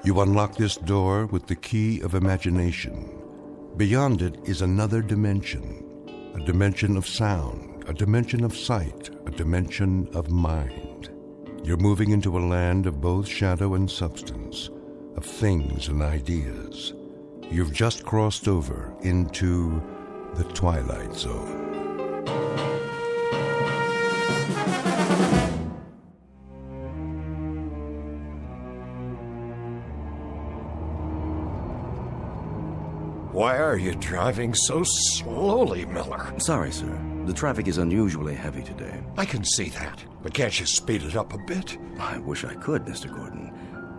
You unlock this door with the key of imagination. Beyond it is another dimension, a dimension of sound, a dimension of sight, a dimension of mind. You're moving into a land of both shadow and substance, of things and ideas. You've just crossed over into the Twilight Zone. Why are you driving so slowly, Miller? Sorry, sir. The traffic is unusually heavy today. I can see that, but can't you speed it up a bit? I wish I could, Mr. Gordon.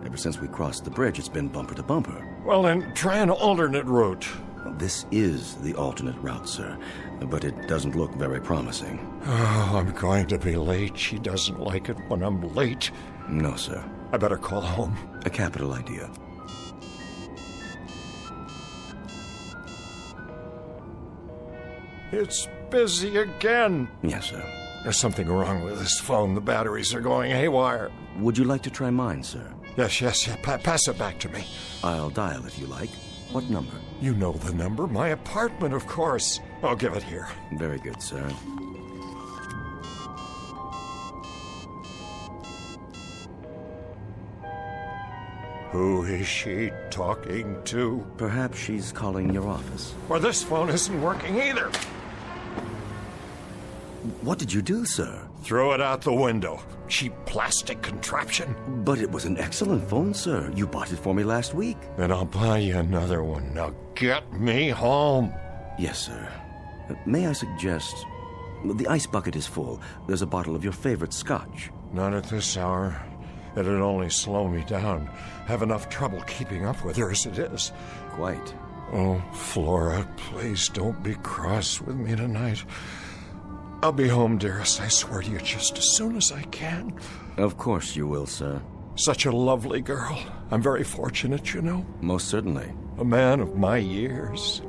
Ever since we crossed the bridge, it's been bumper to bumper. Well, then try an alternate route. This is the alternate route, sir, but it doesn't look very promising. Oh, I'm going to be late. She doesn't like it when I'm late. No, sir. I better call home. A capital idea. It's busy again. Yes, sir. There's something wrong with this phone. The batteries are going haywire. Would you like to try mine, sir? Yes. Pass it back to me. I'll dial if you like. What number? You know the number. My apartment, of course. I'll give it here. Very good, sir. Who is she talking to? Perhaps she's calling your office. Or this phone isn't working either. What did you do, sir? Throw it out the window. Cheap plastic contraption. But it was an excellent phone, sir. You bought it for me last week. Then I'll buy you another one. Now get me home. Yes, sir. May I suggest... The ice bucket is full. There's a bottle of your favorite scotch. Not at this hour. It'd only slow me down. Have enough trouble keeping up with her as it is. Quite. Oh, Flora, please don't be cross with me tonight. I'll be home, dearest, I swear to you, just as soon as I can. Of course you will, sir. Such a lovely girl. I'm very fortunate, you know. Most certainly. A man of my years.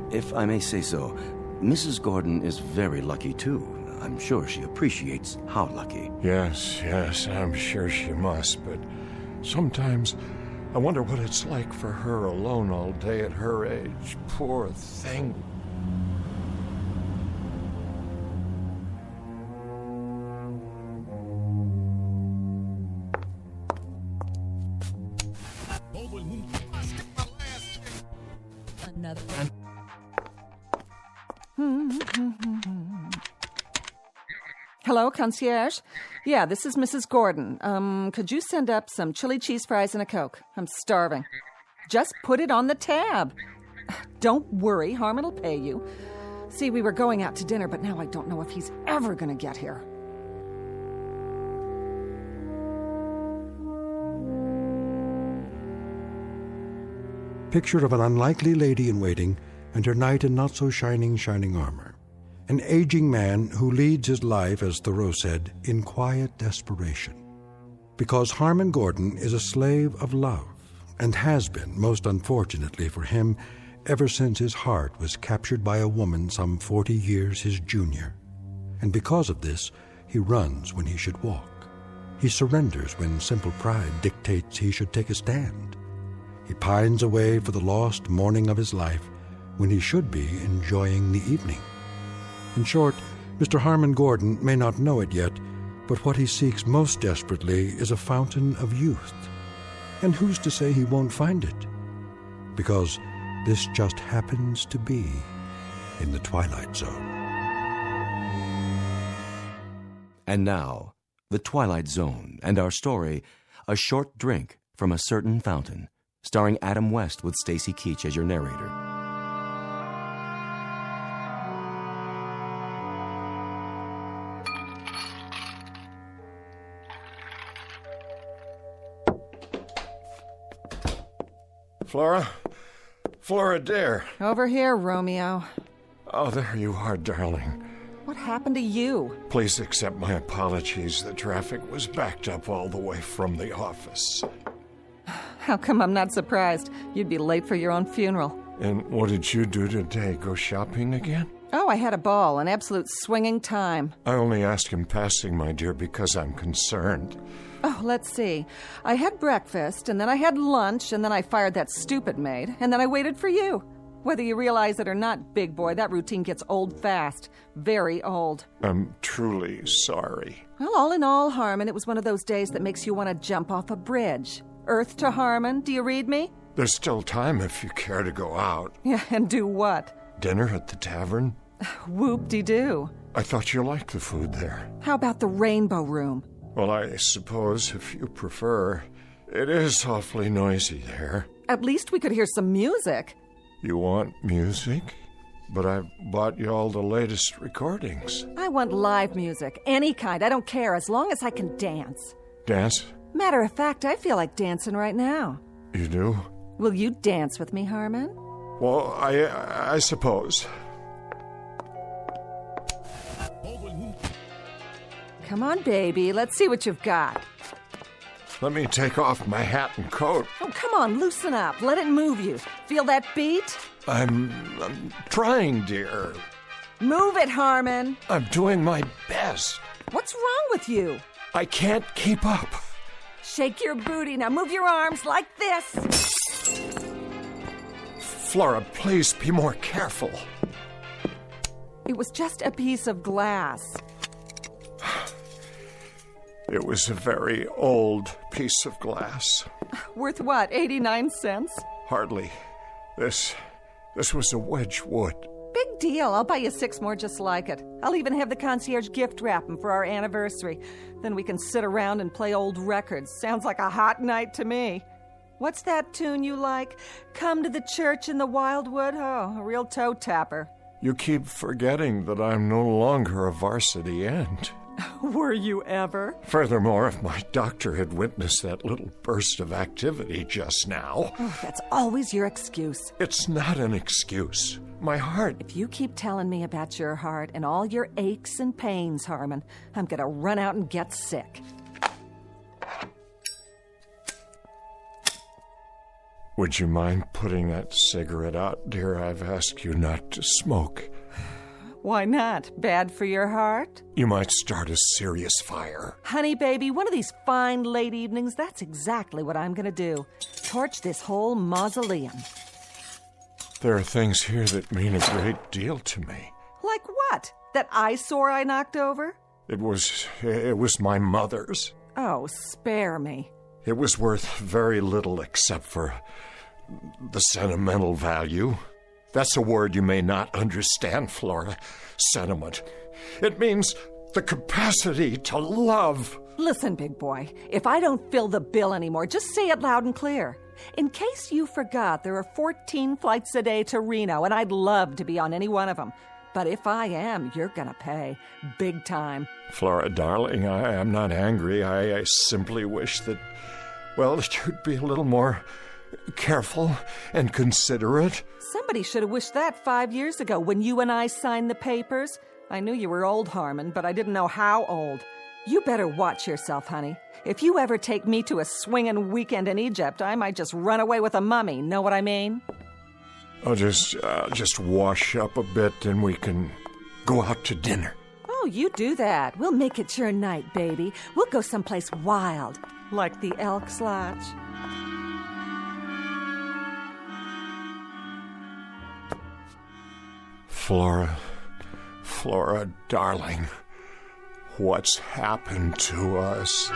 If I may say so, Mrs. Gordon is very lucky, too. I'm sure she appreciates how lucky. Yes, I'm sure she must, but sometimes I wonder what it's like for her alone all day at her age. Poor thing. Another. Hello, concierge? Yeah, this is Mrs. Gordon. Could you send up some chili cheese fries and a Coke? I'm starving. Just put it on the tab. Don't worry, Harmon will pay you. See, we were going out to dinner, but now I don't know if he's ever going to get here. Picture of an unlikely lady-in-waiting and her knight in not-so-shining armor. An aging man who leads his life, as Thoreau said, in quiet desperation. Because Harmon Gordon is a slave of love, and has been, most unfortunately for him, ever since his heart was captured by a woman some 40 years his junior. And because of this, he runs when he should walk. He surrenders when simple pride dictates he should take a stand. He pines away for the lost morning of his life when he should be enjoying the evening. In short, Mr. Harmon Gordon may not know it yet, but what he seeks most desperately is a fountain of youth. And who's to say he won't find it? Because this just happens to be in the Twilight Zone. And now, the Twilight Zone and our story, A Short Drink from a Certain Fountain, starring Adam West with Stacy Keach as your narrator. Flora, dear. Over here, Romeo. Oh, there you are, darling. What happened to you? Please accept my apologies. The traffic was backed up all the way from the office. How come I'm not surprised? You'd be late for your own funeral. And what did you do today? Go shopping again? Oh, I had a ball, an absolute swinging time. I only ask in passing, my dear, because I'm concerned. Oh, let's see. I had breakfast, and then I had lunch, and then I fired that stupid maid, and then I waited for you. Whether you realize it or not, big boy, that routine gets old fast. Very old. I'm truly sorry. Well, all in all, Harmon, it was one of those days that makes you want to jump off a bridge. Earth to Harmon, do you read me? There's still time if you care to go out. Yeah, and do what? Dinner at the tavern? Whoop-de-doo. I thought you liked the food there. How about the Rainbow Room? Well, I suppose, if you prefer, it is awfully noisy there. At least we could hear some music. You want music? But I've bought you all the latest recordings. I want live music, any kind. I don't care, as long as I can dance. Dance? Matter of fact, I feel like dancing right now. You do? Will you dance with me, Harmon? Well, I suppose. Come on, baby. Let's see what you've got. Let me take off my hat and coat. Oh, come on, loosen up. Let it move you. Feel that beat? I'm trying, dear. Move it, Harmon. I'm doing my best. What's wrong with you? I can't keep up. Shake your booty. Now move your arms like this. Flora, please be more careful. It was just a piece of glass. It was a very old piece of glass. Worth what, 89 cents? Hardly. This was a Wedgwood. Big deal. I'll buy you 6 more just like it. I'll even have the concierge gift wrap them for our anniversary. Then we can sit around and play old records. Sounds like a hot night to me. What's that tune you like? Come to the church in the wildwood? Oh, a real toe tapper. You keep forgetting that I'm no longer a varsity end. Were you ever? Furthermore, if my doctor had witnessed that little burst of activity just now... Oh, that's always your excuse. It's not an excuse. My heart... If you keep telling me about your heart and all your aches and pains, Harmon, I'm going to run out and get sick. Would you mind putting that cigarette out, dear? I've asked you not to smoke. Why not? Bad for your heart? You might start a serious fire. Honey, baby, one of these fine late evenings, that's exactly what I'm going to do. Torch this whole mausoleum. There are things here that mean a great deal to me. Like what? That eyesore I knocked over? It was my mother's. Oh, spare me. It was worth very little except for the sentimental value. That's a word you may not understand, Flora. Sentiment. It means the capacity to love. Listen, big boy, if I don't fill the bill anymore, just say it loud and clear. In case you forgot, there are 14 flights a day to Reno, and I'd love to be on any one of them. But if I am, you're gonna pay. Big time. Flora, darling, I am not angry. I simply wish that, well, that you'd be a little more careful and considerate. Somebody should have wished that 5 years ago when you and I signed the papers. I knew you were old, Harmon, but I didn't know how old. You better watch yourself, honey. If you ever take me to a swinging weekend in Egypt, I might just run away with a mummy. Know what I mean? I'll just wash up a bit and we can go out to dinner. Oh, you do that. We'll make it your night, baby. We'll go someplace wild, like the Elks Lodge. Flora, darling, what's happened to us?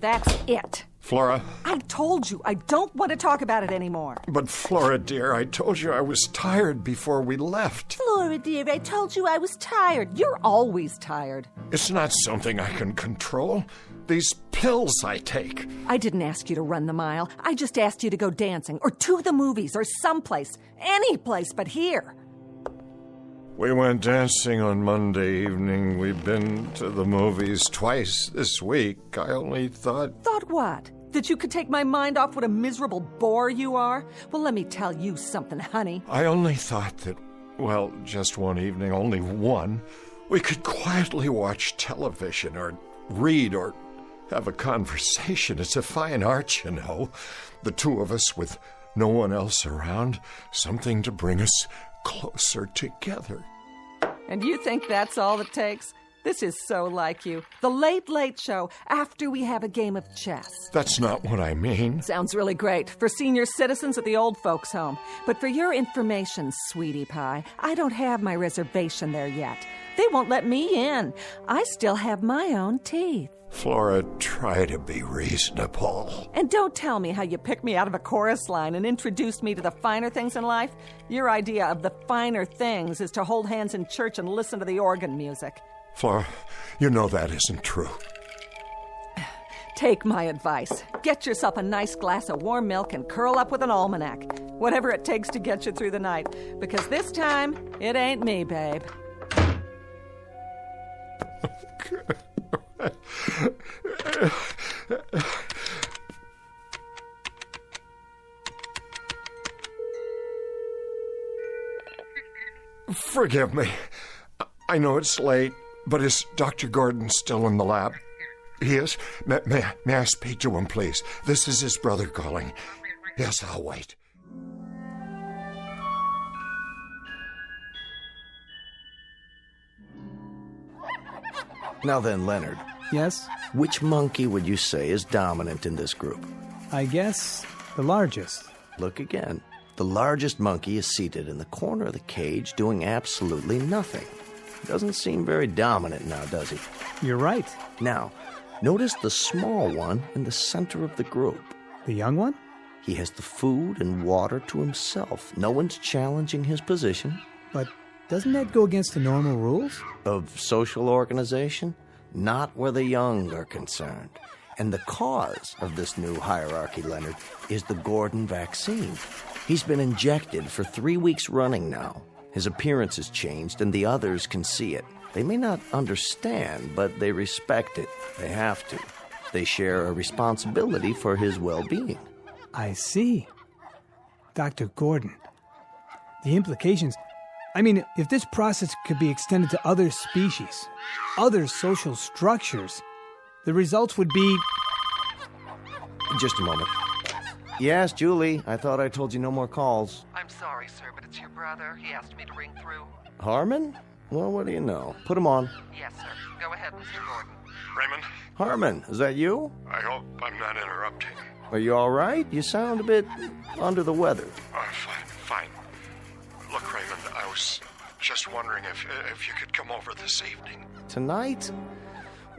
That's it. Flora? I told you, I don't want to talk about it anymore. But Flora, dear, I told you I was tired before we left. Flora, dear, I told you I was tired. You're always tired. It's not something I can control. These pills I take. I didn't ask you to run the mile. I just asked you to go dancing, or to the movies, or someplace. Any place but here. We went dancing on Monday evening. We've been to the movies twice this week. I only thought... Thought what? That you could take my mind off what a miserable bore you are? Well, let me tell you something, honey. I only thought that, well, just one evening, only one, we could quietly watch television or read or have a conversation. It's a fine art, you know. The two of us with no one else around, something to bring us closer together. And you think that's all it takes? This is so like you. The Late Late Show, after we have a game of chess. That's not what I mean. Sounds really great for senior citizens at the old folks' home. But for your information, sweetie pie, I don't have my reservation there yet. They won't let me in. I still have my own teeth. Flora, try to be reasonable. And don't tell me how you picked me out of a chorus line and introduced me to the finer things in life. Your idea of the finer things is to hold hands in church and listen to the organ music. Flora, you know that isn't true. Take my advice. Get yourself a nice glass of warm milk and curl up with an almanac. Whatever it takes to get you through the night. Because this time, it ain't me, babe. Forgive me. I know it's late, but is Dr. Gordon still in the lab? He is? May I speak to him, please? This is his brother calling. Yes, I'll wait. Now then, Leonard, Yes? which monkey would you say is dominant in this group? I guess the largest. Look again. The largest monkey is seated in the corner of the cage doing absolutely nothing. Doesn't seem very dominant now, does he? You're right. Now, notice the small one in the center of the group. The young one? He has the food and water to himself. No one's challenging his position. But doesn't that go against the normal rules? Of social organization? Not where the young are concerned. And the cause of this new hierarchy, Leonard, is the Gordon vaccine. He's been injected for 3 weeks running now. His appearance has changed, and the others can see it. They may not understand, but they respect it. They have to. They share a responsibility for his well-being. I see. Dr. Gordon. The implications. I mean, if this process could be extended to other species, other social structures, the results would be... Just a moment. Yes, Julie, I thought I told you no more calls. I'm sorry, sir, but it's your brother. He asked me to ring through. Harmon? Well, what do you know? Put him on. Yes, sir. Go ahead, Mr. Gordon. Raymond, Harmon, is that you? I hope I'm not interrupting. Are you all right? You sound a bit under the weather. Fine. Look, Raymond, I was just wondering if you could come over this evening. Tonight?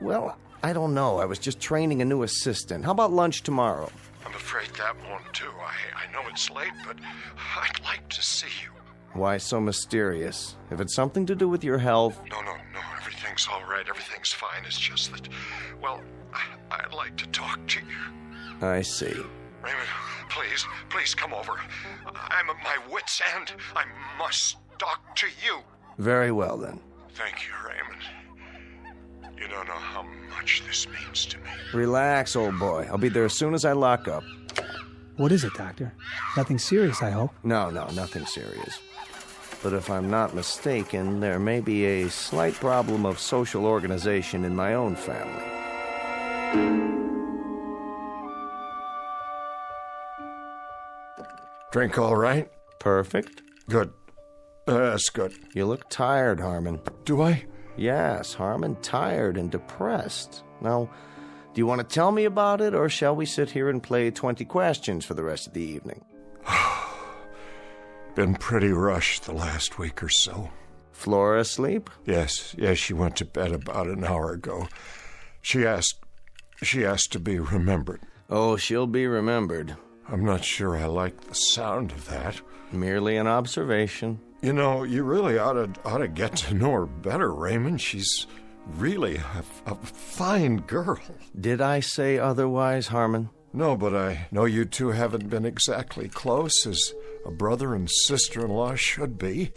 Well, I don't know. I was just training a new assistant. How about lunch tomorrow? I'm afraid that won't do. I know it's late, but I'd like to see you. Why so mysterious? If it's something to do with your health... No, everything's all right. Everything's fine. It's just that, well, I'd like to talk to you. I see. Raymond, please come over. I'm at my wit's end. I must talk to you. Very well, then. Thank you, Raymond. You don't know how much this means to me. Relax, old boy. I'll be there as soon as I lock up. What is it, Doctor? Nothing serious, I hope. No, nothing serious. But if I'm not mistaken, there may be a slight problem of social organization in my own family. Drink all right? Perfect. Good. That's good. You look tired, Harmon. Do I? Yes, Harmon, tired and depressed. Now, do you want to tell me about it, or shall we sit here and play 20 questions for the rest of the evening? Been pretty rushed the last week or so. Flora asleep? Yes, she went to bed about an hour ago. She asked to be remembered. Oh, she'll be remembered. I'm not sure I like the sound of that. Merely an observation. You know, you really ought to get to know her better, Raymond. She's really a fine girl. Did I say otherwise, Harmon? No, but I know you two haven't been exactly close, as a brother and sister-in-law should be.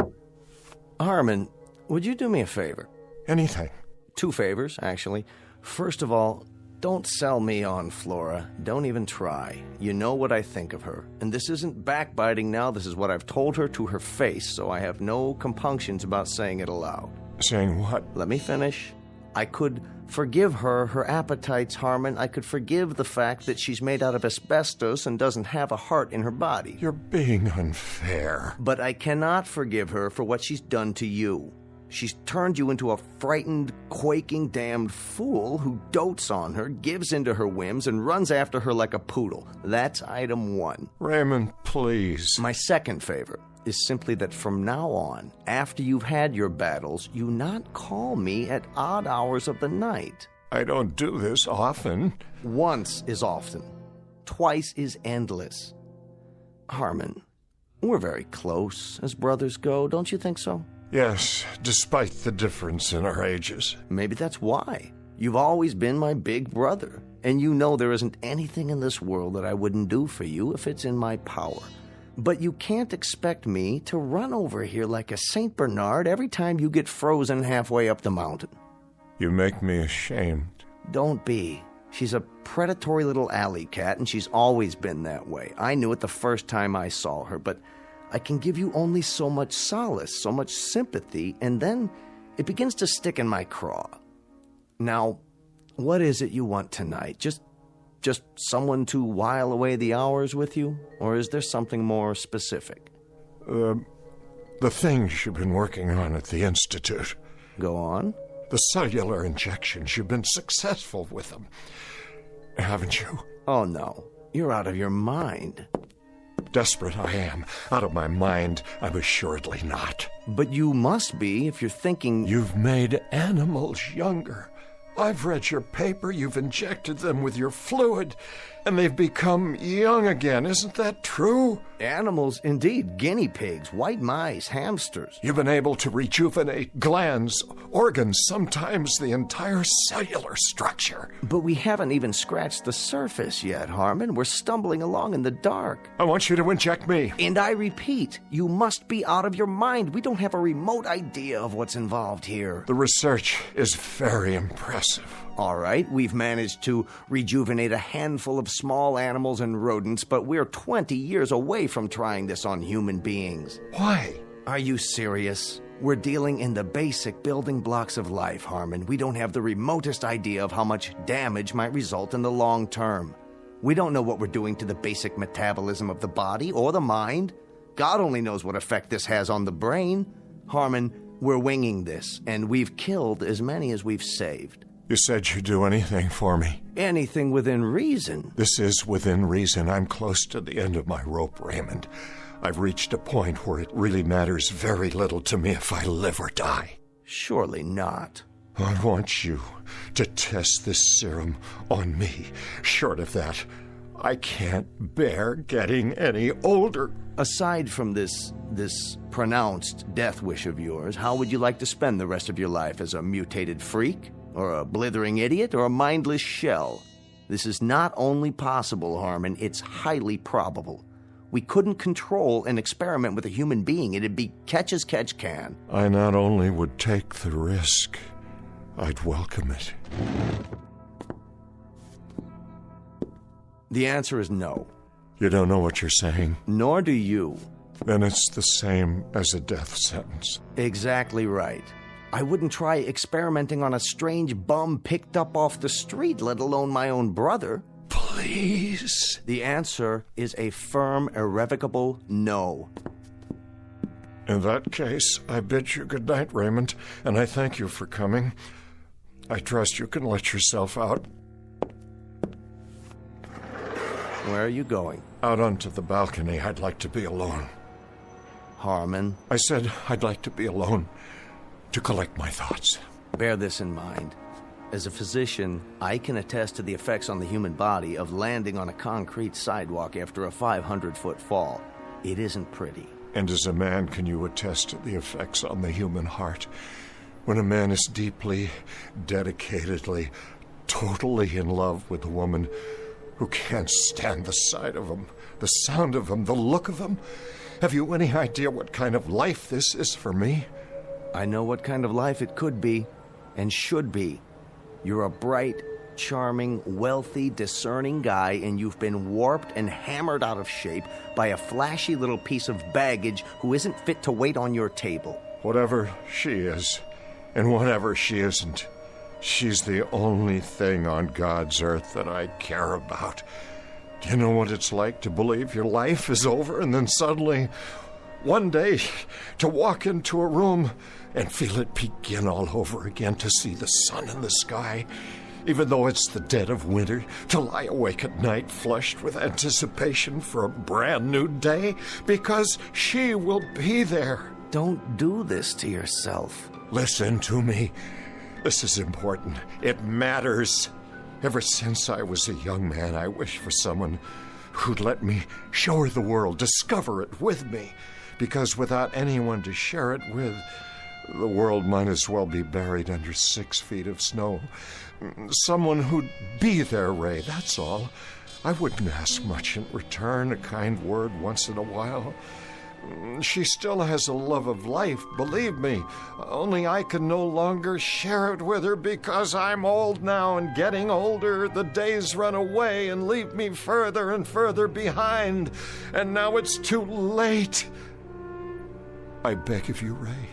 Harmon, would you do me a favor? Anything. 2 favors, actually. First of all, don't sell me on Flora. Don't even try. You know what I think of her. And this isn't backbiting now. This is what I've told her to her face, so I have no compunctions about saying it aloud. Saying what? Let me finish. I could forgive her appetites, Harmon. I could forgive the fact that she's made out of asbestos and doesn't have a heart in her body. You're being unfair. But I cannot forgive her for what she's done to you. She's turned you into a frightened, quaking, damned fool who dotes on her, gives into her whims, and runs after her like a poodle. That's item 1. Raymond, please. My second favor is simply that from now on, after you've had your battles, you not call me at odd hours of the night. I don't do this often. Once is often. Twice is endless. Harmon, we're very close as brothers go, don't you think so? Yes, despite the difference in our ages. Maybe that's why. You've always been my big brother, and you know there isn't anything in this world that I wouldn't do for you if it's in my power. But you can't expect me to run over here like a St. Bernard every time you get frozen halfway up the mountain. You make me ashamed. Don't be. She's a predatory little alley cat, and she's always been that way. I knew it the first time I saw her, but I can give you only so much solace, so much sympathy, and then it begins to stick in my craw. Now, what is it you want tonight? Just someone to while away the hours with you? Or is there something more specific? The things you've been working on at the Institute. Go on. The cellular injections, you've been successful with them, haven't you? Oh, no. You're out of your mind. Desperate I am. Out of my mind, I'm assuredly not. But you must be if you're thinking... You've made animals younger. I've read your paper. You've injected them with your fluid, and they've become young again. Isn't that true? Animals, indeed. Guinea pigs, white mice, hamsters. You've been able to rejuvenate glands, organs, sometimes the entire cellular structure. But we haven't even scratched the surface yet, Harmon. We're stumbling along in the dark. I want you to inject me. And I repeat, you must be out of your mind. We don't have a remote idea of what's involved here. The research is very impressive. All right, we've managed to rejuvenate a handful of small animals and rodents, but we're 20 years away from trying this on human beings. Why? Are you serious? We're dealing in the basic building blocks of life, Harmon. We don't have the remotest idea of how much damage might result in the long term. We don't know what we're doing to the basic metabolism of the body or the mind. God only knows what effect this has on the brain. Harmon, we're winging this, and we've killed as many as we've saved. You said you'd do anything for me. Anything within reason. This is within reason. I'm close to the end of my rope, Raymond. I've reached a point where it really matters very little to me if I live or die. Surely not. I want you to test this serum on me. Short of that, I can't bear getting any older. Aside from this pronounced death wish of yours, how would you like to spend the rest of your life? As a mutated freak? Or a blithering idiot? Or a mindless shell? This is not only possible, Harmon, it's highly probable. We couldn't control an experiment with a human being. It'd be catch as catch can. I not only would take the risk, I'd welcome it. The answer is no. You don't know what you're saying? Nor do you. Then it's the same as a death sentence. Exactly right. I wouldn't try experimenting on a strange bum picked up off the street, let alone my own brother. Please? The answer is a firm, irrevocable no. In that case, I bid you good night, Raymond, and I thank you for coming. I trust you can let yourself out. Where are you going? Out onto the balcony. I'd like to be alone. Harmon? I said I'd like to be alone, to collect my thoughts. Bear this in mind. As a physician, I can attest to the effects on the human body of landing on a concrete sidewalk after a 500-foot fall. It isn't pretty. And as a man, can you attest to the effects on the human heart when a man is deeply, dedicatedly, totally in love with a woman who can't stand the sight of him, the sound of him, the look of him? Have you any idea what kind of life this is for me? I know what kind of life it could be and should be. You're a bright, charming, wealthy, discerning guy, and you've been warped and hammered out of shape by a flashy little piece of baggage who isn't fit to wait on your table. Whatever she is, and whatever she isn't, She's the only thing on God's earth that I care about. Do you know what it's like to believe your life is over and then suddenly, one day, to walk into a room and feel it begin all over again, to see the sun in the sky, even though it's the dead of winter, to lie awake at night flushed with anticipation for a brand new day, because she will be there. Don't do this to yourself. Listen to me. This is important. It matters. Ever since I was a young man, I wished for someone who'd let me show her the world, discover it with me. Because without anyone to share it with, the world might as well be buried under 6 feet of snow. Someone who'd be there, Ray, that's all. I wouldn't ask much in return, a kind word once in a while. She still has a love of life, believe me. Only I can no longer share it with her because I'm old now, and getting older, the days run away and leave me further and further behind. And now it's too late. I beg of you, Ray,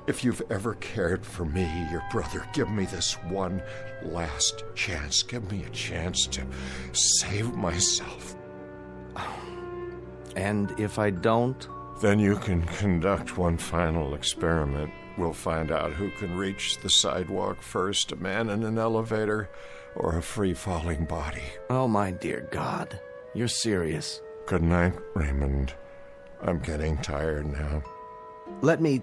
if you've ever cared for me, your brother, give me this one last chance. Give me a chance to save myself. And if I don't? Then you can conduct one final experiment. We'll find out who can reach the sidewalk first, a man in an elevator or a free-falling body. Oh, my dear God. You're serious. Good night, Raymond. I'm getting tired now. Let me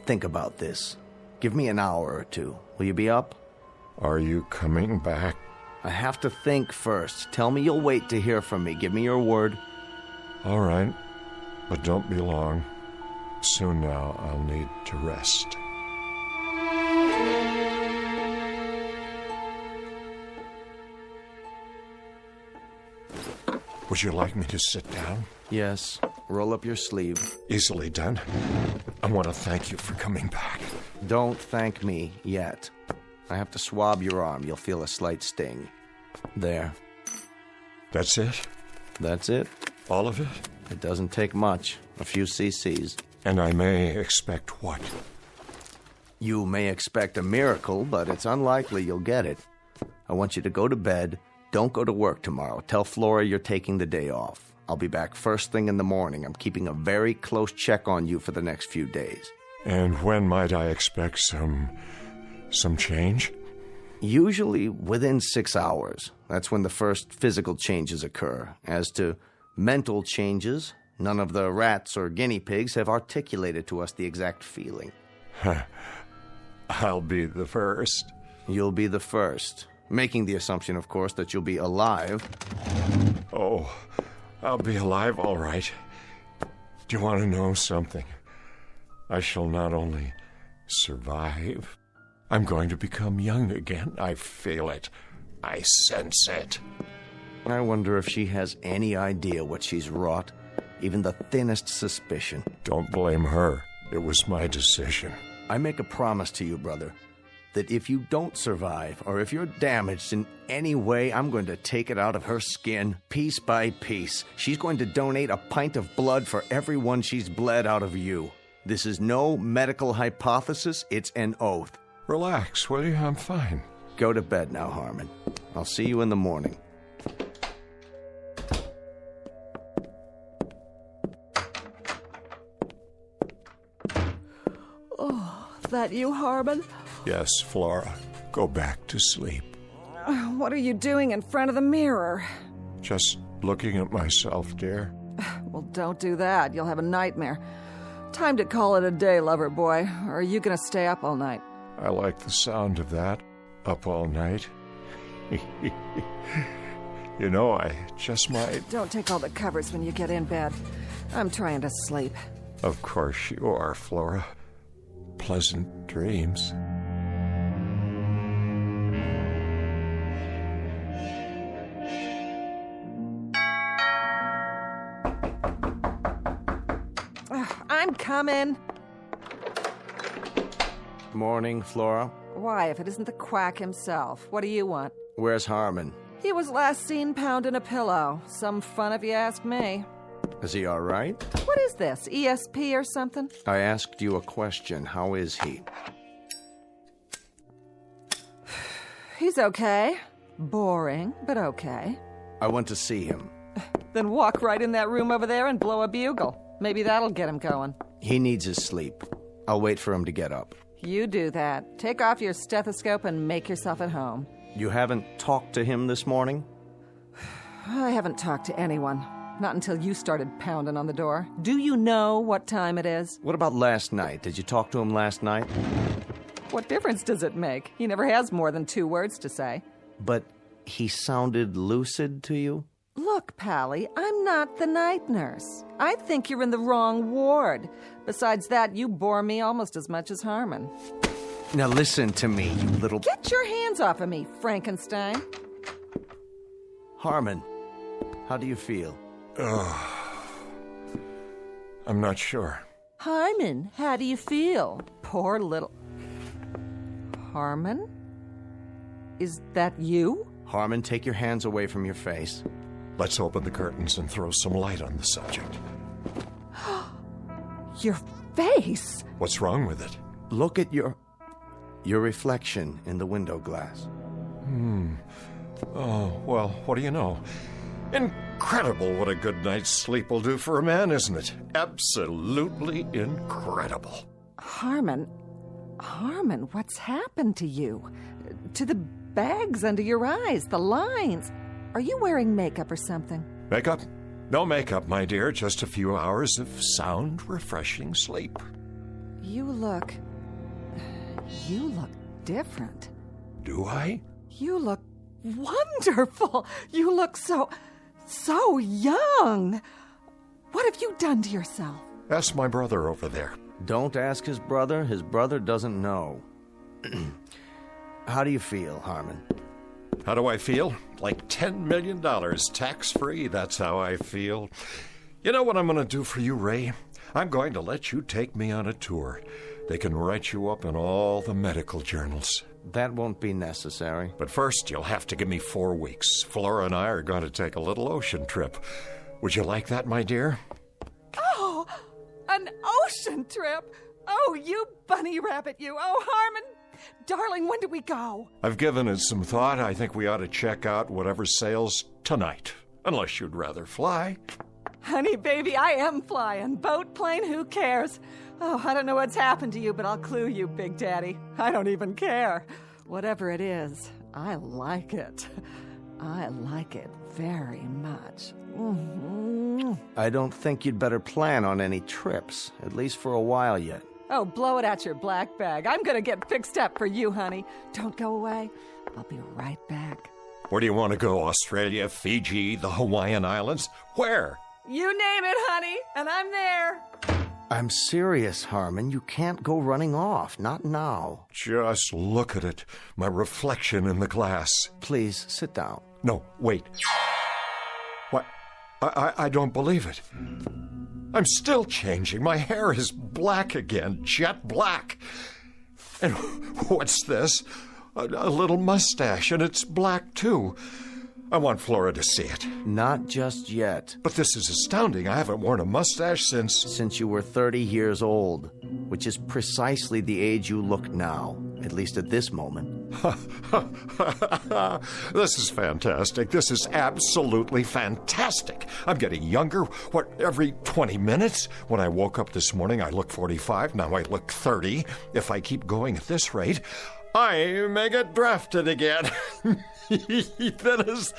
think about this. Give me an hour or two. Will you be up? Are you coming back? I have to think first. Tell me you'll wait to hear from me. Give me your word. All right, but don't be long. Soon now I'll need to rest. Would you like me to sit down? Yes. Roll up your sleeve. Easily done. I want to thank you for coming back. Don't thank me yet. I have to swab your arm. You'll feel a slight sting. There. That's it? That's it. All of it? It doesn't take much. A few cc's. And I may expect what? You may expect a miracle, but it's unlikely you'll get it. I want you to go to bed. Don't go to work tomorrow. Tell Flora you're taking the day off. I'll be back first thing in the morning. I'm keeping a very close check on you for the next few days. And when might I expect some change? Usually within 6 hours. That's when the first physical changes occur. As to mental changes, none of the rats or guinea pigs have articulated to us the exact feeling. I'll be the first. You'll be the first. Making the assumption, of course, that you'll be alive. Oh, I'll be alive, all right. Do you want to know something? I shall not only survive, I'm going to become young again. I feel it. I sense it. I wonder if she has any idea what she's wrought. Even the thinnest suspicion. Don't blame her. It was my decision. I make a promise to you, brother, that if you don't survive, or if you're damaged in any way, I'm going to take it out of her skin, piece by piece. She's going to donate a pint of blood for everyone she's bled out of you. This is no medical hypothesis, it's an oath. Relax, will you? I'm fine. Go to bed now, Harmon. I'll see you in the morning. Oh, that you, Harmon? Yes, Flora. Go back to sleep. What are you doing in front of the mirror? Just looking at myself, dear. Well, don't do that. You'll have a nightmare. Time to call it a day, lover boy. Or are you going to stay up all night? I like the sound of that. Up all night. You know, I just might... Don't take all the covers when you get in bed. I'm trying to sleep. Of course you are, Flora. Pleasant dreams. I'm coming. Morning, Flora. Why, if it isn't the quack himself? What do you want? Where's Harmon? He was last seen pounding a pillow. Some fun if you ask me. Is he all right? What is this, ESP or something? I asked you a question. How is he? He's okay. Boring, but okay. I want to see him. Then walk right in that room over there and blow a bugle. Maybe that'll get him going. He needs his sleep. I'll wait for him to get up. You do that. Take off your stethoscope and make yourself at home. You haven't talked to him this morning? I haven't talked to anyone. Not until you started pounding on the door. Do you know what time it is? What about last night? Did you talk to him last night? What difference does it make? He never has more than 2 words to say. But he sounded lucid to you? Look, Pally, I'm not the night nurse. I think you're in the wrong ward. Besides that, you bore me almost as much as Harmon. Now listen to me, you little... Get your hands off of me, Frankenstein. Harmon, how do you feel? I'm not sure. Harmon, how do you feel? Poor little... Harmon? Is that you? Harmon, take your hands away from your face. Let's open the curtains and throw some light on the subject. Your face? What's wrong with it? Look at your reflection in the window glass. Oh, well, what do you know? Incredible what a good night's sleep will do for a man, isn't it? Absolutely incredible. Harmon, what's happened to you? To the bags under your eyes, the lines. Are you wearing makeup or something? Makeup? No makeup, my dear. Just a few hours of sound, refreshing sleep. You look different. Do I? You look wonderful. You look so young. What have you done to yourself? Ask my brother over there. Don't ask his brother. His brother doesn't know. How do you feel, Harmon? How do I feel? Like $10 million, tax-free. That's how I feel. You know what I'm going to do for you, Ray? I'm going to let you take me on a tour. They can write you up in all the medical journals. That won't be necessary. But first, you'll have to give me 4 weeks. Flora and I are going to take a little ocean trip. Would you like that, my dear? Oh, an ocean trip? Oh, you bunny rabbit, you. Oh, Harmon. Darling, when do we go? I've given it some thought. I think we ought to check out whatever sails tonight. Unless you'd rather fly. Honey, baby, I am flying. Boat, plane, who cares? Oh, I don't know what's happened to you, but I'll clue you, Big Daddy. I don't even care. Whatever it is, I like it. I like it very much. Mm-hmm. I don't think you'd better plan on any trips, at least for a while yet. Oh, blow it at your black bag. I'm gonna get fixed up for you, honey. Don't go away. I'll be right back. Where do you want to go? Australia, Fiji, the Hawaiian Islands? Where? You name it, honey, and I'm there. I'm serious, Harmon. You can't go running off. Not now. Just look at it. My reflection in the glass. Please, sit down. No, wait. What? I don't believe it. I'm still changing. My hair is black again, jet black. And what's this? A little mustache, and it's black too. I want Flora to see it. Not just yet. But this is astounding. I haven't worn a mustache since you were 30 years old, which is precisely the age you look now, at least at this moment. This is fantastic. This is absolutely fantastic. I'm getting younger, every 20 minutes? When I woke up this morning, I looked 45. Now I look 30. If I keep going at this rate, I may get drafted again. That is...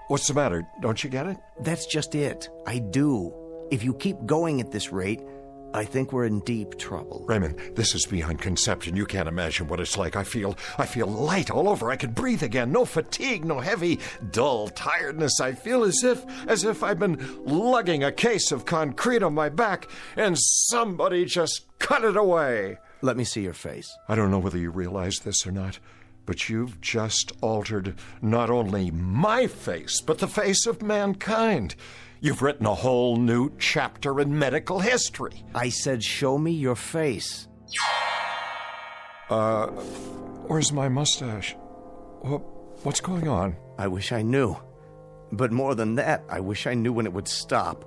what's the matter? Don't you get it? That's just it. I do. If you keep going at this rate, I think we're in deep trouble. Raymond, this is beyond conception. You can't imagine what it's like. I feel light all over. I can breathe again. No fatigue, no heavy, dull tiredness. I feel as if I've been lugging a case of concrete on my back and somebody just cut it away. Let me see your face. I don't know whether you realize this or not, but you've just altered not only my face, but the face of mankind. You've written a whole new chapter in medical history. I said, show me your face. Where's my mustache? What's going on? I wish I knew. But more than that, I wish I knew when it would stop.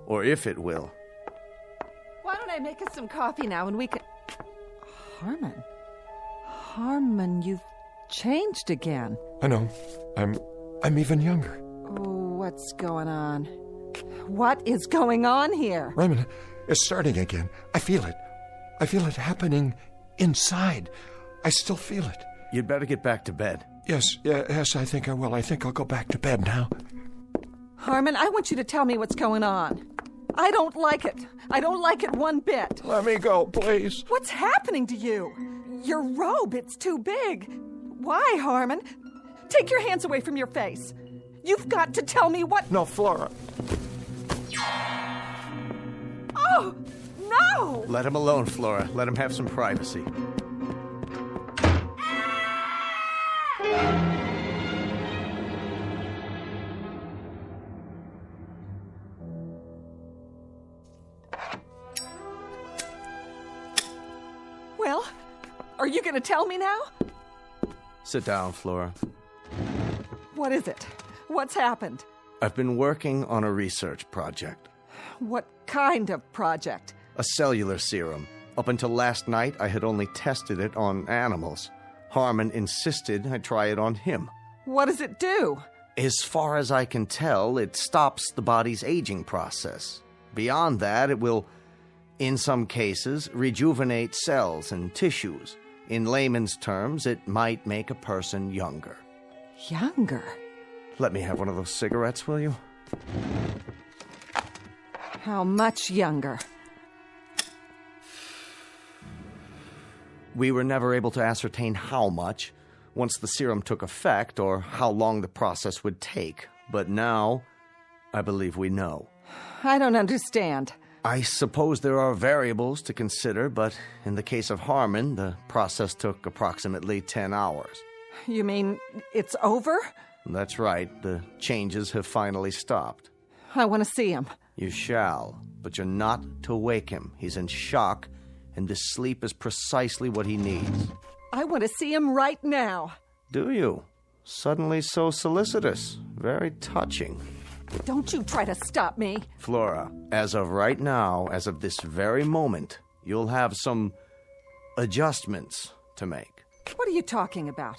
Or if it will. Why don't I make us some coffee now and we can... Harmon, you've changed again. I know. I'm even younger. Oh, what's going on? What is going on here? Raymond, it's starting again. I feel it. I feel it happening inside. I still feel it. You'd better get back to bed. Yes, I think I will. I think I'll go back to bed now. Harmon, I want you to tell me what's going on. I don't like it. I don't like it one bit. Let me go, please. What's happening to you? Your robe, it's too big. Why, Harmon? Take your hands away from your face. You've got to tell me what... No, Flora. Oh, no! Let him alone, Flora. Let him have some privacy. Well, are you going to tell me now? Sit down, Flora. What is it? What's happened? I've been working on a research project. What kind of project? A cellular serum. Up until last night, I had only tested it on animals. Harmon insisted I try it on him. What does it do? As far as I can tell, it stops the body's aging process. Beyond that, it will, in some cases, rejuvenate cells and tissues. In layman's terms, it might make a person younger. Younger? Let me have one of those cigarettes, will you? How much younger? We were never able to ascertain how much once the serum took effect or how long the process would take. But now, I believe we know. I don't understand. I suppose there are variables to consider, but in the case of Harmon, the process took approximately 10 hours. You mean it's over? That's right. The changes have finally stopped. I want to see him. You shall, but you're not to wake him. He's in shock, and this sleep is precisely what he needs. I want to see him right now. Do you? Suddenly so solicitous. Very touching. Don't you try to stop me. Flora, as of right now, as of this very moment, you'll have some adjustments to make. What are you talking about?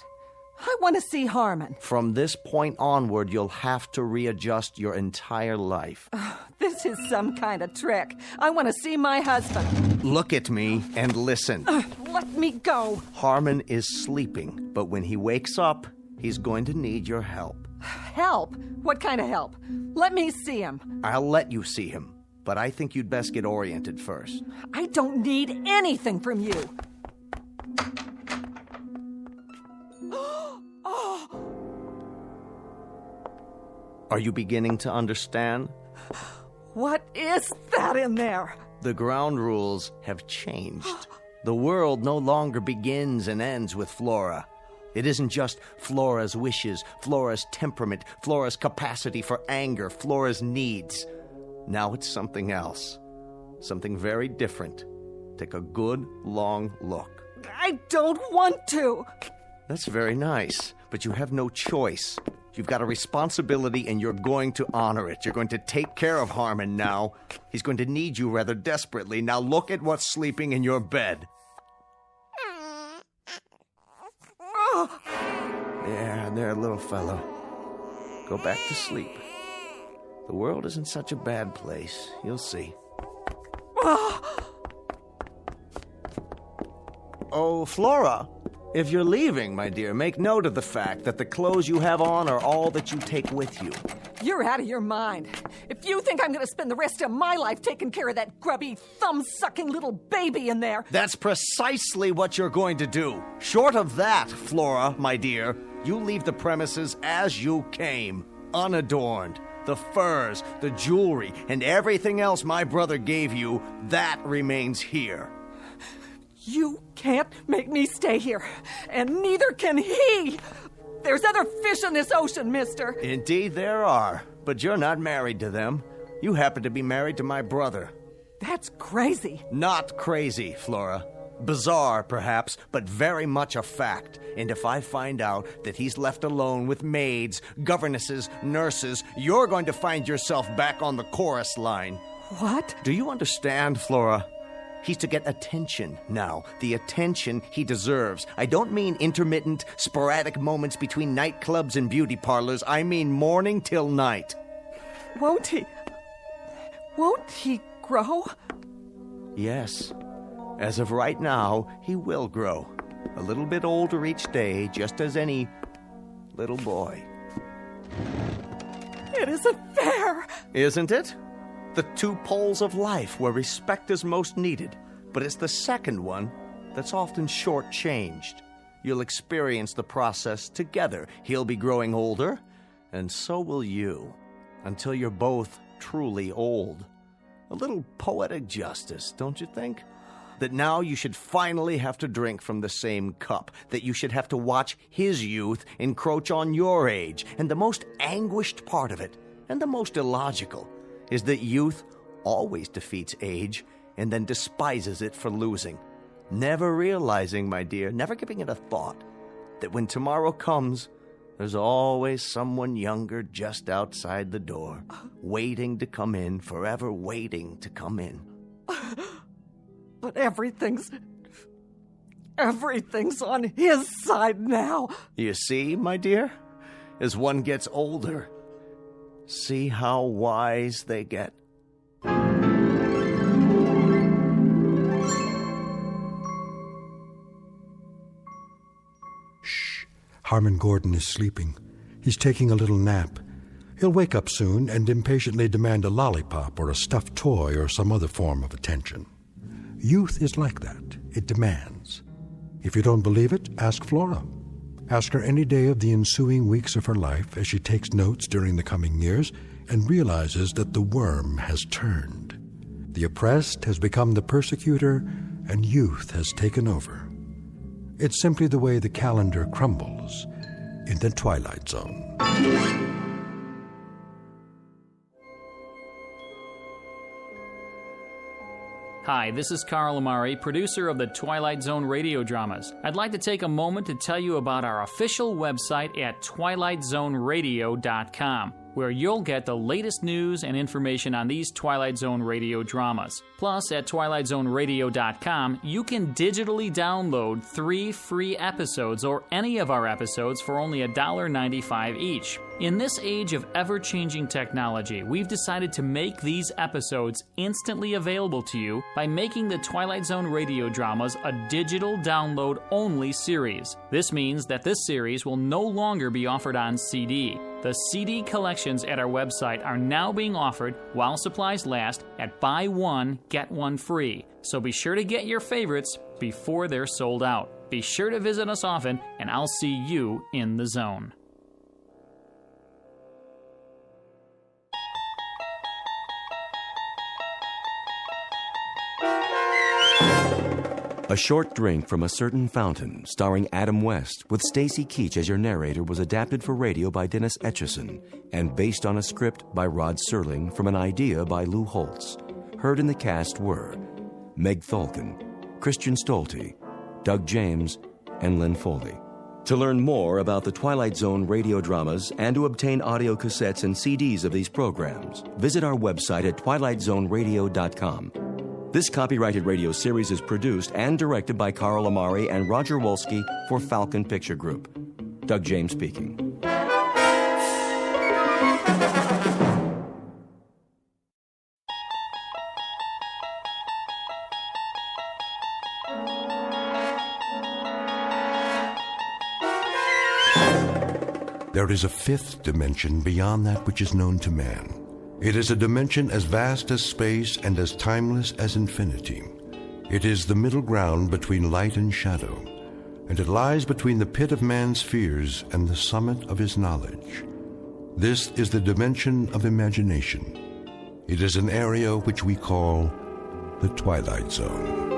I want to see Harmon. From this point onward, you'll have to readjust your entire life. This is some kind of trick. I want to see my husband. Look at me and listen. Let me go. Harmon is sleeping, but when he wakes up, he's going to need your help. Help? What kind of help? Let me see him. I'll let you see him, but I think you'd best get oriented first. I don't need anything from you. Are you beginning to understand? What is that in there? The ground rules have changed. The world no longer begins and ends with Flora. It isn't just Flora's wishes, Flora's temperament, Flora's capacity for anger, Flora's needs. Now it's something else. Something very different. Take a good, long look. I don't want to. That's very nice, but you have no choice. You've got a responsibility and you're going to honor it. You're going to take care of Harmon now. He's going to need you rather desperately. Now look at what's sleeping in your bed. There, little fellow. Go back to sleep. The world isn't such a bad place. You'll see. Oh, Flora, if you're leaving, my dear, make note of the fact that the clothes you have on are all that you take with you. You're out of your mind. If you think I'm going to spend the rest of my life taking care of that grubby, thumb-sucking little baby in there... That's precisely what you're going to do. Short of that, Flora, my dear, you leave the premises as you came, unadorned. The furs, the jewelry, and everything else my brother gave you, that remains here. You can't make me stay here, and neither can he. There's other fish in this ocean, mister. Indeed there are, but you're not married to them. You happen to be married to my brother. That's crazy. Not crazy, Flora. Bizarre, perhaps, but very much a fact. And if I find out that he's left alone with maids, governesses, nurses, you're going to find yourself back on the chorus line. What? Do you understand, Flora? He's to get attention now, the attention he deserves. I don't mean intermittent, sporadic moments between nightclubs and beauty parlors. I mean morning till night. Won't he grow? Yes. As of right now, he will grow. A little bit older each day, just as any little boy. It isn't fair. Isn't it? The two poles of life where respect is most needed, but it's the second one that's often shortchanged. You'll experience the process together. He'll be growing older, and so will you, until you're both truly old. A little poetic justice, don't you think? That now you should finally have to drink from the same cup, that you should have to watch his youth encroach on your age. And the most anguished part of it, and the most illogical, is that youth always defeats age and then despises it for losing. Never realizing, my dear, never giving it a thought, that when tomorrow comes, there's always someone younger just outside the door, waiting to come in, forever waiting to come in. But everything's on his side now. You see, my dear? As one gets older, see how wise they get. Shh. Harmon Gordon is sleeping. He's taking a little nap. He'll wake up soon and impatiently demand a lollipop or a stuffed toy or some other form of attention. Youth is like that. It demands. If you don't believe it, ask Flora. Ask her any day of the ensuing weeks of her life as she takes notes during the coming years and realizes that the worm has turned. The oppressed has become the persecutor, and youth has taken over. It's simply the way the calendar crumbles in the Twilight Zone. Hi, this is Carl Amari, producer of the Twilight Zone radio dramas. I'd like to take a moment to tell you about our official website at twilightzoneradio.com, where you'll get the latest news and information on these Twilight Zone radio dramas. Plus, at twilightzoneradio.com, you can digitally download 3 free episodes or any of our episodes for only $1.95 each. In this age of ever-changing technology, we've decided to make these episodes instantly available to you by making the Twilight Zone radio dramas a digital download-only series. This means that this series will no longer be offered on CD. The CD collections at our website are now being offered while supplies last at buy one, get one free. So be sure to get your favorites before they're sold out. Be sure to visit us often, and I'll see you in the zone. A Short Drink from a Certain Fountain, starring Adam West, with Stacy Keach as your narrator, was adapted for radio by Dennis Etchison and based on a script by Rod Serling from an idea by Lou Holtz. Heard in the cast were Meg Tholkin, Christian Stolte, Doug James, and Lynn Foley. To learn more about the Twilight Zone radio dramas and to obtain audio cassettes and CDs of these programs, visit our website at twilightzoneradio.com. This copyrighted radio series is produced and directed by Carl Amari and Roger Wolski for Falcon Picture Group. Doug James speaking. There is a fifth dimension beyond that which is known to man. It is a dimension as vast as space and as timeless as infinity. It is the middle ground between light and shadow, and it lies between the pit of man's fears and the summit of his knowledge. This is the dimension of imagination. It is an area which we call the Twilight Zone.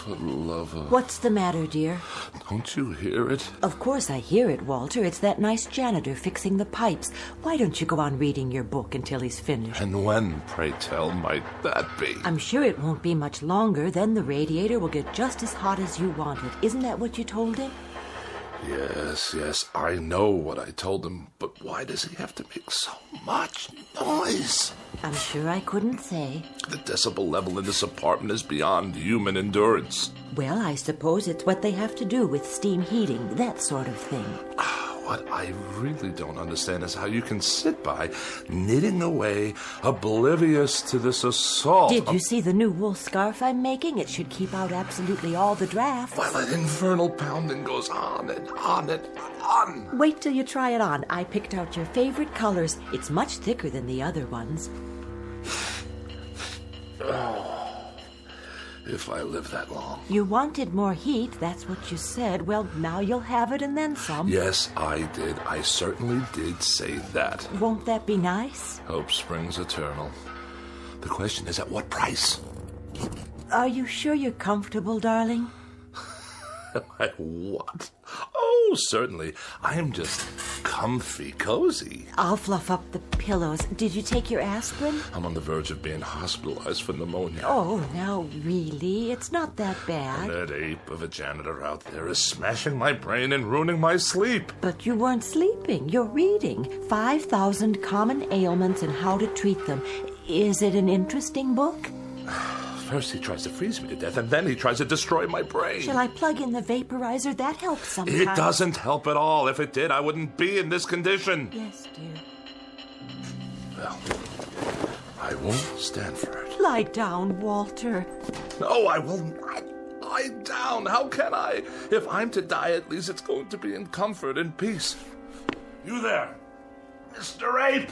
for the love of... What's the matter, dear? Don't you hear it? Of course I hear it, Walter. It's that nice janitor fixing the pipes. Why don't you go on reading your book until he's finished? And when, pray tell, might that be? I'm sure it won't be much longer. Then the radiator will get just as hot as you want it. Isn't that what you told him? Yes, I know what I told him, but why does he have to make so much noise? I'm sure I couldn't say. The decibel level in this apartment is beyond human endurance. Well, I suppose it's what they have to do with steam heating, that sort of thing. What I really don't understand is how you can sit by, knitting away, oblivious to this assault. Did you see the new wool scarf I'm making? It should keep out absolutely all the drafts. While that infernal pounding goes on and on and on. Wait till you try it on. I picked out your favorite colors. It's much thicker than the other ones. If I live that long. You wanted more heat, that's what you said. Well, now you'll have it and then some. Yes, I did. I certainly did say that. Won't that be nice? Hope springs eternal. The question is, at what price? Are you sure you're comfortable, darling? Am I what? Oh, certainly. I am just comfy, cozy. I'll fluff up the pillows. Did you take your aspirin? I'm on the verge of being hospitalized for pneumonia. Oh, now, really? It's not that bad. And that ape of a janitor out there is smashing my brain and ruining my sleep. But you weren't sleeping. You're reading 5,000 Common Ailments and How to Treat Them. Is it an interesting book? First he tries to freeze me to death, and then he tries to destroy my brain. Shall I plug in the vaporizer? That helps sometimes. It doesn't help at all. If it did, I wouldn't be in this condition. Yes, dear. Well, I won't stand for it. Lie down, Walter. No, I will not lie down. How can I? If I'm to die, at least it's going to be in comfort and peace. You there, Mr. Ape!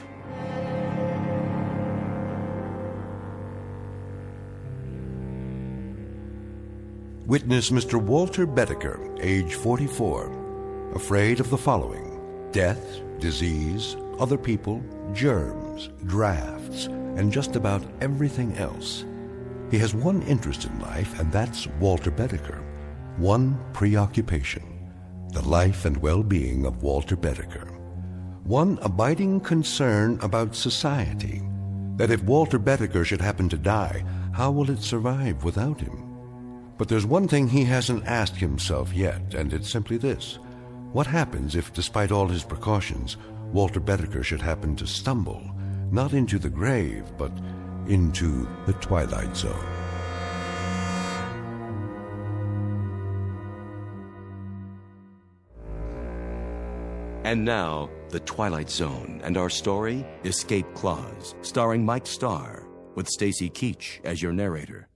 Witness Mr. Walter Bedecker, age 44, afraid of the following: death, disease, other people, germs, drafts, and just about everything else. He has one interest in life, and that's Walter Bedecker. One preoccupation: the life and well-being of Walter Bedecker. One abiding concern about society: that if Walter Bedecker should happen to die, how will it survive without him? But there's one thing he hasn't asked himself yet, and it's simply this: what happens if, despite all his precautions, Walter Bedecker should happen to stumble, not into the grave, but into the Twilight Zone? And now, The Twilight Zone, and our story, Escape Clause, starring Mike Starr, with Stacy Keach as your narrator.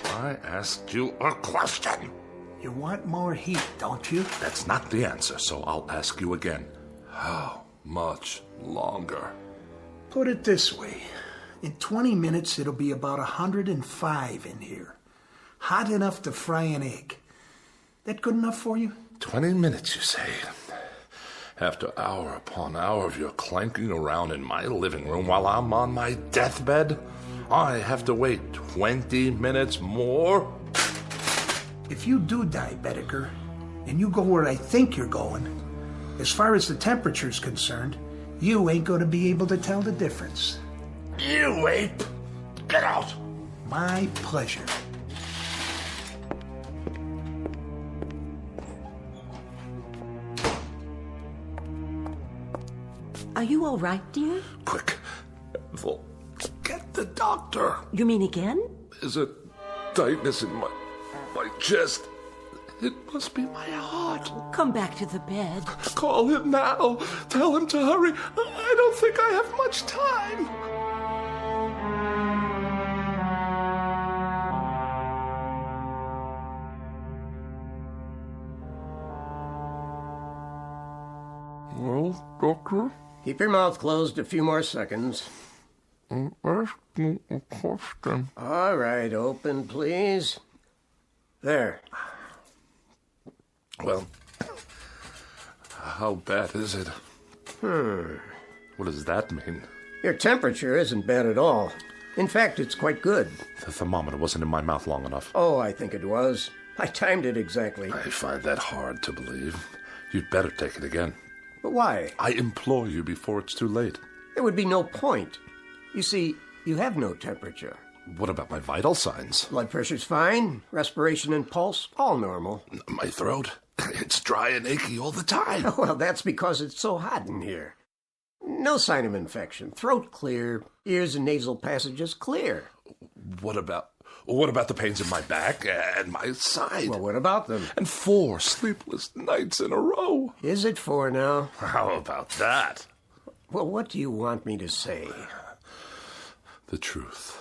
I asked you a question. You want more heat, don't you? That's not the answer, so I'll ask you again. How much longer? Put it this way. In 20 minutes, it'll be about 105 in here. Hot enough to fry an egg. That good enough for you? 20 minutes, you say? After hour upon hour of your clanking around in my living room while I'm on my deathbed, I have to wait 20 minutes more? If you do die, Bedecker, and you go where I think you're going, as far as the temperature's concerned, you ain't going to be able to tell the difference. You ape! Get out! My pleasure. Are you all right, dear? Quick, Ethel, get the doctor. You mean again? There's a tightness in my chest. It must be my heart. Come back to the bed. Call him now. Tell him to hurry. I don't think I have much time. Well, doctor? Keep your mouth closed a few more seconds. I'm asking a question. All right, open, please. There. Well, How bad is it? What does that mean? Your temperature isn't bad at all. In fact, it's quite good. The thermometer wasn't in my mouth long enough. Oh, I think it was. I timed it exactly. I find that hard to believe. You'd better take it again. But why? I implore you before it's too late. There would be no point. You see, you have no temperature. What about my vital signs? Blood pressure's fine. Respiration and pulse, all normal. My throat? It's dry and achy all the time. Well, that's because it's so hot in here. No sign of infection. Throat clear. Ears and nasal passages clear. What about the pains in my back and my side? Well, what about them? And 4 sleepless nights in a row. Is it 4 now? How about that? Well, what do you want me to say? The truth.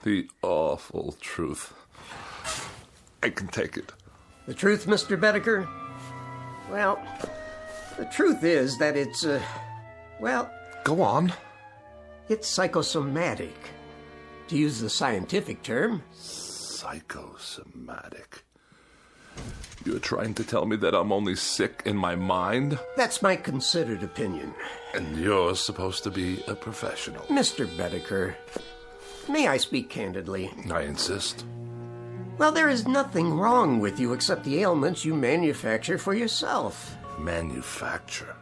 The awful truth. I can take it. The truth, Mr. Bedecker? Well, the truth is that it's, Go on. It's psychosomatic. To use the scientific term. Psychosomatic. You're trying to tell me that I'm only sick in my mind? That's my considered opinion. And you're supposed to be a professional. Mr. Bedecker, may I speak candidly? I insist. Well, there is nothing wrong with you except the ailments you manufacture for yourself. Manufacture?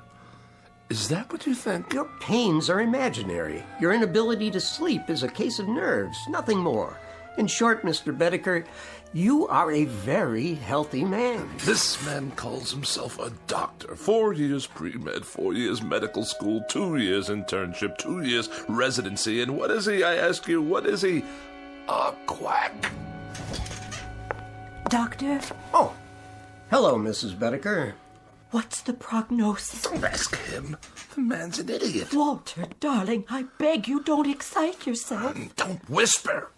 Is that what you think? Your pains are imaginary. Your inability to sleep is a case of nerves, nothing more. In short, Mr. Bedecker, you are a very healthy man. This man calls himself a doctor. 4 years pre-med, 4 years medical school, 2 years internship, 2 years residency. And what is he, I ask you, what is he? A quack. Doctor? Oh, hello, Mrs. Bedecker. What's the prognosis? Don't ask him. The man's an idiot. Walter, darling, I beg you, don't excite yourself. Don't whisper.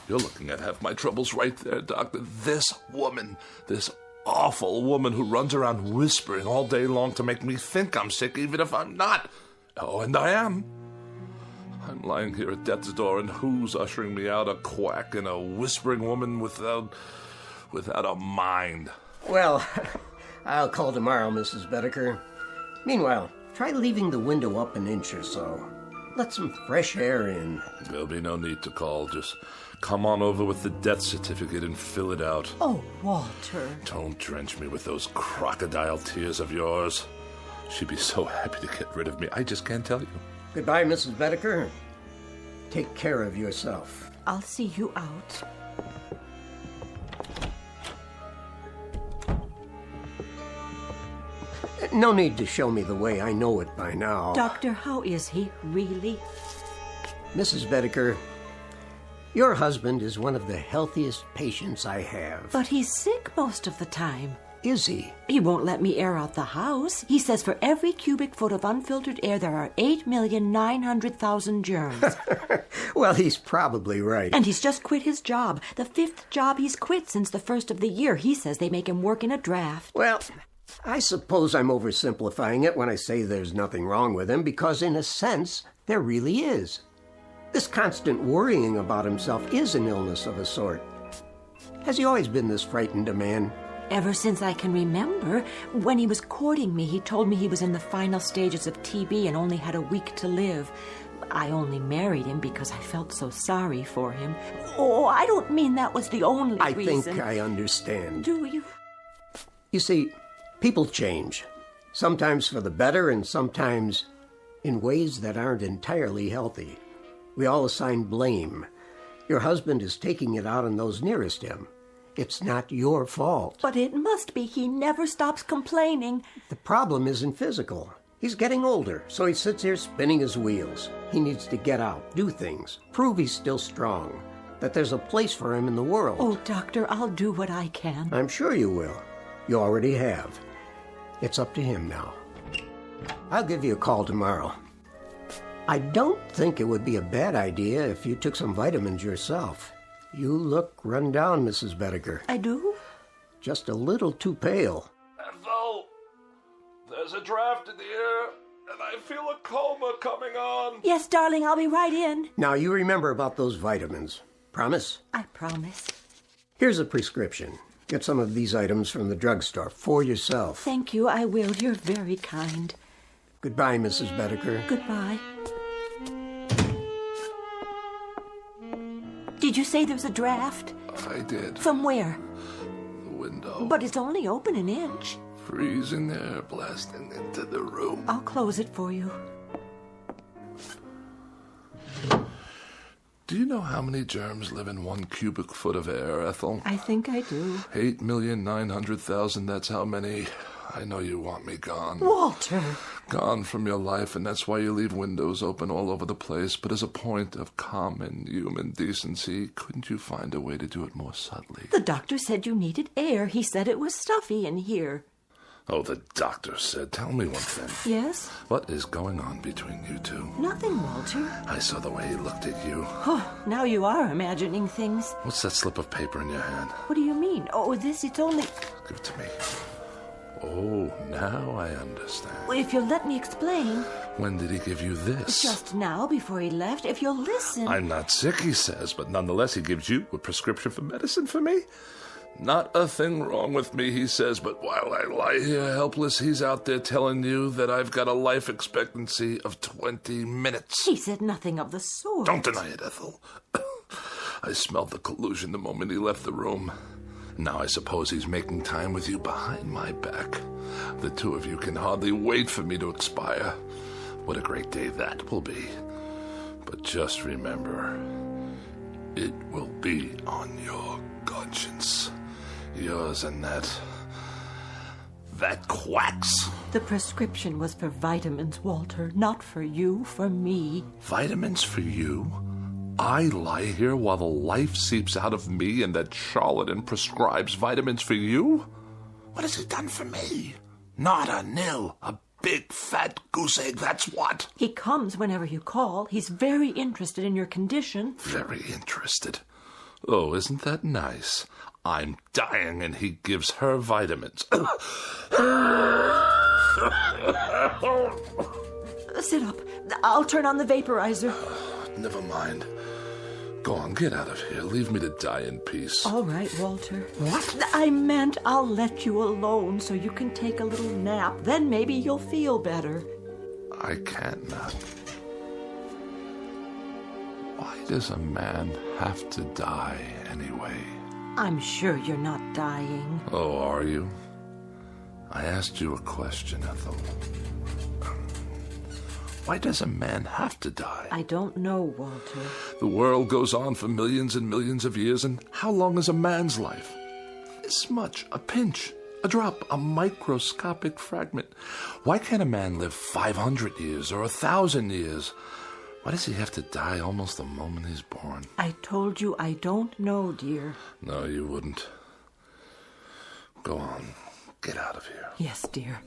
You're looking at half my troubles right there, Doctor. This woman, this awful woman who runs around whispering all day long to make me think I'm sick, even if I'm not. Oh, and I am. I'm lying here at death's door, and who's ushering me out? A quack and a whispering woman without a mind. Well, I'll call tomorrow, Mrs. Bedecker. Meanwhile, try leaving the window up an inch or so. Let some fresh air in. There'll be no need to call. Just come on over with the death certificate and fill it out. Oh, Walter. Don't drench me with those crocodile tears of yours. She'd be so happy to get rid of me. I just can't tell you. Goodbye, Mrs. Bedecker. Take care of yourself. I'll see you out. No need to show me the way. I know it by now. Doctor, how is he, really? Mrs. Bedecker, your husband is one of the healthiest patients I have. But he's sick most of the time. Is he? He won't let me air out the house. He says for every cubic foot of unfiltered air, there are 8,900,000 germs. Well, he's probably right. And he's just quit his job. The 5th job he's quit since the first of the year. He says they make him work in a draft. Well, I suppose I'm oversimplifying it when I say there's nothing wrong with him, because in a sense, there really is. This constant worrying about himself is an illness of a sort. Has he always been this frightened a man? Ever since I can remember. When he was courting me, he told me he was in the final stages of TB and only had a week to live. I only married him because I felt so sorry for him. Oh, I don't mean that was the only reason. I think I understand. Do you? You see, people change. Sometimes for the better and sometimes in ways that aren't entirely healthy. We all assign blame. Your husband is taking it out on those nearest him. It's not your fault. But it must be. He never stops complaining. The problem isn't physical. He's getting older, so he sits here spinning his wheels. He needs to get out, do things, prove he's still strong, that there's a place for him in the world. Oh, Doctor, I'll do what I can. I'm sure you will. You already have. It's up to him now. I'll give you a call tomorrow. I don't think it would be a bad idea if you took some vitamins yourself. You look run down, Mrs. Bedecker. I do? Just a little too pale. And though there's a draft in the air, and I feel a coma coming on. Yes, darling, I'll be right in. Now, you remember about those vitamins. Promise? I promise. Here's a prescription. Get some of these items from the drugstore for yourself. Thank you, I will. You're very kind. Goodbye, Mrs. Bedecker. Goodbye. Did you say there's a draft? I did. From where? The window. But it's only open an inch. Freezing air blasting into the room. I'll close it for you. Do you know how many germs live in 1 cubic foot of air, Ethel? I think I do. 8,900,000, that's how many. I know you want me gone. Walter! Gone from your life, and that's why you leave windows open all over the place. But as a point of common human decency, couldn't you find a way to do it more subtly? The doctor said you needed air. He said it was stuffy in here. Oh, the doctor said. Tell me one thing. Yes? What is going on between you two? Nothing, Walter. I saw the way he looked at you. Oh, now you are imagining things. What's that slip of paper in your hand? What do you mean? Oh, it's only... Give it to me. Oh, now I understand. Well, if you'll let me explain. When did he give you this? Just now, before he left. If you'll listen. I'm not sick, he says, but nonetheless he gives you a prescription for medicine for me? Not a thing wrong with me, he says, but while I lie here helpless, he's out there telling you that I've got a life expectancy of 20 minutes. He said nothing of the sort. Don't deny it, Ethel. I smelled the collusion the moment he left the room. Now I suppose he's making time with you behind my back. The two of you can hardly wait for me to expire. What a great day that will be. But just remember, it will be on your conscience. Yours and that quacks. The prescription was for vitamins, Walter. Not for you, for me. Vitamins for you? I lie here while the life seeps out of me and that charlatan prescribes vitamins for you? What has he done for me? Not a nil. A big fat goose egg, that's what. He comes whenever you call. He's very interested in your condition. Very interested. Oh, isn't that nice? I'm dying and he gives her vitamins. Sit up. I'll turn on the vaporizer. Never mind. Go on, get out of here. Leave me to die in peace. All right, Walter. What? I meant I'll let you alone so you can take a little nap. Then maybe you'll feel better. I can't nap. Why does a man have to die anyway? I'm sure you're not dying. Oh, are you? I asked you a question, Ethel. Why does a man have to die? I don't know, Walter. The world goes on for millions and millions of years, and how long is a man's life? This much, a pinch, a drop, a microscopic fragment. Why can't a man live 500 years or 1,000 years? Why does he have to die almost the moment he's born? I told you I don't know, dear. No, you wouldn't. Go on. Get out of here. Yes, dear.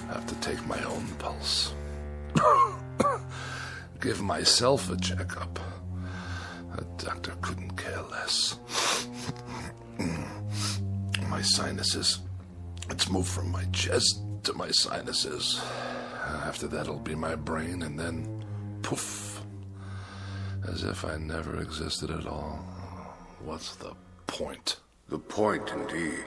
I have to take my own pulse. Give myself a checkup. A doctor couldn't care less. My sinuses. It's moved from my chest to my sinuses. After that, it'll be my brain, and then poof. As if I never existed at all. What's the point? The point, indeed.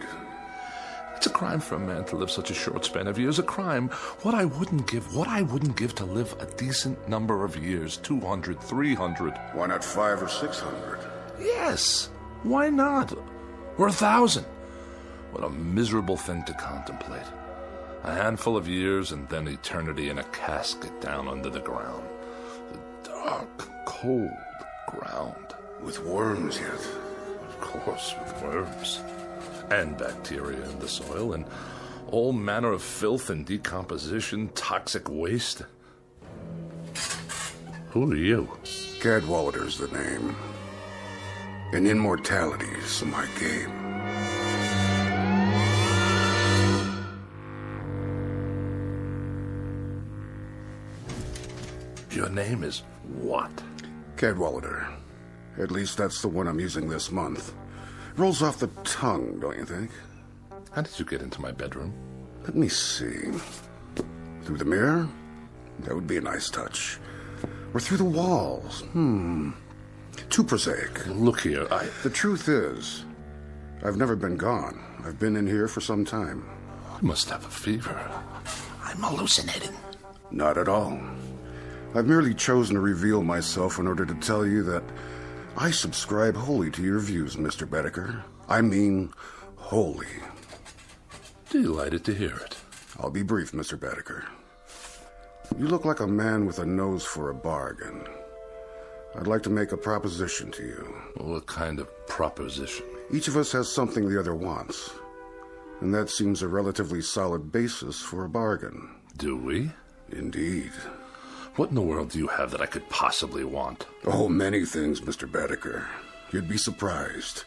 It's a crime for a man to live such a short span of years. A crime. What I wouldn't give to live a decent number of years. 200, 300. Why not 500 or 600? Yes. Why not? Or 1,000. What a miserable thing to contemplate. A handful of years and then eternity in a casket down under the ground. The dark, cold ground. With worms yet? Of course, with worms. And bacteria in the soil, and all manner of filth and decomposition, toxic waste. Who are you? Cadwallader's the name. And immortality's my game. Your name is what? Cadwallader. At least that's the one I'm using this month. Rolls off the tongue, don't you think? How did you get into my bedroom? Let me see. Through the mirror? That would be a nice touch. Or through the walls. Too prosaic. Look here, The truth is, I've never been gone. I've been in here for some time. I must have a fever. I'm hallucinating. Not at all. I've merely chosen to reveal myself in order to tell you that I subscribe wholly to your views, Mr. Bedecker. I mean, wholly. Delighted to hear it. I'll be brief, Mr. Bedecker. You look like a man with a nose for a bargain. I'd like to make a proposition to you. What kind of proposition? Each of us has something the other wants, and that seems a relatively solid basis for a bargain. Do we? Indeed. What in the world do you have that I could possibly want? Oh, many things, Mr. Bedecker. You'd be surprised.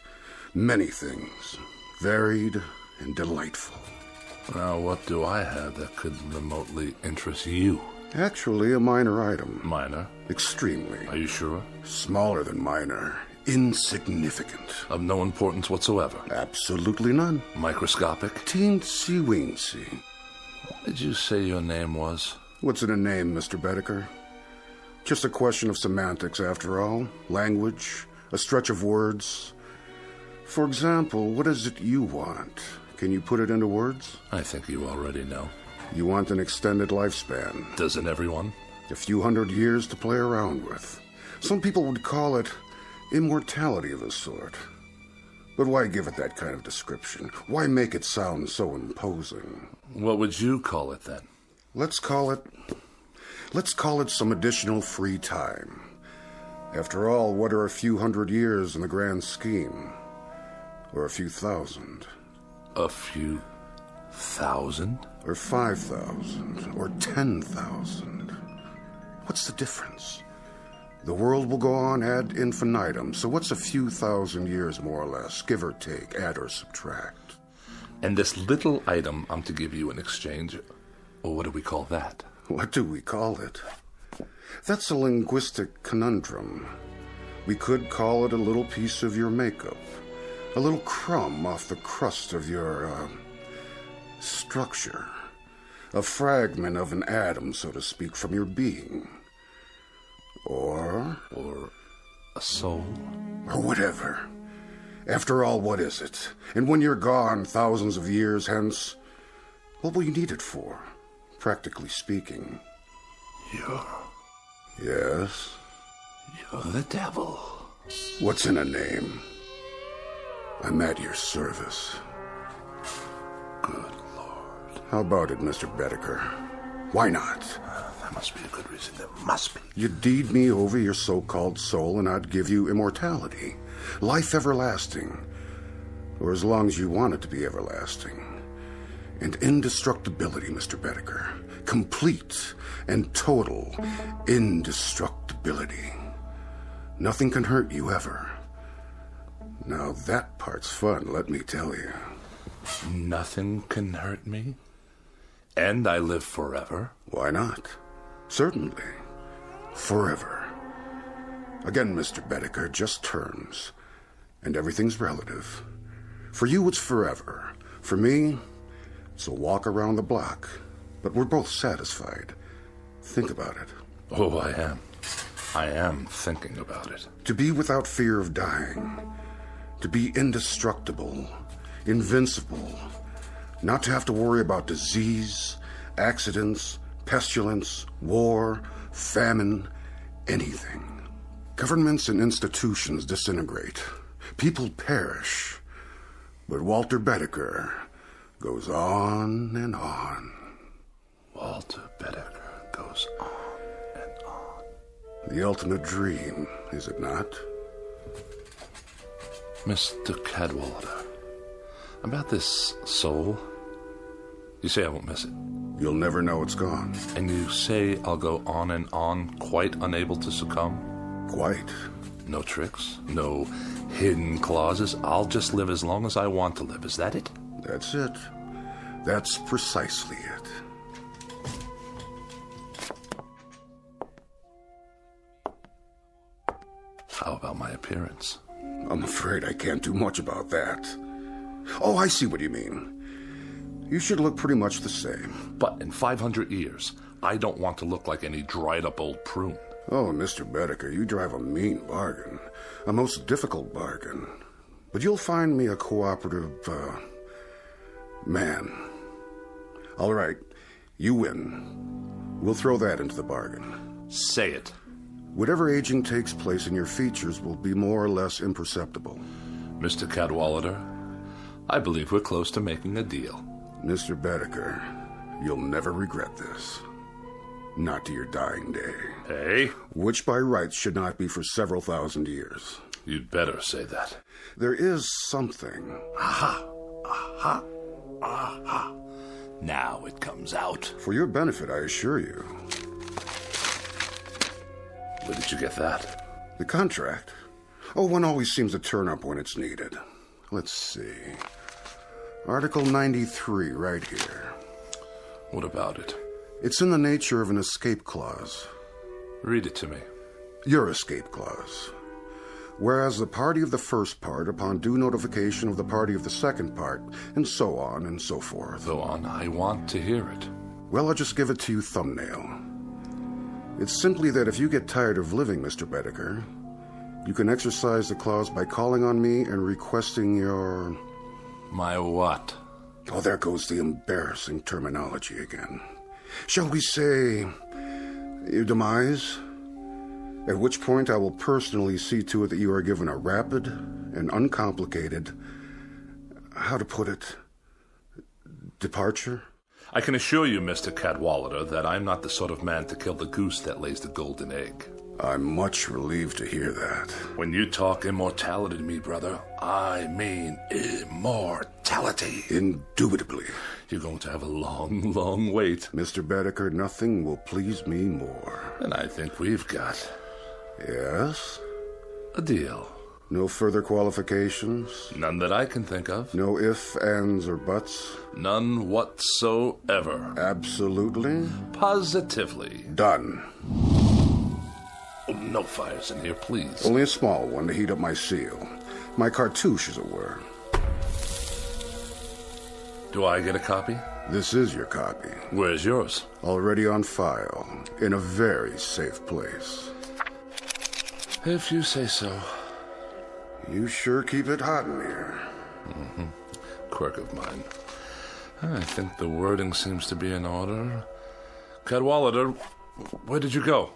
Many things. Varied and delightful. Now, what do I have that could remotely interest you? Actually, a minor item. Minor? Extremely. Are you sure? Smaller than minor. Insignificant. Of no importance whatsoever? Absolutely none. Microscopic? Teensy-weensy. What did you say your name was? What's in a name, Mr. Bedecker? Just a question of semantics, after all. Language, a stretch of words. For example, what is it you want? Can you put it into words? I think you already know. You want an extended lifespan. Doesn't everyone? A few hundred years to play around with. Some people would call it immortality of a sort. But why give it that kind of description? Why make it sound so imposing? What would you call it then? Let's call it some additional free time. After all, what are a few hundred years in the grand scheme? Or a few thousand? A few thousand? Or 5,000? Or 10,000? What's the difference? The world will go on ad infinitum, so what's a few thousand years more or less, give or take, add or subtract? And this little item I'm to give you in exchange, or what do we call that? What do we call it? That's a linguistic conundrum. We could call it a little piece of your makeup, a little crumb off the crust of your, structure, a fragment of an atom, so to speak, from your being. Or a soul. Or whatever. After all, what is it? And when you're gone thousands of years hence, what will you need it for, practically speaking? Yes? You're the devil. What's in a name? I'm at your service. Good Lord. How about it, Mr. Bedecker? Why not? That must be a good reason. There must be. You'd deed me over your so-called soul, and I'd give you immortality. Life everlasting. Or as long as you want it to be everlasting. And indestructibility, Mr. Bedecker. Complete and total indestructibility. Nothing can hurt you ever. Now that part's fun, let me tell you. Nothing can hurt me? And I live forever? Why not? Certainly. Forever. Again, Mr. Bedecker, just terms. And everything's relative. For you, it's forever. For me, it's a walk around the block. But we're both satisfied. Think about it. Oh, I am. I am thinking about it. To be without fear of dying. To be indestructible. Invincible. Not to have to worry about disease, accidents, pestilence, war, famine, anything. Governments and institutions disintegrate. People perish. But Walter Bedecker goes on and on. Walter Bedecker goes on and on. The ultimate dream, is it not? Mr. Cadwallader, about this soul, you say I won't miss it. You'll never know it's gone. And you say I'll go on and on, quite unable to succumb? Quite. No tricks, no hidden clauses. I'll just live as long as I want to live. Is that it? That's it. That's precisely it. How about my appearance? I'm afraid I can't do much about that. Oh, I see what you mean. You should look pretty much the same. But in 500 years, I don't want to look like any dried-up old prune. Oh, Mr. Bedecker, you drive a mean bargain. A most difficult bargain. But you'll find me a cooperative, man. All right, you win. We'll throw that into the bargain. Say it. Whatever aging takes place in your features will be more or less imperceptible. Mr. Cadwallader, I believe we're close to making a deal. Mr. Bedecker, you'll never regret this. Not to your dying day. Hey? Which by rights should not be for several thousand years. You'd better say that. There is something. Aha! Aha! Aha! Now it comes out. For your benefit, I assure you. Where did you get that? The contract. Oh, one always seems to turn up when it's needed. Let's see. Article 93, right here. What about it? It's in the nature of an escape clause. Read it to me. Your escape clause. Whereas the party of the first part, upon due notification of the party of the second part, and so on and so forth. Go on, I want to hear it. Well, I'll just give it to you thumbnail. It's simply that if you get tired of living, Mr. Bedecker, you can exercise the clause by calling on me and requesting your... My what? Oh, there goes the embarrassing terminology again. Shall we say, your demise? At which point I will personally see to it that you are given a rapid and uncomplicated, how to put it, departure? I can assure you, Mr. Cadwallader, that I'm not the sort of man to kill the goose that lays the golden egg. I'm much relieved to hear that. When you talk immortality to me, brother, I mean immortality. Indubitably. You're going to have a long, long wait. Mr. Bedecker, nothing will please me more. And I think we've got... Yes? A deal. No further qualifications? None that I can think of. No ifs, ands, or buts? None whatsoever. Absolutely? Positively. Done. Oh, no fires in here, please. Only a small one to heat up my seal. My cartouche, as it were. Do I get a copy? This is your copy. Where's yours? Already on file, in a very safe place. If you say so. You sure keep it hot in here. Mm-hmm. Quirk of mine. I think the wording seems to be in order. Cadwallader, where did you go?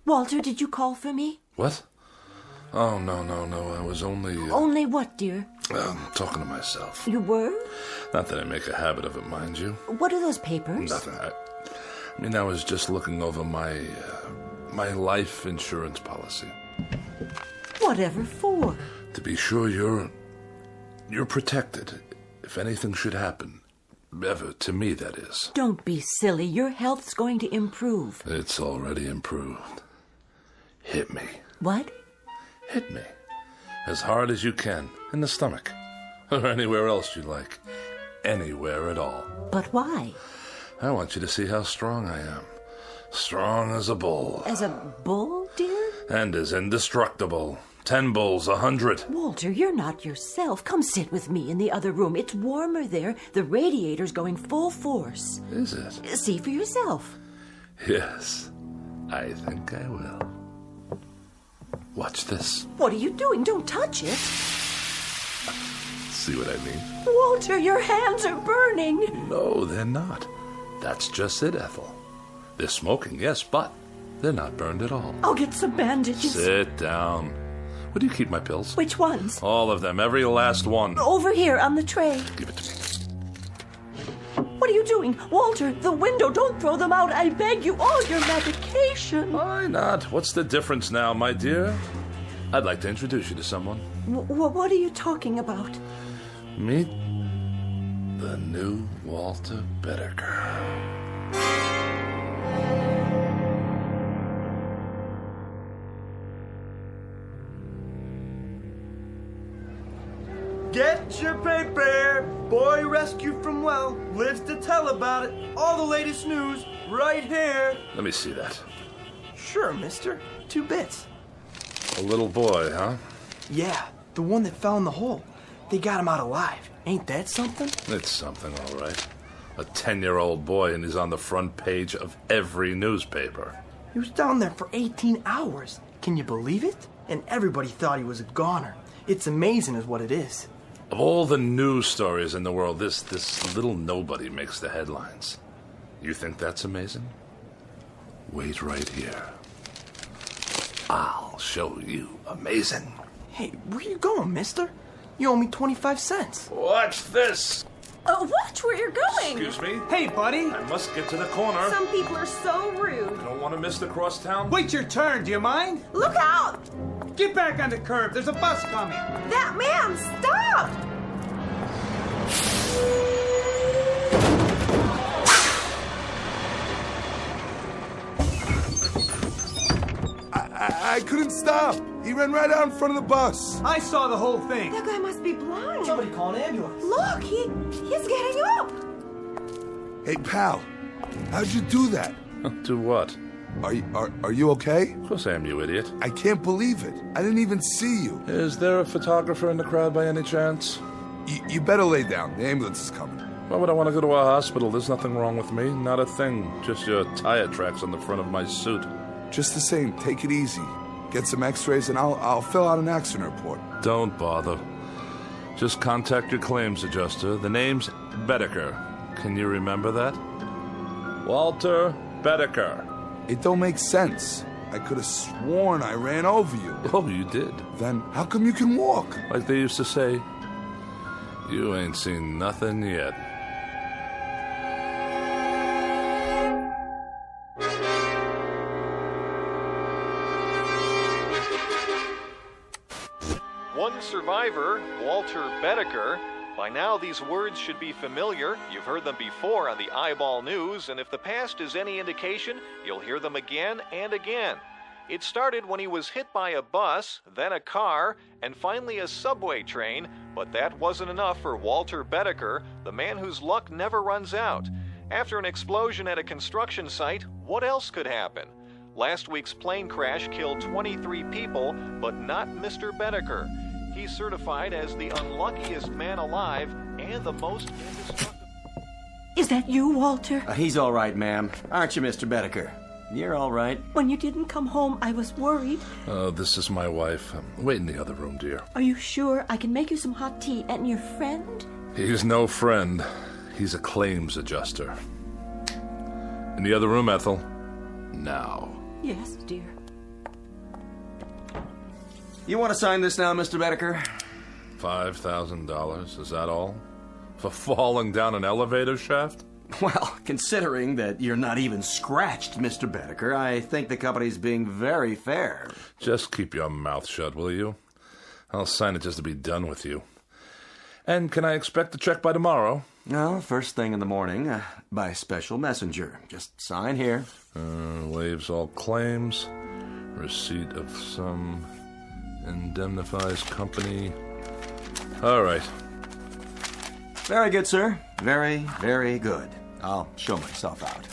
Walter, did you call for me? What? Oh, no. I was only... Only what, dear? Talking to myself. You were? Not that I make a habit of it, mind you. What are those papers? Nothing. I was just looking over my life insurance policy. Whatever for? To be sure you're protected if anything should happen. Ever, to me, that is. Don't be silly. Your health's going to improve. It's already improved. Hit me. What? Hit me. As hard as you can. In the stomach. Or anywhere else you like. Anywhere at all. But why? I want you to see how strong I am. Strong as a bull. As a bull, dear? And as indestructible. 10 bulls, 100. Walter, you're not yourself. Come sit with me in the other room. It's warmer there. The radiator's going full force. Is it? See for yourself. Yes, I think I will. Watch this. What are you doing? Don't touch it. See what I mean? Walter, your hands are burning. No, they're not. That's just it, Ethel. They're smoking, yes, but they're not burned at all. I'll get some bandages. Sit down. Where do you keep my pills? Which ones? All of them, every last one. Over here on the tray. Give it to me. What are you doing? Walter, the window, don't throw them out. I beg you, all your medication. Why not? What's the difference now, my dear? I'd like to introduce you to someone. What are you talking about? Meet the new Walter Bedecker. Get your paper! Boy rescued from well, lives to tell about it. All the latest news, right here. Let me see that. Sure, mister. 2 bits. A little boy, huh? Yeah, the one that fell in the hole. They got him out alive. Ain't that something? It's something, all right. A 10-year-old boy, and he's on the front page of every newspaper. He was down there for 18 hours. Can you believe it? And everybody thought he was a goner. It's amazing is what it is. Of all the news stories in the world, this little nobody makes the headlines. You think that's amazing? Wait right here. I'll show you amazing. Hey, where you going, mister? You owe me 25 cents. Watch this. Watch where you're going. Excuse me? Hey, buddy. I must get to the corner. Some people are so rude. I don't want to miss the crosstown. Wait your turn, do you mind? Look out! Get back on the curb, there's a bus coming. That man, stop! I couldn't stop. He ran right out in front of the bus. I saw the whole thing. That guy must be blind. Somebody call an ambulance. Look, he's getting up. Hey, pal, how'd you do that? Do what? Are you okay? Of course I am, you idiot. I can't believe it. I didn't even see you. Is there a photographer in the crowd by any chance? You better lay down. The ambulance is coming. Why would I want to go to a hospital? There's nothing wrong with me. Not a thing. Just your tire tracks on the front of my suit. Just the same, take it easy. Get some x-rays and I'll fill out an accident report. Don't bother. Just contact your claims adjuster. The name's Bedecker. Can you remember that? Walter Bedecker. It don't make sense. I could have sworn I ran over you. Oh, you did? Then how come you can walk? Like they used to say, you ain't seen nothing yet. One survivor, Walter Bedecker. By now, these words should be familiar. You've heard them before on the Eyeball News, and if the past is any indication, you'll hear them again and again. It started when he was hit by a bus, then a car, and finally a subway train, but that wasn't enough for Walter Bedecker, the man whose luck never runs out. After an explosion at a construction site, what else could happen? Last week's plane crash killed 23 people, but not Mr. Bedecker. He's certified as the unluckiest man alive and the most indestructible. Is that you, Walter? He's all right, ma'am. Aren't you, Mr. Bedecker? You're all right. When you didn't come home, I was worried. Oh, this is my wife. Wait in the other room, dear. Are you sure? I can make you some hot tea. And your friend? He's no friend. He's a claims adjuster. In the other room, Ethel. Now. Yes, dear. You want to sign this now, Mr. Bedecker? $5,000, is that all? For falling down an elevator shaft? Well, considering that you're not even scratched, Mr. Bedecker, I think the company's being very fair. Just keep your mouth shut, will you? I'll sign it just to be done with you. And can I expect the check by tomorrow? No, first thing in the morning, by special messenger. Just sign here. Waives all claims. Receipt of some indemnifies company. All right. Very good, sir. Very, very good. I'll show myself out.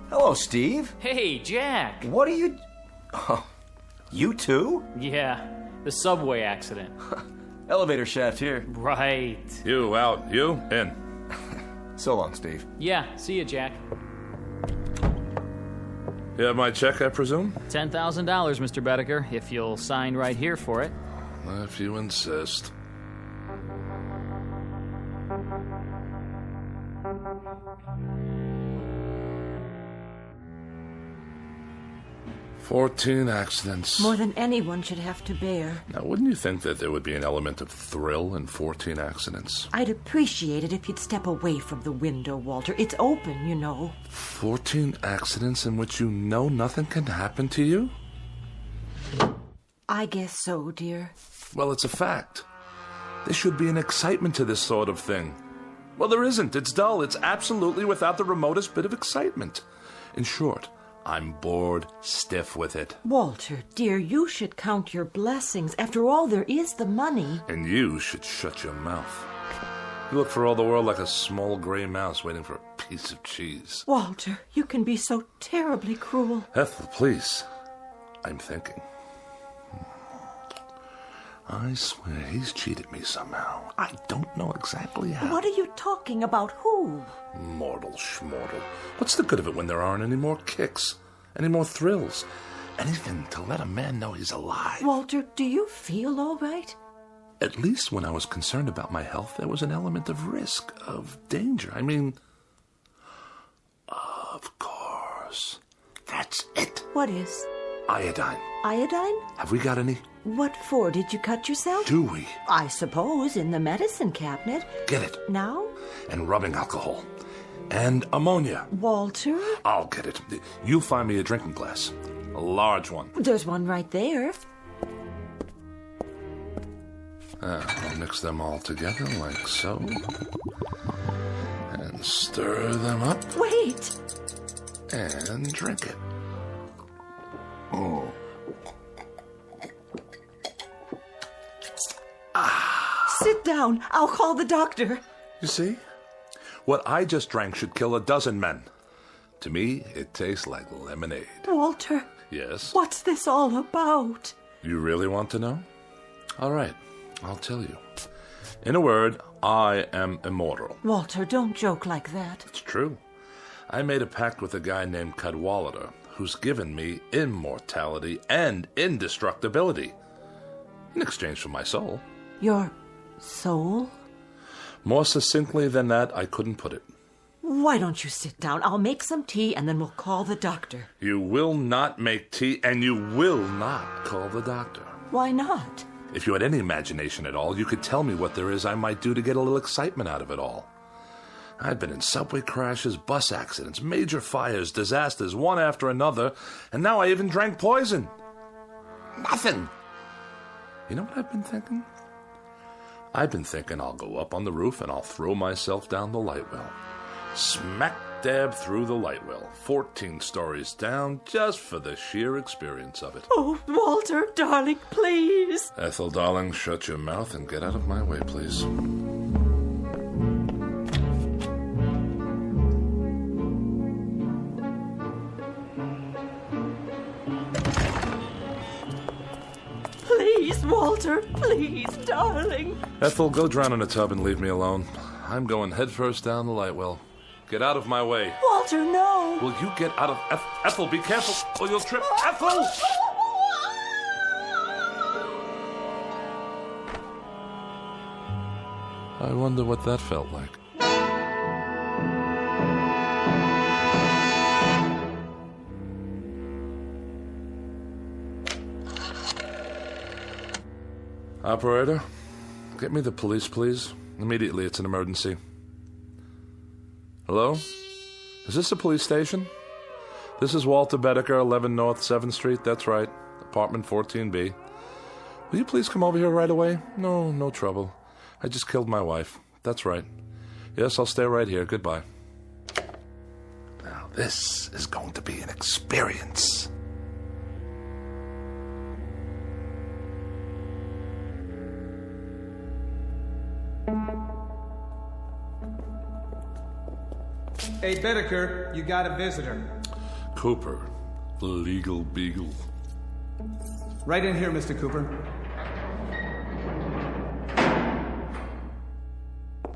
Hello, Steve. Hey, Jack. What are you... Oh, you too? Yeah, the subway accident. Elevator shaft here. Right. You out, you in. So long, Steve. Yeah, see you, Jack. You have my check, I presume? $10,000, Mr. Bedecker, if you'll sign right here for it. If you insist. "14 accidents. More than anyone should have to bear. Now, wouldn't you think that there would be an element of thrill in 14 accidents? I'd appreciate it if you'd step away from the window, Walter. It's open, you know. 14 accidents in which you know nothing can happen to you? I guess so, dear. Well, it's a fact. There should be an excitement to this sort of thing. Well, there isn't. It's dull. It's absolutely without the remotest bit of excitement. In short, I'm bored stiff with it. Walter, dear, you should count your blessings. After all, there is the money. And you should shut your mouth. You look for all the world like a small gray mouse waiting for a piece of cheese. Walter, you can be so terribly cruel. Ethel, please. I'm thinking. I swear he's cheated me somehow. I don't know exactly how. What are you talking about? Who? Mortal schmortal. What's the good of it when there aren't any more kicks? Any more thrills? Anything to let a man know he's alive. Walter, do you feel all right? At least when I was concerned about my health, there was an element of risk, of danger. I mean, of course. That's it. What is? Iodine. Iodine? Have we got any? What for? Did you cut yourself? Do we? I suppose in the medicine cabinet. Get it. Now? And rubbing alcohol. And ammonia. Walter? I'll get it. You find me a drinking glass. A large one. There's one right there. I'll mix them all together like so. And stir them up. Wait! And drink it. Oh. Sit down. I'll call the doctor. You see? What I just drank should kill a dozen men. To me, it tastes like lemonade. Walter. Yes? What's this all about? You really want to know? All right, I'll tell you. In a word, I am immortal. Walter, don't joke like that. It's true. I made a pact with a guy named Cadwallader, who's given me immortality and indestructibility in exchange for my soul. Your soul? More succinctly than that, I couldn't put it. Why don't you sit down? I'll make some tea and then we'll call the doctor. You will not make tea and you will not call the doctor. Why not? If you had any imagination at all, you could tell me what there is I might do to get a little excitement out of it all. I've been in subway crashes, bus accidents, major fires, disasters, one after another, and now I even drank poison. Nothing. You know what I've been thinking? I've been thinking I'll go up on the roof and I'll throw myself down the light well. Smack dab through the light well, 14 stories down, just for the sheer experience of it. Oh, Walter, darling, please. Ethel, darling, shut your mouth and get out of my way, please. Please, Walter, please, darling. Ethel, go drown in a tub and leave me alone. I'm going headfirst down the light well. Get out of my way. Walter, no. Will you get out of... Ethel, be careful or you'll trip. Ethel! I wonder what that felt like. Operator, get me the police, please. Immediately, it's an emergency. Hello? Is this a police station? This is Walter Bedecker, 11 North 7th Street. That's right. Apartment 14B. Will you please come over here right away? No trouble. I just killed my wife. That's right. Yes, I'll stay right here. Goodbye. Now, this is going to be an experience. Hey, Bedecker, you got a visitor. Cooper, the legal beagle. Right in here, Mr. Cooper.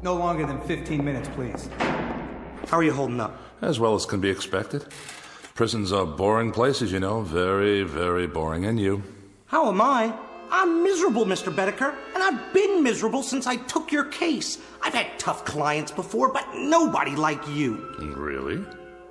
No longer than 15 minutes, please. How are you holding up? As well as can be expected. Prisons are boring places, you know. Very, very boring. And you? How am I? I'm miserable, Mr. Bedecker, and I've been miserable since I took your case. I've had tough clients before, but nobody like you. Really?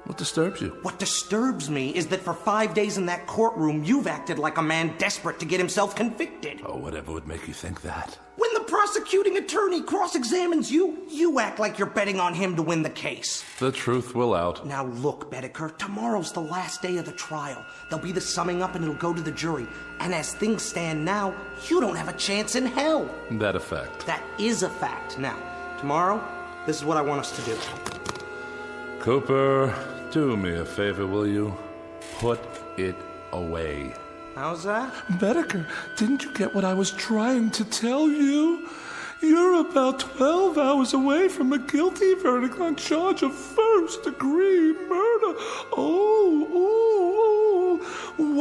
What disturbs you? What disturbs me is that for 5 days in that courtroom, you've acted like a man desperate to get himself convicted. Oh, whatever would make you think that? When the prosecuting attorney cross-examines you, you act like you're betting on him to win the case. The truth will out. Now look, Bedecker, tomorrow's the last day of the trial. There'll be the summing up and it'll go to the jury. And as things stand now, you don't have a chance in hell. That a fact? That is a fact. Now, tomorrow, this is what I want us to do. Cooper, do me a favor, will you? Put it away. How's that? Bedecker, didn't you get what I was trying to tell you? You're about 12 hours away from a guilty verdict on charge of first-degree murder. Oh,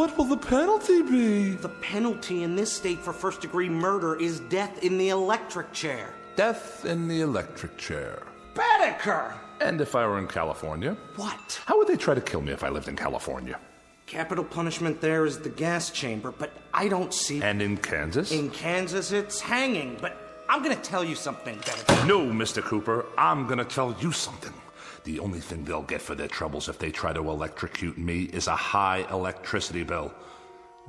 what will the penalty be? The penalty in this state for first-degree murder is death in the electric chair. Death in the electric chair. Bedecker! And if I were in California? What? How would they try to kill me if I lived in California? Capital punishment there is the gas chamber, but I don't see... And in Kansas? In Kansas, it's hanging, but I'm gonna tell you something, Bedecker. No, Mr. Cooper, I'm gonna tell you something. The only thing they'll get for their troubles if they try to electrocute me is a high electricity bill.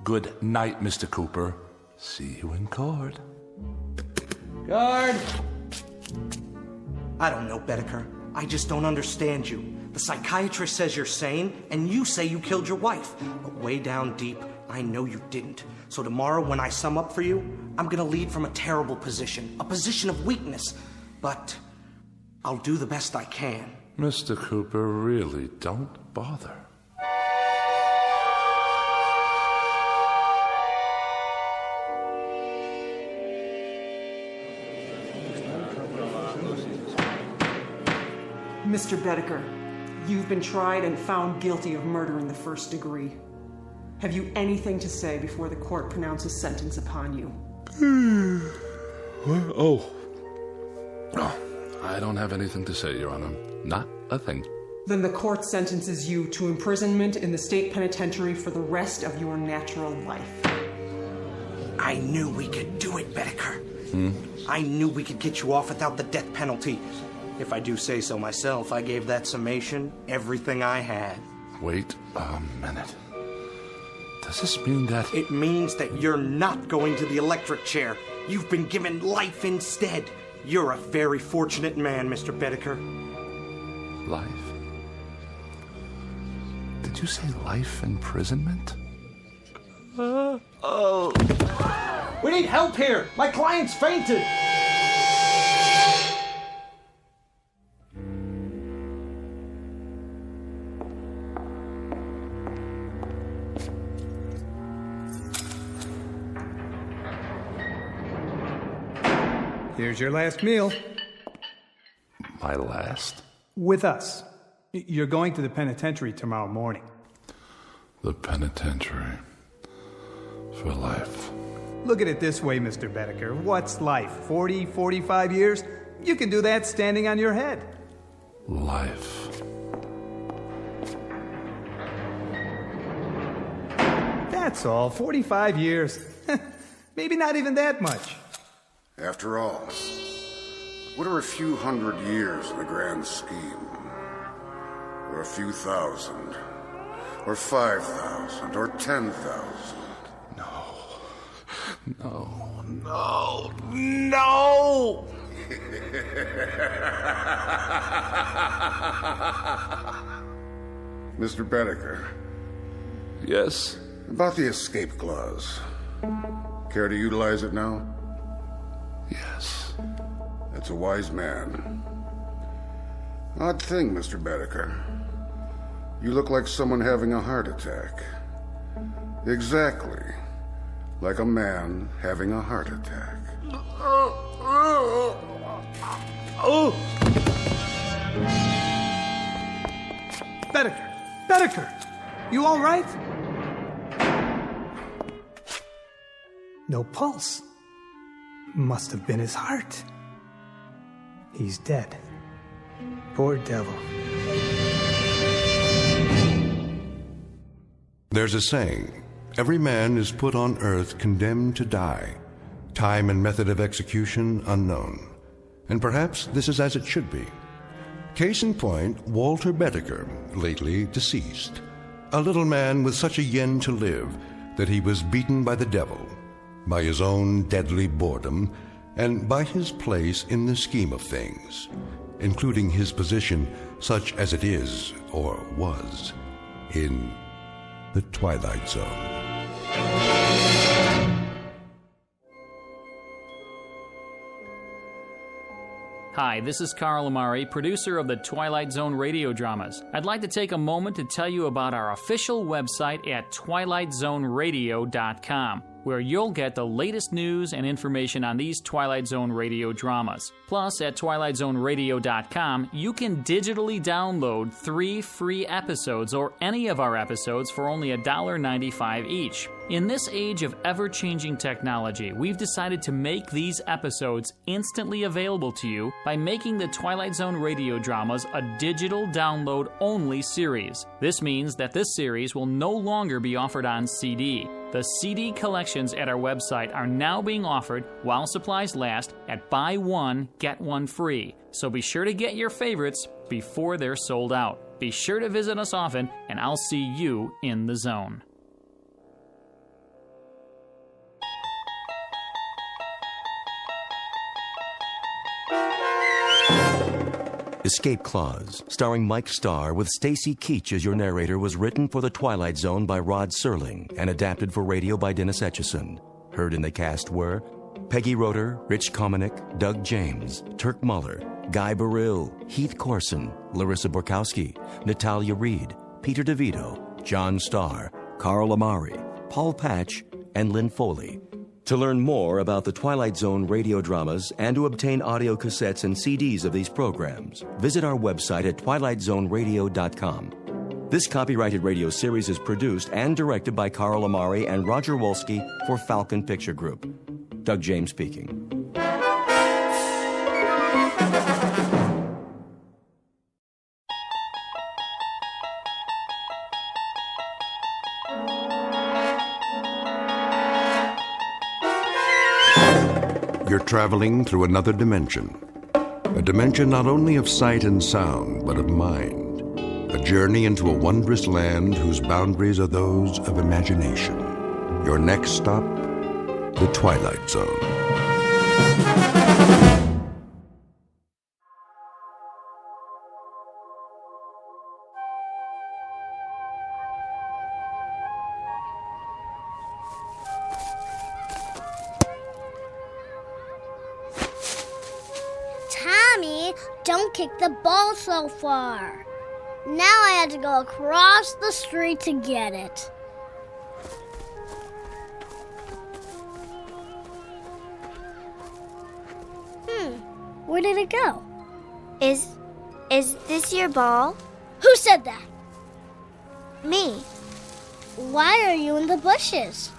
Good night, Mr. Cooper. See you in court. Guard! I don't know, Bedecker. I just don't understand you. The psychiatrist says you're sane, and you say you killed your wife. But way down deep, I know you didn't. So tomorrow, when I sum up for you, I'm gonna lead from a terrible position, a position of weakness. But I'll do the best I can. Mr. Cooper, really, don't bother. Mr. Bedecker, you've been tried and found guilty of murder in the first degree. Have you anything to say before the court pronounces sentence upon you? Oh, I don't have anything to say, Your Honor. Not a thing. Then the court sentences you to imprisonment in the state penitentiary for the rest of your natural life. I knew we could do it, Bedecker. I knew we could get you off without the death penalty. If I do say so myself, I gave that summation everything I had. Wait a minute. Does this mean that... It means that you're not going to the electric chair. You've been given life instead. You're a very fortunate man, Mr. Bedecker. Life? Did you say life imprisonment? We need help here! My client's fainted! Here's your last meal. My last? With us. You're going to the penitentiary tomorrow morning. The penitentiary. For life. Look at it this way, Mr. Bedecker. What's life? 40, 45 years? You can do that standing on your head. Life. That's all. 45 years. Maybe not even that much. After all, what are a few hundred years in the grand scheme? Or a few thousand? Or 5,000? Or 10,000? No! Mr. Bedecker. Yes? About the escape clause. Care to utilize it now? Yes. That's a wise man. Odd thing, Mr. Bedecker. You look like someone having a heart attack. Exactly. Like a man having a heart attack. Bedecker! You all right? No pulse. Must have been his heart. He's dead. Poor devil. There's a saying, every man is put on earth condemned to die, time and method of execution unknown. And perhaps this is as it should be. Case in point, Walter Bedecker, lately deceased. A little man with such a yen to live that he was beaten by the devil, by his own deadly boredom, and by his place in the scheme of things, including his position such as it is, or was, in the Twilight Zone. Hi, this is Carl Amari, producer of the Twilight Zone radio dramas. I'd like to take a moment to tell you about our official website at twilightzoneradio.com. where you'll get the latest news and information on these Twilight Zone radio dramas. Plus, at twilightzoneradio.com, you can digitally download 3 free episodes or any of our episodes for only $1.95 each. In this age of ever-changing technology, we've decided to make these episodes instantly available to you by making the Twilight Zone radio dramas a digital download-only series. This means that this series will no longer be offered on CD. The CD collections at our website are now being offered while supplies last at buy one, get one free. So be sure to get your favorites before they're sold out. Be sure to visit us often, and I'll see you in the zone. Escape Clause, starring Mike Starr with Stacy Keach as your narrator, was written for The Twilight Zone by Rod Serling and adapted for radio by Dennis Etchison. Heard in the cast were Peggy Roeder, Rich Kominick, Doug James, Turk Muller, Guy Burrill, Heath Corson, Larissa Borkowski, Natalia Reed, Peter DeVito, John Starr, Carl Amari, Paul Patch, and Lynn Foley. To learn more about the Twilight Zone radio dramas and to obtain audio cassettes and CDs of these programs, visit our website at twilightzoneradio.com. This copyrighted radio series is produced and directed by Carl Amari and Roger Wolski for Falcon Picture Group. Doug James speaking. You're traveling through another dimension. A dimension not only of sight and sound, but of mind. A journey into a wondrous land whose boundaries are those of imagination. Your next stop, the Twilight Zone. Don't kick the ball so far. Now I had to go across the street to get it. Where did it go? Is this your ball? Who said that? Me. Why are you in the bushes?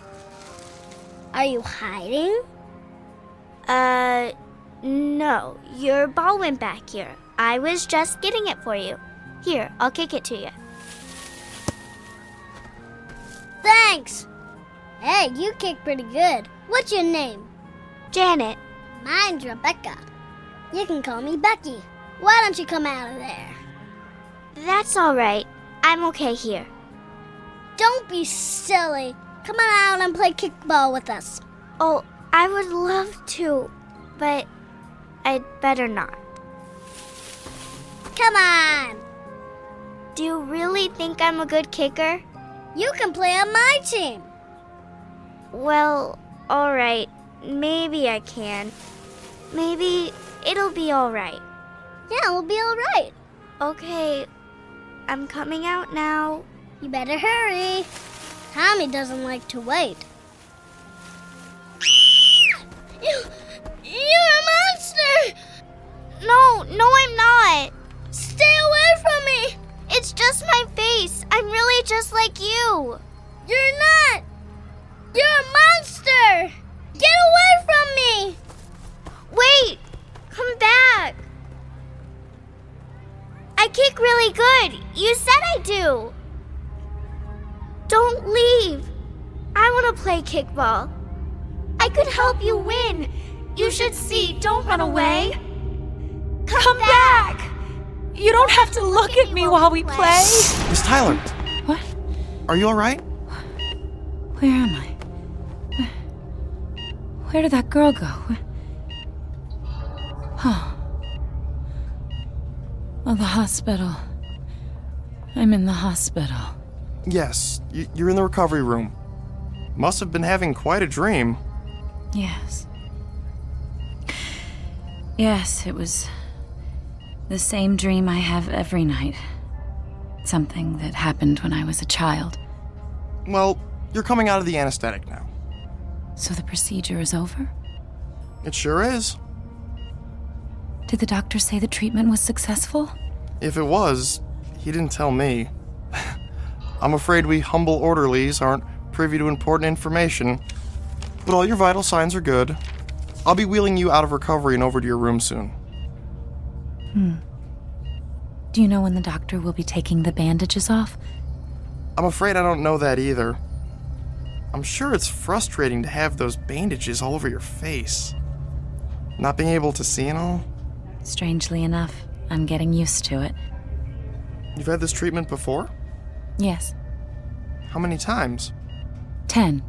Are you hiding? No, your ball went back here. I was just getting it for you. Here, I'll kick it to you. Thanks! Hey, you kick pretty good. What's your name? Janet. Mine's Rebecca. You can call me Becky. Why don't you come out of there? That's all right. I'm okay here. Don't be silly. Come on out and play kickball with us. Oh, I would love to, but I'd better not. Come on! Do you really think I'm a good kicker? You can play on my team. Well, all right. Maybe I can. Maybe it'll be all right. Yeah, it'll be all right. Okay, I'm coming out now. You better hurry. Tommy doesn't like to wait. You're a monster! No, I'm not. Stay away from me! It's just my face. I'm really just like you. You're not! You're a monster! Get away from me! Wait! Come back! I kick really good. You said I do. Don't leave. I want to play kickball. I could help you win. You should see. Don't run away. Come back. You don't have to look at me while we play. Miss Tyler. What? Are you all right? Where am I? Where did that girl go? Oh, the hospital. I'm in the hospital. Yes, you're in the recovery room. Must have been having quite a dream. Yes. Yes, it was the same dream I have every night. Something that happened when I was a child. Well, you're coming out of the anesthetic now. So the procedure is over? It sure is. Did the doctor say the treatment was successful? If it was, he didn't tell me. I'm afraid we humble orderlies aren't privy to important information, but all your vital signs are good. I'll be wheeling you out of recovery and over to your room soon. Do you know when the doctor will be taking the bandages off? I'm afraid I don't know that either. I'm sure it's frustrating to have those bandages all over your face. Not being able to see and all. Strangely enough, I'm getting used to it. You've had this treatment before? Yes. How many times? 10.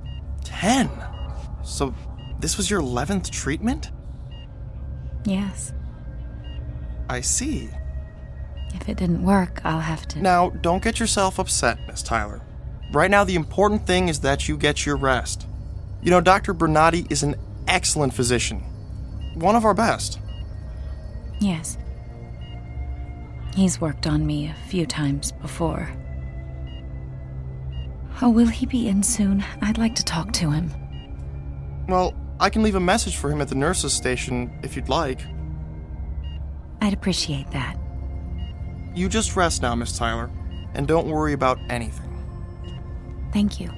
10? So this was your 11th treatment? Yes. I see. If it didn't work, I'll have to... Now, don't get yourself upset, Miss Tyler. Right now, the important thing is that you get your rest. You know, Dr. Bernardi is an excellent physician. One of our best. Yes. He's worked on me a few times before. Oh, will he be in soon? I'd like to talk to him. Well, I can leave a message for him at the nurse's station if you'd like. I'd appreciate that. You just rest now, Miss Tyler, and don't worry about anything. Thank you.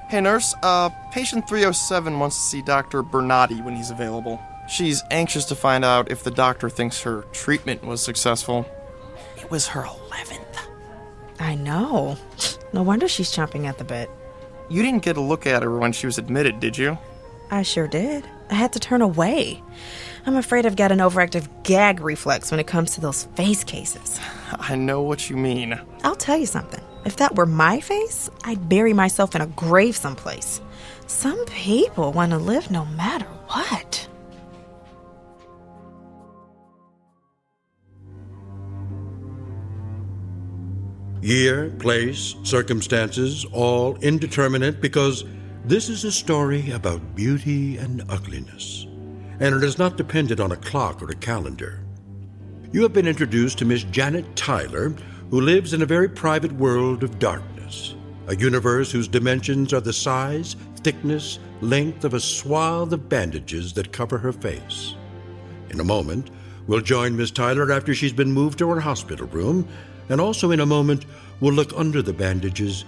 Hey, nurse, patient 307 wants to see Dr. Bernardi when he's available. She's anxious to find out if the doctor thinks her treatment was successful. It was her 11th. I know. No wonder she's chomping at the bit. You didn't get a look at her when she was admitted, did you? I sure did. I had to turn away. I'm afraid I've got an overactive gag reflex when it comes to those face cases. I know what you mean. I'll tell you something. If that were my face, I'd bury myself in a grave someplace. Some people want to live no matter what. Year, place, circumstances, all indeterminate because this is a story about beauty and ugliness, and it is not dependent on a clock or a calendar. You have been introduced to Miss Janet Tyler, who lives in a very private world of darkness, a universe whose dimensions are the size, thickness, length of a swath of bandages that cover her face. In a moment, we'll join Miss Tyler after she's been moved to her hospital room, and also in a moment, we'll look under the bandages,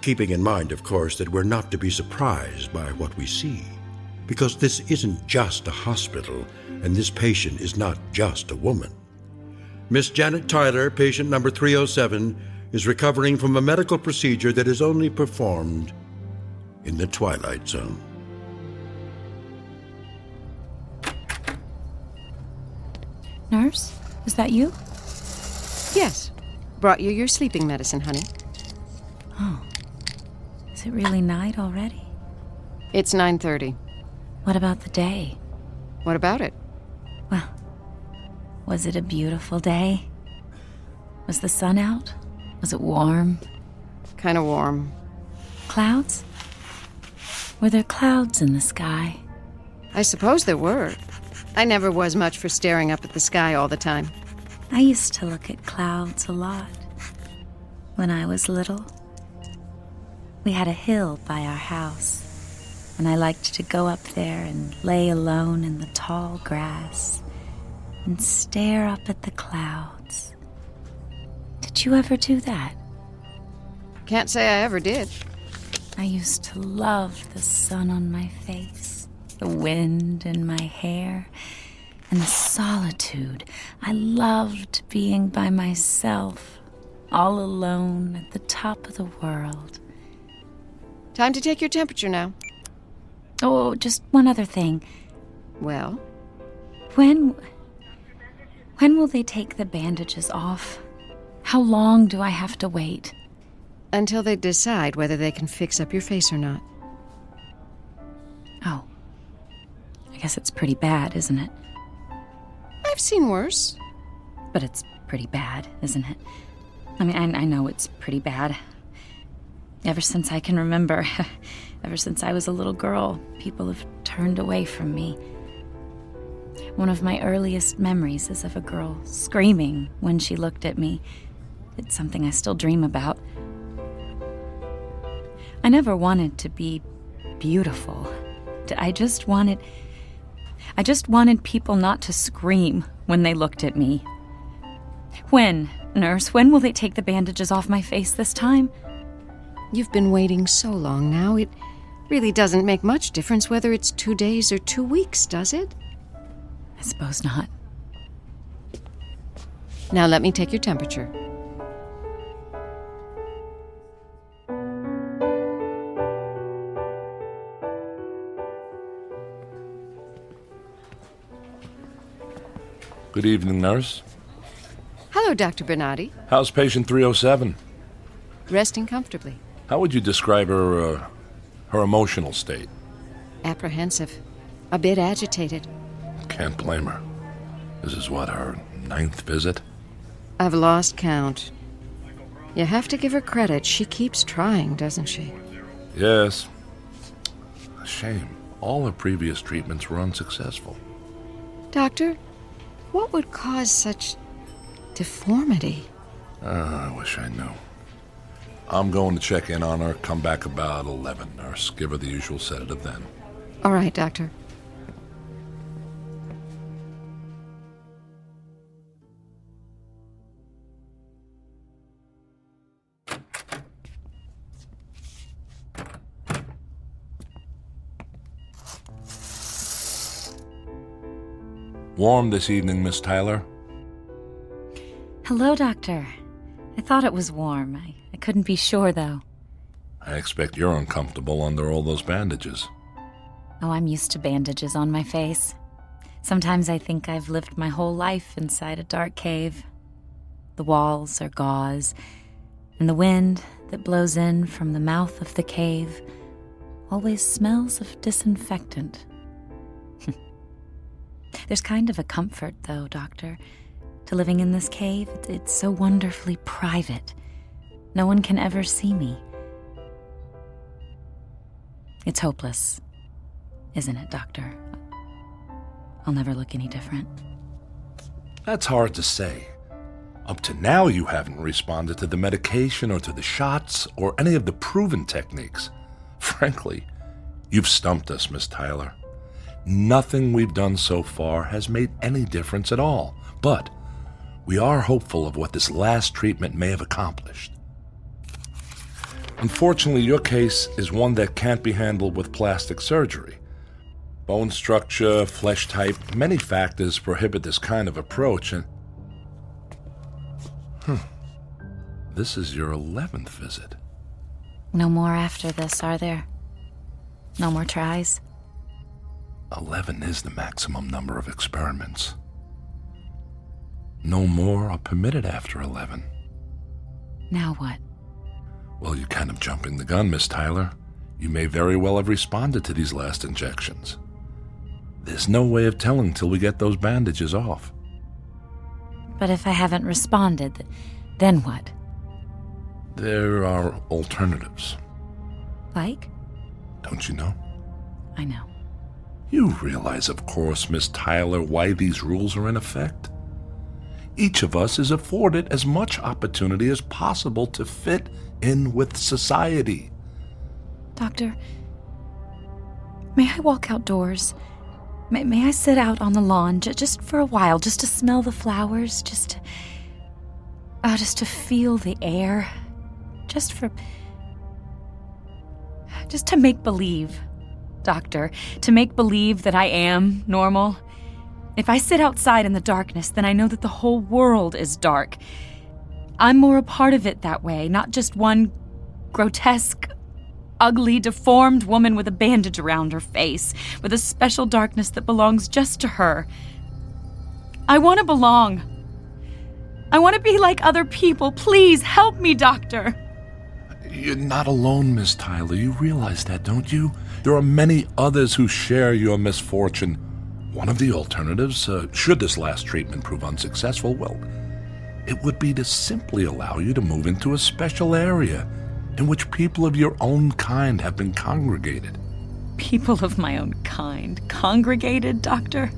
keeping in mind, of course, that we're not to be surprised by what we see, because this isn't just a hospital, and this patient is not just a woman. Miss Janet Tyler, patient number 307, is recovering from a medical procedure that is only performed in the Twilight Zone. Nurse, is that you? Yes. Brought you your sleeping medicine, honey. Oh. Is it really night already? It's 9:30. What about the day? What about it? Well, was it a beautiful day? Was the sun out? Was it warm? Kind of warm. Clouds? Were there clouds in the sky? I suppose there were. I never was much for staring up at the sky all the time. I used to look at clouds a lot when I was little. We had a hill by our house, and I liked to go up there and lay alone in the tall grass and stare up at the clouds. Did you ever do that? Can't say I ever did. I used to love the sun on my face, the wind in my hair, and the solitude. I loved being by myself, all alone at the top of the world. Time to take your temperature now. Oh, just one other thing. Well? When will they take the bandages off? How long do I have to wait? Until they decide whether they can fix up your face or not. Oh. I guess it's pretty bad, isn't it? I've seen worse. But it's pretty bad, isn't it? I mean, I know it's pretty bad. Ever since I can remember, ever since I was a little girl, people have turned away from me. One of my earliest memories is of a girl screaming when she looked at me. It's something I still dream about. I never wanted to be beautiful. I just wanted people not to scream when they looked at me. When, nurse, when will they take the bandages off my face this time? You've been waiting so long now, it really doesn't make much difference whether it's 2 days or 2 weeks, does it? I suppose not. Now let me take your temperature. Good evening, nurse. Hello, Dr. Bernardi. How's patient 307? Resting comfortably. How would you describe her emotional state? Apprehensive. A bit agitated. Can't blame her. This is what, her 9th visit? I've lost count. You have to give her credit. She keeps trying, doesn't she? Yes. A shame. All her previous treatments were unsuccessful. Doctor, what would cause such deformity? I wish I knew. I'm going to check in on her. Come back about 11, nurse. Give her the usual sedative then. All right, Doctor. Warm this evening, Miss Tyler? Hello, Doctor. I thought it was warm. I couldn't be sure, though. I expect you're uncomfortable under all those bandages. Oh, I'm used to bandages on my face. Sometimes I think I've lived my whole life inside a dark cave. The walls are gauze, and the wind that blows in from the mouth of the cave always smells of disinfectant. There's kind of a comfort, though, Doctor, to living in this cave. It's so wonderfully private. No one can ever see me. It's hopeless, isn't it, Doctor? I'll never look any different. That's hard to say. Up to now, you haven't responded to the medication or to the shots or any of the proven techniques. Frankly, you've stumped us, Miss Tyler. Nothing we've done so far has made any difference at all, but we are hopeful of what this last treatment may have accomplished. Unfortunately, your case is one that can't be handled with plastic surgery. Bone structure, flesh type, many factors prohibit this kind of approach, and this is your 11th visit. No more after this, are there? No more tries? 11 is the maximum number of experiments. No more are permitted after 11. Now what? Well, you're kind of jumping the gun, Miss Tyler. You may very well have responded to these last injections. There's no way of telling till we get those bandages off. But if I haven't responded, then what? There are alternatives. Like? Don't you know? I know. You realize, of course, Miss Tyler, why these rules are in effect? Each of us is afforded as much opportunity as possible to fit in with society. Doctor, may I walk outdoors? May I sit out on the lawn just for a while, just to smell the flowers, just to feel the air, just to make believe, Doctor, to make believe that I am normal. If I sit outside in the darkness, then I know that the whole world is dark. I'm more a part of it that way, not just one grotesque, ugly, deformed woman with a bandage around her face, with a special darkness that belongs just to her. I want to belong. I want to be like other people. Please help me, Doctor. You're not alone, Miss Tyler. You realize that, don't you? There are many others who share your misfortune. One of the alternatives, should this last treatment prove unsuccessful, well, it would be to simply allow you to move into a special area in which people of your own kind have been congregated. People of my own kind? Congregated, Doctor?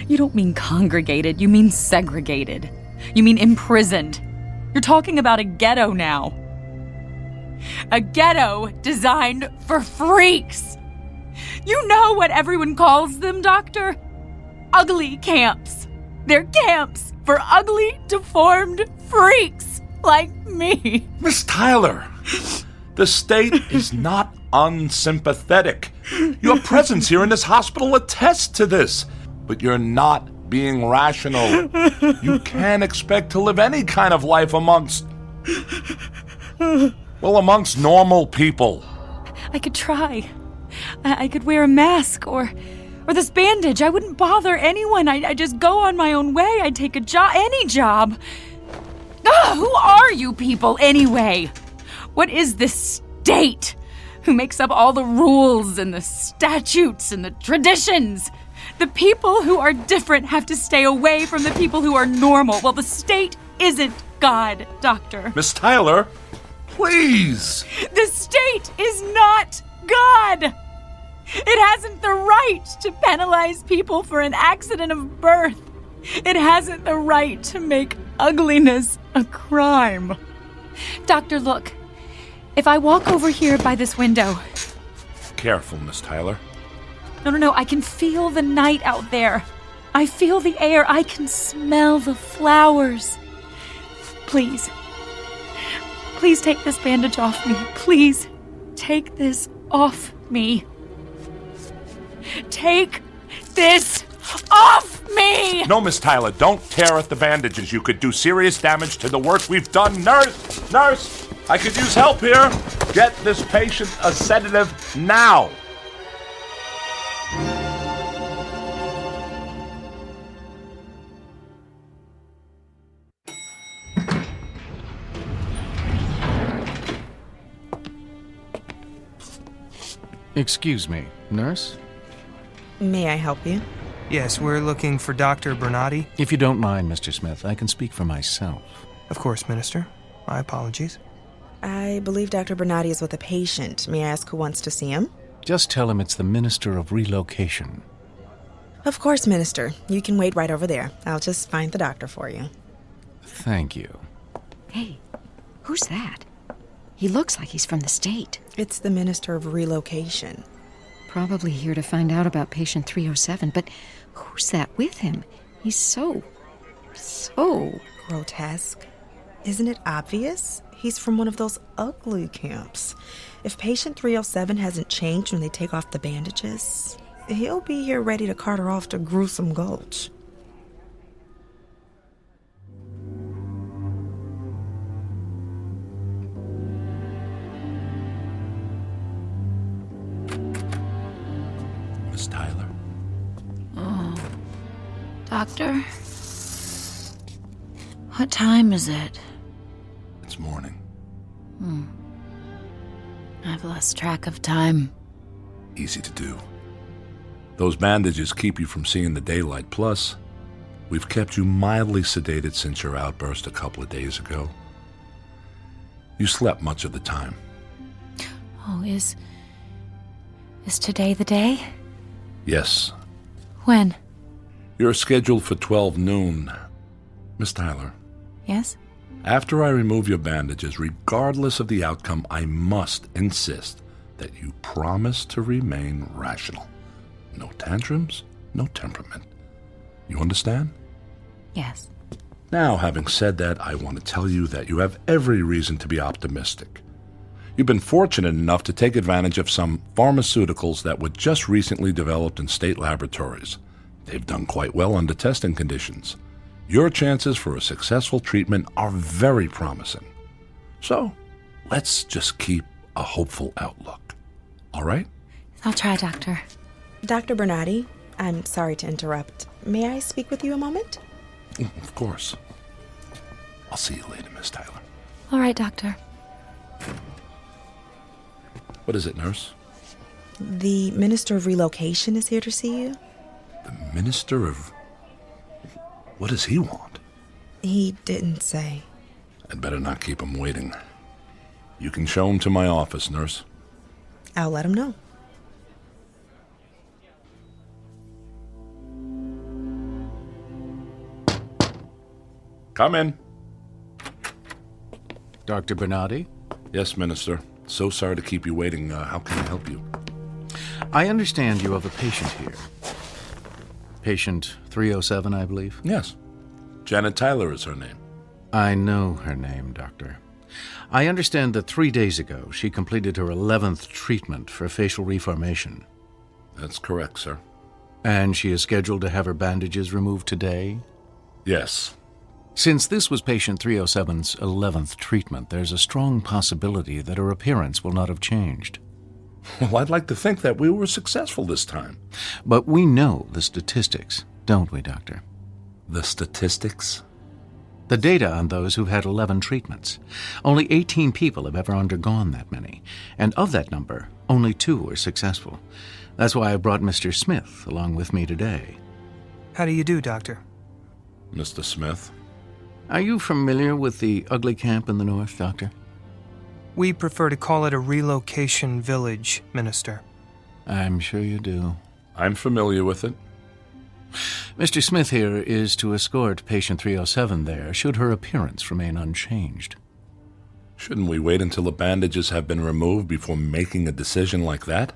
You don't mean congregated, you mean segregated. You mean imprisoned. You're talking about a ghetto now. A ghetto designed for freaks. You know what everyone calls them, Doctor? Ugly camps. They're camps for ugly, deformed freaks like me. Miss Tyler, the state is not unsympathetic. Your presence here in this hospital attests to this. But you're not being rational. You can't expect to live any kind of life amongst normal people. I could try. I could wear a mask or this bandage. I wouldn't bother anyone. I'd just go on my own way. I'd take a job, any job. Who are you people anyway? What is this state? Who makes up all the rules and the statutes and the traditions? The people who are different have to stay away from the people who are normal. Well, the state isn't God, Doctor. Miss Tyler, please. The state is not God. It hasn't the right to penalize people for an accident of birth. It hasn't the right to make ugliness a crime. Doctor, look. If I walk over here by this window... Careful, Miss Tyler. No. I can feel the night out there. I feel the air. I can smell the flowers. Please. Please take this bandage off me. Please take this off me. Take this off me! No, Miss Tyler, don't tear at the bandages. You could do serious damage to the work we've done. Nurse, I could use help here. Get this patient a sedative now. Excuse me, nurse? May I help you? Yes, we're looking for Dr. Bernardi. If you don't mind, Mr. Smith, I can speak for myself. Of course, Minister. My apologies. I believe Dr. Bernardi is with a patient. May I ask who wants to see him? Just tell him it's the Minister of Relocation. Of course, Minister. You can wait right over there. I'll just find the doctor for you. Thank you. Hey, who's that? He looks like he's from the state. It's the Minister of Relocation. Probably here to find out about patient 307, but who's that with him? He's so grotesque. Isn't it obvious? He's from one of those ugly camps. If patient 307 hasn't changed when they take off the bandages, he'll be here ready to cart her off to Gruesome Gulch. Miss Tyler. Oh, Doctor? What time is it? It's morning. I've lost track of time. Easy to do. Those bandages keep you from seeing the daylight. Plus, we've kept you mildly sedated since your outburst a couple of days ago. You slept much of the time. Oh, is today the day? Yes. When? You're scheduled for 12 noon. Miss Tyler. Yes? After I remove your bandages, regardless of the outcome, I must insist that you promise to remain rational. No tantrums, no temperament. You understand? Yes. Now, having said that, I want to tell you that you have every reason to be optimistic. You've been fortunate enough to take advantage of some pharmaceuticals that were just recently developed in state laboratories. They've done quite well under testing conditions. Your chances for a successful treatment are very promising. So, let's just keep a hopeful outlook. All right? I'll try, Doctor. Dr. Bernardi, I'm sorry to interrupt. May I speak with you a moment? Of course. I'll see you later, Miss Tyler. All right, Doctor. What is it, nurse? The Minister of Relocation is here to see you. The Minister of... What does he want? He didn't say. I'd better not keep him waiting. You can show him to my office, nurse. I'll let him know. Come in. Dr. Bernardi? Yes, Minister. So sorry to keep you waiting. How can I help you? I understand you have a patient here. Patient 307, I believe? Yes. Janet Tyler is her name. I know her name, Doctor. I understand that 3 days ago she completed her 11th treatment for facial reformation. That's correct, sir. And she is scheduled to have her bandages removed today? Yes. Since this was patient 307's 11th treatment, there's a strong possibility that her appearance will not have changed. Well, I'd like to think that we were successful this time. But we know the statistics, don't we, Doctor? The statistics? The data on those who've had 11 treatments. Only 18 people have ever undergone that many. And of that number, only 2 were successful. That's why I brought Mr. Smith along with me today. How do you do, Doctor? Mr. Smith? Are you familiar with the ugly camp in the north, Doctor? We prefer to call it a relocation village, Minister. I'm sure you do. I'm familiar with it. Mr. Smith here is to escort patient 307 there, should her appearance remain unchanged. Shouldn't we wait until the bandages have been removed before making a decision like that?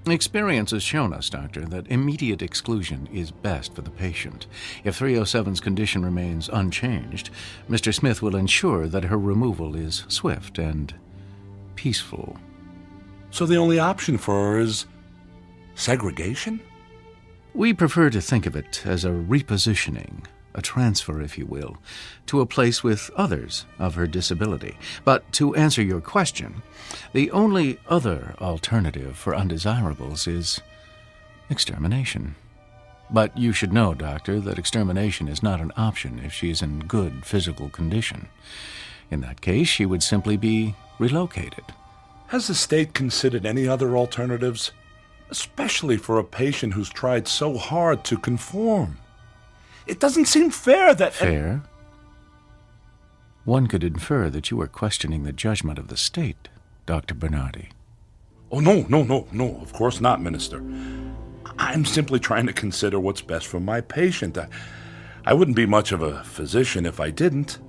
Experience has shown us, Doctor, that immediate exclusion is best for the patient. If 307's condition remains unchanged, Mr. Smith will ensure that her removal is swift and peaceful. So the only option for her is segregation? We prefer to think of it as a repositioning, a transfer, if you will, to a place with others of her disability. But to answer your question, the only other alternative for undesirables is extermination. But you should know, Doctor, that extermination is not an option if she is in good physical condition. In that case, she would simply be relocated. Has the state considered any other alternatives? Especially for a patient who's tried so hard to conform. It doesn't seem fair that... Fair? One could infer that you are questioning the judgment of the state, Dr. Bernardi. Oh, no, of course not, Minister. I'm simply trying to consider what's best for my patient. I wouldn't be much of a physician if I didn't.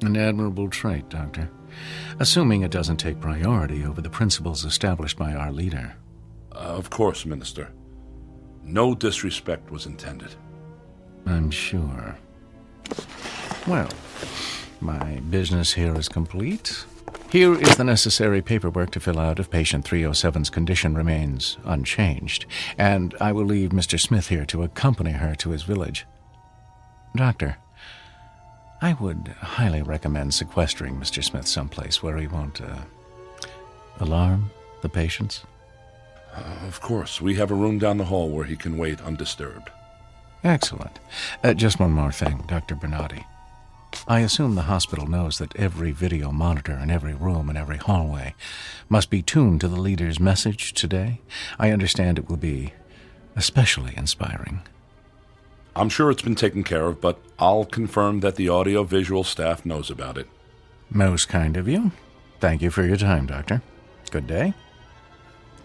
An admirable trait, Doctor. Assuming it doesn't take priority over the principles established by our leader. Of course, Minister. No disrespect was intended. I'm sure. Well, my business here is complete. Here is the necessary paperwork to fill out if patient 307's condition remains unchanged, and I will leave Mr. Smith here to accompany her to his village. Doctor, I would highly recommend sequestering Mr. Smith someplace where he won't alarm the patients. Of course. We have a room down the hall where he can wait undisturbed. Excellent. Just one more thing, Dr. Bernardi. I assume the hospital knows that every video monitor in every room and every hallway must be tuned to the leader's message today. I understand it will be especially inspiring. I'm sure it's been taken care of, but I'll confirm that the audio-visual staff knows about it. Most kind of you. Thank you for your time, Doctor. Good day.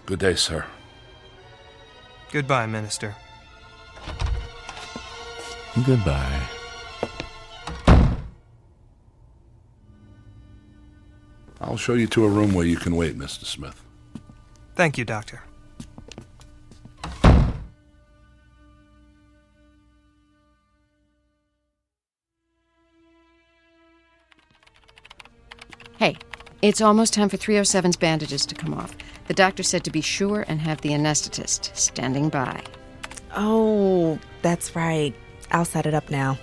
Good day, sir. Goodbye, Minister. Goodbye. I'll show you to a room where you can wait, Mr. Smith. Thank you, Doctor. Hey, it's almost time for 307's bandages to come off. The doctor said to be sure and have the anesthetist standing by. Oh, that's right. I'll set it up now.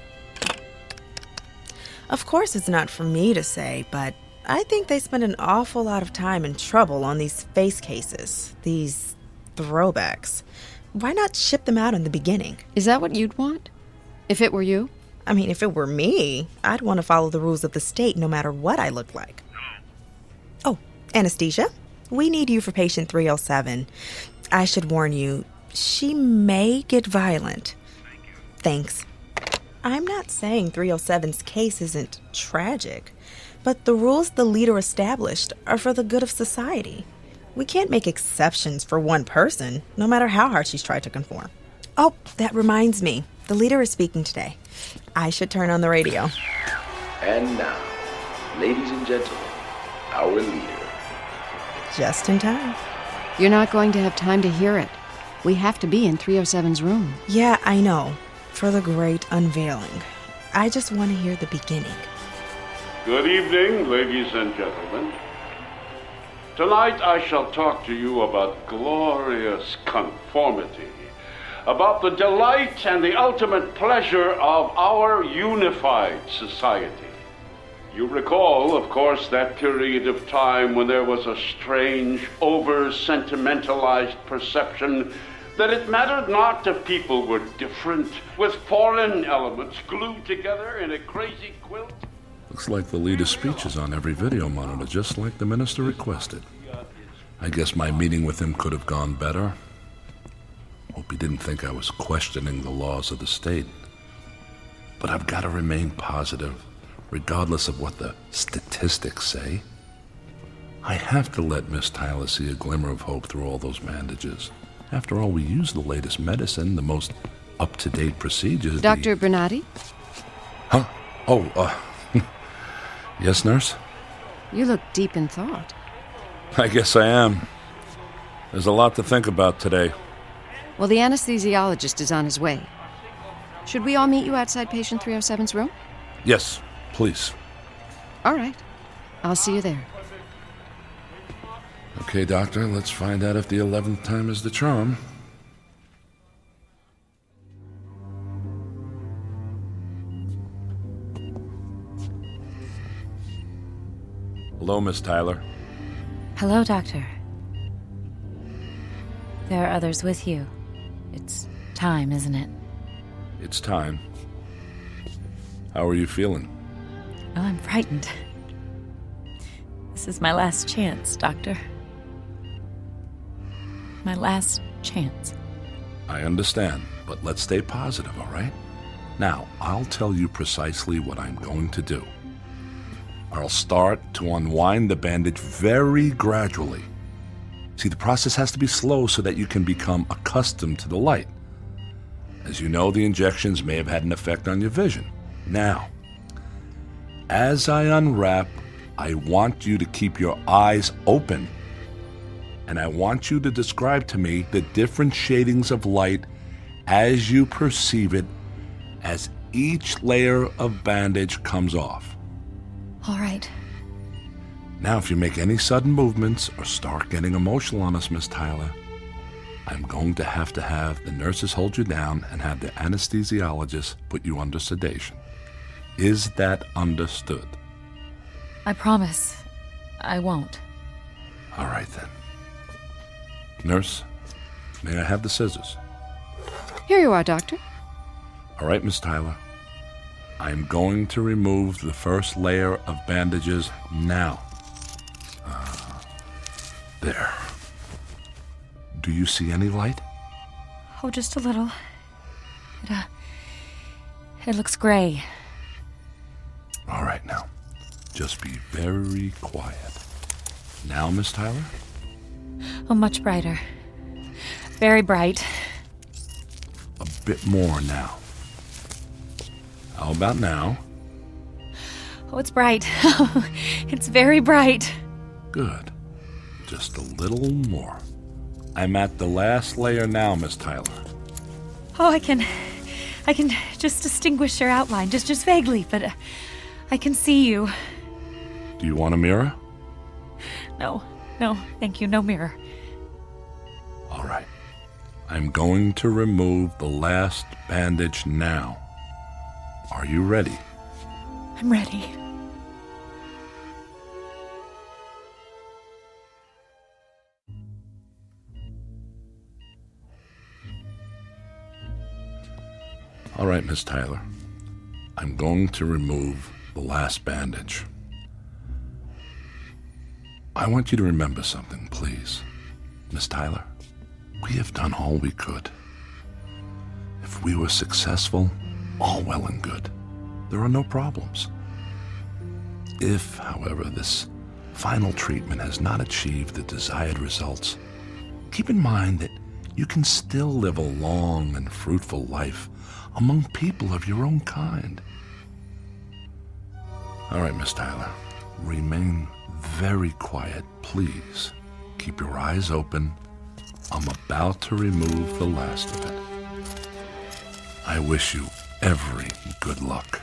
Of course, it's not for me to say, but I think they spend an awful lot of time and trouble on these face cases, these throwbacks. Why not ship them out in the beginning? Is that what you'd want? If it were you? I mean, if it were me, I'd want to follow the rules of the state no matter what I look like. Oh, anesthesia, we need you for patient 307. I should warn you, she may get violent. Thanks. I'm not saying 307's case isn't tragic, but the rules the leader established are for the good of society. We can't make exceptions for one person, no matter how hard she's tried to conform. Oh, that reminds me. The leader is speaking today. I should turn on the radio. And now, ladies and gentlemen, our leader. Just in time. You're not going to have time to hear it. We have to be in 307's room. Yeah, I know. For the great unveiling. I just want to hear the beginning. Good evening, ladies and gentlemen. Tonight I shall talk to you about glorious conformity, about the delight and the ultimate pleasure of our unified society. You recall, of course, that period of time when there was a strange, over-sentimentalized perception that it mattered not if people were different, with foreign elements glued together in a crazy quilt. Looks like the leader's speech is on every video monitor, just like the minister requested. I guess my meeting with him could have gone better. Hope he didn't think I was questioning the laws of the state. But I've got to remain positive, regardless of what the statistics say. I have to let Miss Tyler see a glimmer of hope through all those bandages. After all, we use the latest medicine, the most up-to-date procedures. Dr. Bernardi? Huh? Yes, nurse? You look deep in thought. I guess I am. There's a lot to think about today. Well, the anesthesiologist is on his way. Should we all meet you outside patient 307's room? Yes, please. All right. I'll see you there. Okay, doctor, let's find out if the 11th time is the charm. Hello, Miss Tyler. Hello, Doctor. There are others with you. It's time, isn't it? It's time. How are you feeling? Oh, I'm frightened. This is my last chance, Doctor. My last chance. I understand, but let's stay positive, all right? Now, I'll tell you precisely what I'm going to do. I'll start to unwind the bandage very gradually. See, the process has to be slow so that you can become accustomed to the light. As you know, the injections may have had an effect on your vision. Now, as I unwrap, I want you to keep your eyes open. And I want you to describe to me the different shadings of light as you perceive it as each layer of bandage comes off. All right. Now, if you make any sudden movements or start getting emotional on us, Miss Tyler, I'm going to have the nurses hold you down and have the anesthesiologist put you under sedation. Is that understood? I promise I won't. All right, then. Nurse, may I have the scissors? Here you are, Doctor. All right, Miss Tyler. I'm going to remove the first layer of bandages now. There. Do you see any light? Oh, just a little. It looks gray. All right, now. Just be very quiet. Now, Miss Tyler? Oh, much brighter. Very bright. A bit more now. How about now? Oh, it's bright. It's very bright. Good. Just a little more. I'm at the last layer now, Miss Tyler. Oh, I can just distinguish your outline, just vaguely, but I can see you. Do you want a mirror? No, thank you, no mirror. All right. I'm going to remove the last bandage now. Are you ready? I'm ready. All right, Miss Tyler. I'm going to remove the last bandage. I want you to remember something, please. Miss Tyler, we have done all we could. If we were successful, all well and good. There are no problems. If, however, this final treatment has not achieved the desired results, keep in mind that you can still live a long and fruitful life among people of your own kind. All right, Miss Tyler, remain very quiet, please. Keep your eyes open. I'm about to remove the last of it. I wish you every good luck.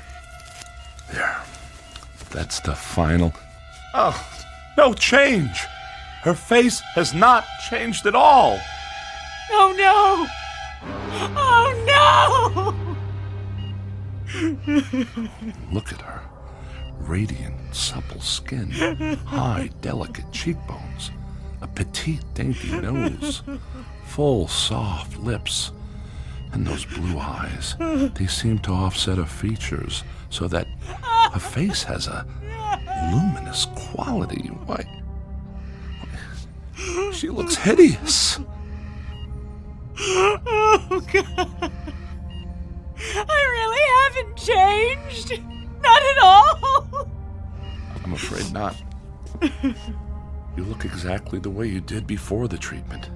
There. That's the final. Oh, no change. Her face has not changed at all. Oh no! Oh no! Look at her. Radiant, supple skin, high, delicate cheekbones, a petite, dainty nose, full, soft lips, and those blue eyes. They seem to offset her features so that her face has a luminous quality. Why, she looks hideous. Oh, God. I really haven't changed. Not at all. I'm afraid not. You look exactly the way you did before the treatment.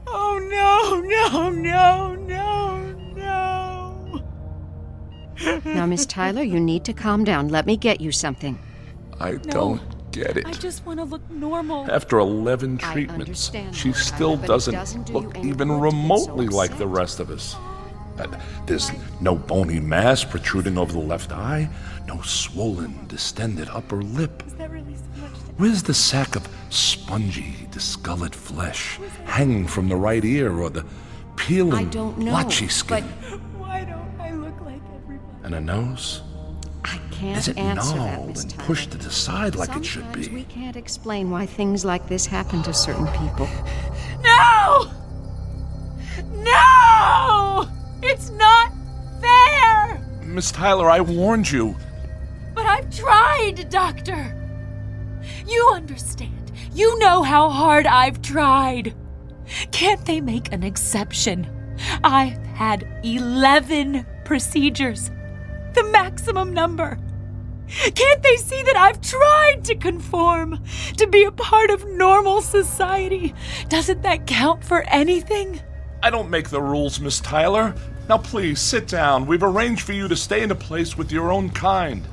Oh, no, no, no, no, no. Now, Miss Tyler, you need to calm down. Let me get you something. I don't get it. I just want to look normal. After 11 treatments, she still doesn't look even remotely like the rest of us. There's no bony mass protruding over the left eye, no swollen, distended upper lip. Is that really so much? Where's the sack of spongy, discolored flesh hanging from the right ear or the peeling, blotchy skin? But why don't I look like everybody? And a nose? I can't Is it answer that, gnawed Miss and Tyler. pushed to the side like it should Sometimes be? we can't explain why things like this happen to certain people. No! No! It's not fair! Miss Tyler, I warned you. But I've tried, Doctor. You understand. You know how hard I've tried. Can't they make an exception? I've had 11 procedures. The maximum number. Can't they see that I've tried to conform, to be a part of normal society? Doesn't that count for anything? I don't make the rules, Miss Tyler. Now please, sit down. We've arranged for you to stay in a place with your own kind.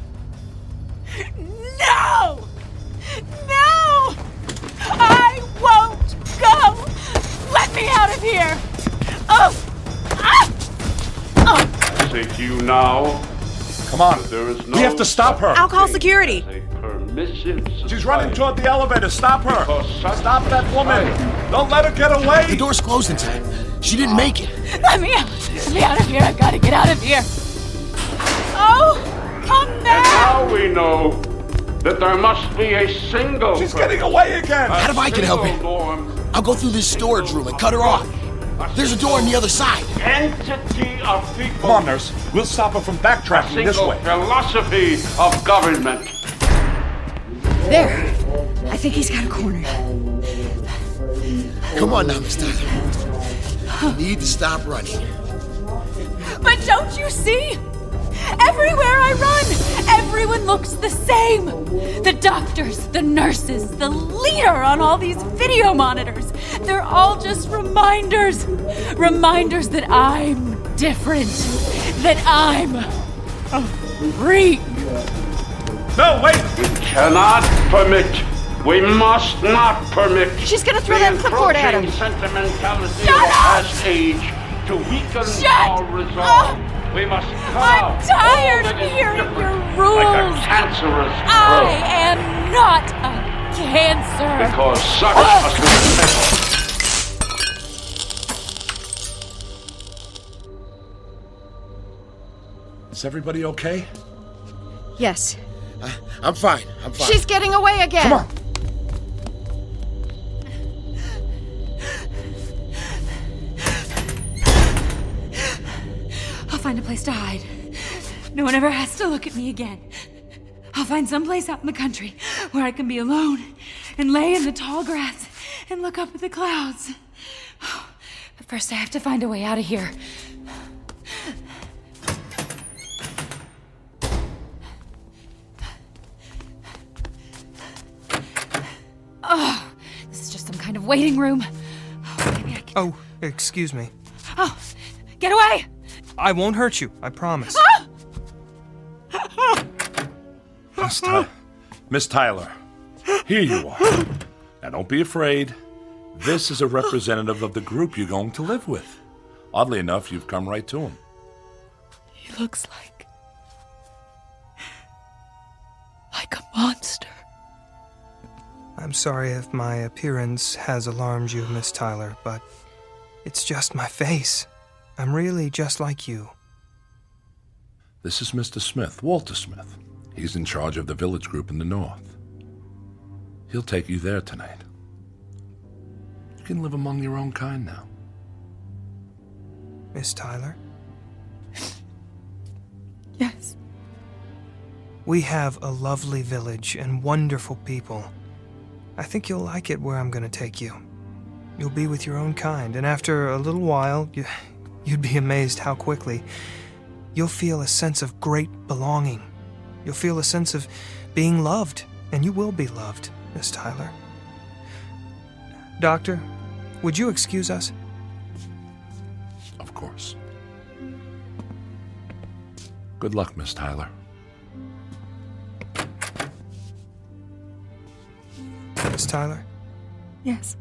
No! No! I won't go! Let me out of here! Oh! Ah! Oh! I say to you now, come on. There is no We have to stop her. I'll call security. She's running toward the elevator. Stop her. Stop that woman. Don't let her get away. The door's closed in time. She didn't make it. Let me out! Let me out of here! I've got to get out of here! Oh! Come back! And now we know that there must be a single. She's getting away again. How if I can help it? I'll go through this storage room and cut her off. There's a door on the other side. Entity of people. Come on, nurse. We'll stop her from backtracking this way. Philosophy of government. There. I think he's got a corner. Come on now, Miss Tyler. You need to stop running. But don't you see? Everywhere I run, everyone looks the same. The doctors, the nurses, the leader on all these video monitors. They're all just reminders. Reminders that I'm different. That I'm a freak. No, wait! We cannot permit. We must not permit. She's gonna throw that clipboard at him. Sentimentality of past age to weaken our resolve. We must I'm tired of hearing your rules. like a cancerous I growth. am not a cancer. Because such must be respected. Is everybody okay? Yes. I'm fine. I'm fine. She's getting away again. Come on. I'll find a place to hide. No one ever has to look at me again. I'll find some place out in the country where I can be alone and lay in the tall grass and look up at the clouds. But first I have to find a way out of here. Oh, this is just some kind of waiting room. Oh, maybe I can... Excuse me. Oh, get away! I won't hurt you, I promise. Miss Tyler, here you are. Now don't be afraid. This is a representative of the group you're going to live with. Oddly enough, you've come right to him. He looks like a monster. I'm sorry if my appearance has alarmed you, Miss Tyler, but it's just my face. I'm really just like you. This is Mr. Smith, Walter Smith. He's in charge of the village group in the north. He'll take you there tonight. You can live among your own kind now. Miss Tyler? Yes. We have a lovely village and wonderful people. I think you'll like it where I'm going to take you. You'll be with your own kind, and after a little while, you'd be amazed how quickly you'll feel a sense of great belonging. You'll feel a sense of being loved, and you will be loved, Miss Tyler. Doctor, would you excuse us? Of course. Good luck, Miss Tyler. Miss Tyler? Yes.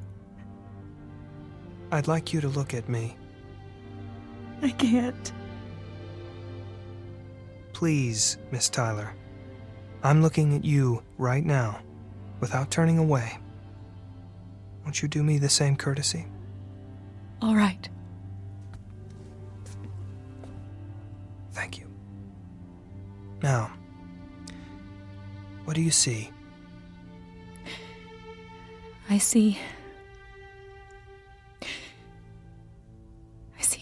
I'd like you to look at me. I can't. Please, Miss Tyler. I'm looking at you right now, without turning away. Won't you do me the same courtesy? All right. Thank you. Now, what do you see? I see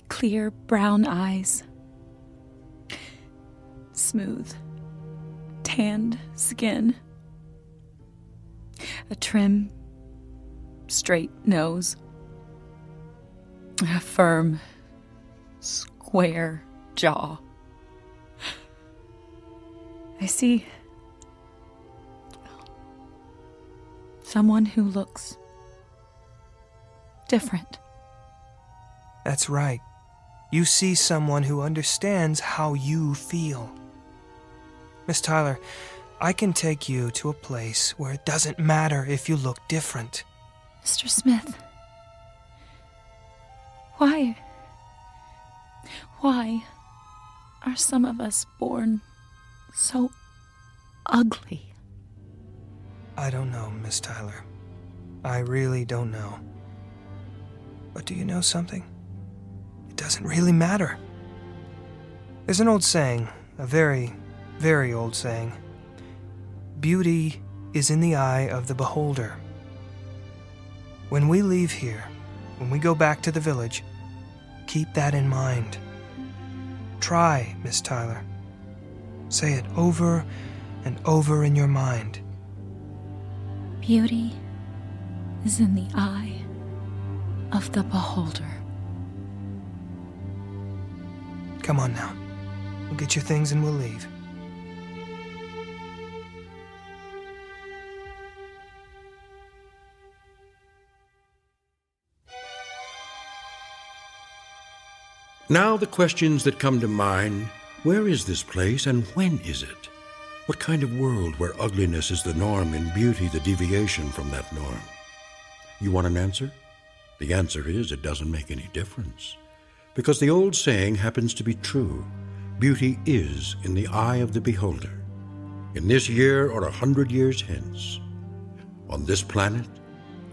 clear brown eyes, smooth, tanned skin, a trim, straight nose, a firm, square jaw. I see someone who looks different. That's right. You see someone who understands how you feel. Miss Tyler, I can take you to a place where it doesn't matter if you look different. Mr. Smith, why are some of us born so ugly? I don't know, Miss Tyler. I really don't know. But do you know something? It doesn't really matter. There's an old saying, a very, very old saying. Beauty is in the eye of the beholder. When we leave here, when we go back to the village, keep that in mind. Try, Miss Tyler. Say it over and over in your mind. Beauty is in the eye of the beholder. Come on now. We'll get your things and we'll leave. Now the questions that come to mind: where is this place and when is it? What kind of world where ugliness is the norm and beauty the deviation from that norm? You want an answer? The answer is it doesn't make any difference. Because the old saying happens to be true. Beauty is in the eye of the beholder. In this year or 100 years hence. On this planet,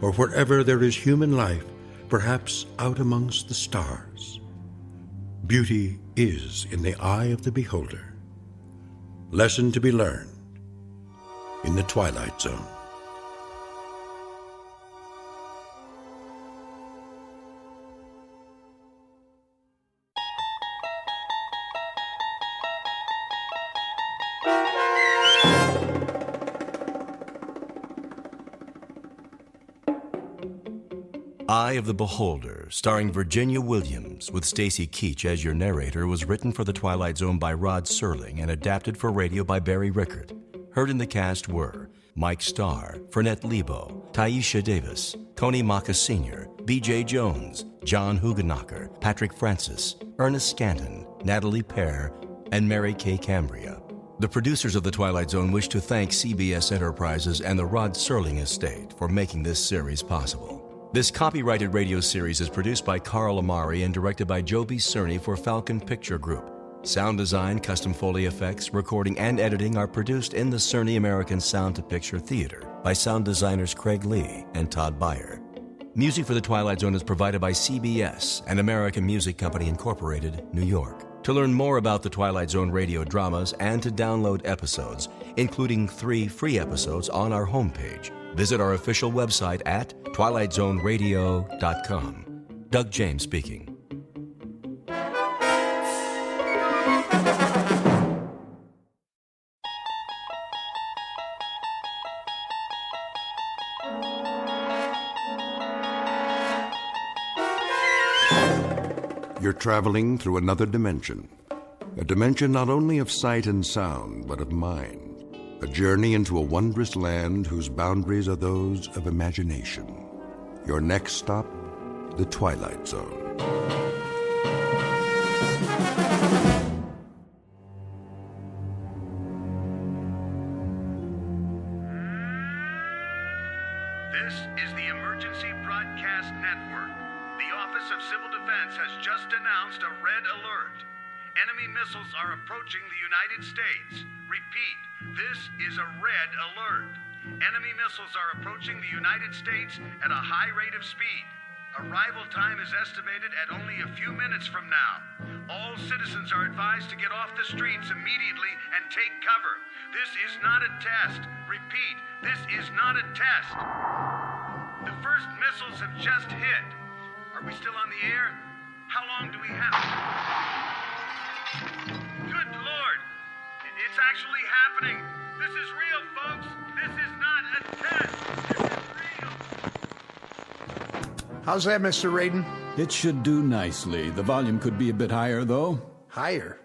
or wherever there is human life, perhaps out amongst the stars. Beauty is in the eye of the beholder. Lesson to be learned in the Twilight Zone. Eye of the Beholder, starring Virginia Williams, with Stacy Keach as your narrator, was written for The Twilight Zone by Rod Serling and adapted for radio by Barry Rickert. Heard in the cast were Mike Starr, Fernette Lebo, Taisha Davis, Coney Maka Sr., B.J. Jones, John Hugenacher, Patrick Francis, Ernest Scanton, Natalie Pear, and Mary Kay Cambria. The producers of The Twilight Zone wish to thank CBS Enterprises and the Rod Serling Estate for making this series possible. This copyrighted radio series is produced by Carl Amari and directed by Joby Cerny for Falcon Picture Group. Sound design, custom Foley effects, recording, and editing are produced in the Cerny American Sound to Picture Theater by sound designers Craig Lee and Todd Beyer. Music for The Twilight Zone is provided by CBS and American Music Company Incorporated, New York. To learn more about the Twilight Zone radio dramas and to download episodes, including 3 free episodes on our homepage, visit our official website at twilightzoneradio.com. Doug James speaking. You're traveling through another dimension. A dimension not only of sight and sound, but of mind. A journey into a wondrous land whose boundaries are those of imagination. Your next stop, the Twilight Zone. This is the Emergency Broadcast Network. The Office of Civil Defense has just announced a red alert. Enemy missiles are approaching the United States. Repeat, this is a red alert. Enemy missiles are approaching the United States at a high rate of speed. Arrival time is estimated at only a few minutes from now. All citizens are advised to get off the streets immediately and take cover. This is not a test. Repeat, this is not a test. The first missiles have just hit. Are we still on the air? How long do we have? Good Lord! It's actually happening! This is real, folks! This is not a test! This is real! How's that, Mr. Radin? It should do nicely. The volume could be a bit higher, though. Higher?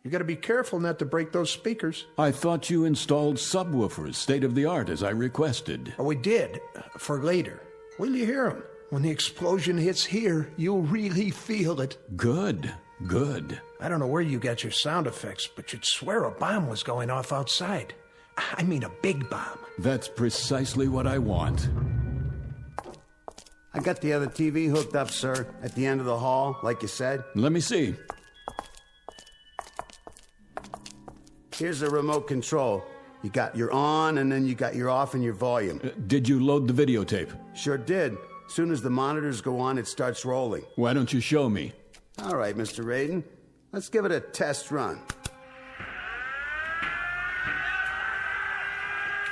You gotta be careful not to break those speakers. I thought you installed subwoofers, state-of-the-art, as I requested. Oh, we did. For later. Wait till you hear them. When the explosion hits here, you'll really feel it. Good. Good. I don't know where you got your sound effects, but you'd swear a bomb was going off outside. I mean a big bomb. That's precisely what I want. I got the other TV hooked up, sir, at the end of the hall, like you said. Let me see. Here's the remote control. You got your on, and then you got your off and your volume. Did you load the videotape? Sure did. As soon as the monitors go on, it starts rolling. Why don't you show me? All right, Mr. Radin. Let's give it a test run.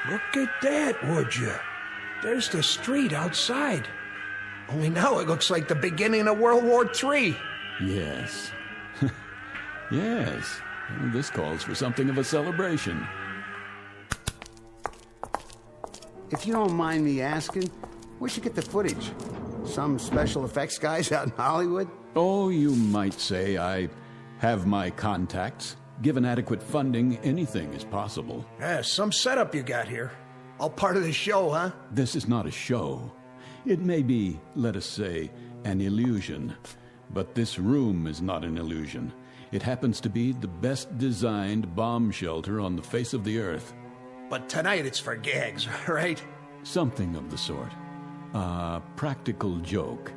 Look at that, would you? There's the street outside. Only now it looks like the beginning of World War III. Yes. Yes. Well, this calls for something of a celebration. If you don't mind me asking, where'd you get the footage? Some special effects guys out in Hollywood? Oh, you might say I have my contacts. Given adequate funding, anything is possible. Yeah, some setup you got here. All part of the show, huh? This is not a show. It may be, let us say, an illusion. But this room is not an illusion. It happens to be the best designed bomb shelter on the face of the earth. But tonight it's for gags, right? Something of the sort. A practical joke,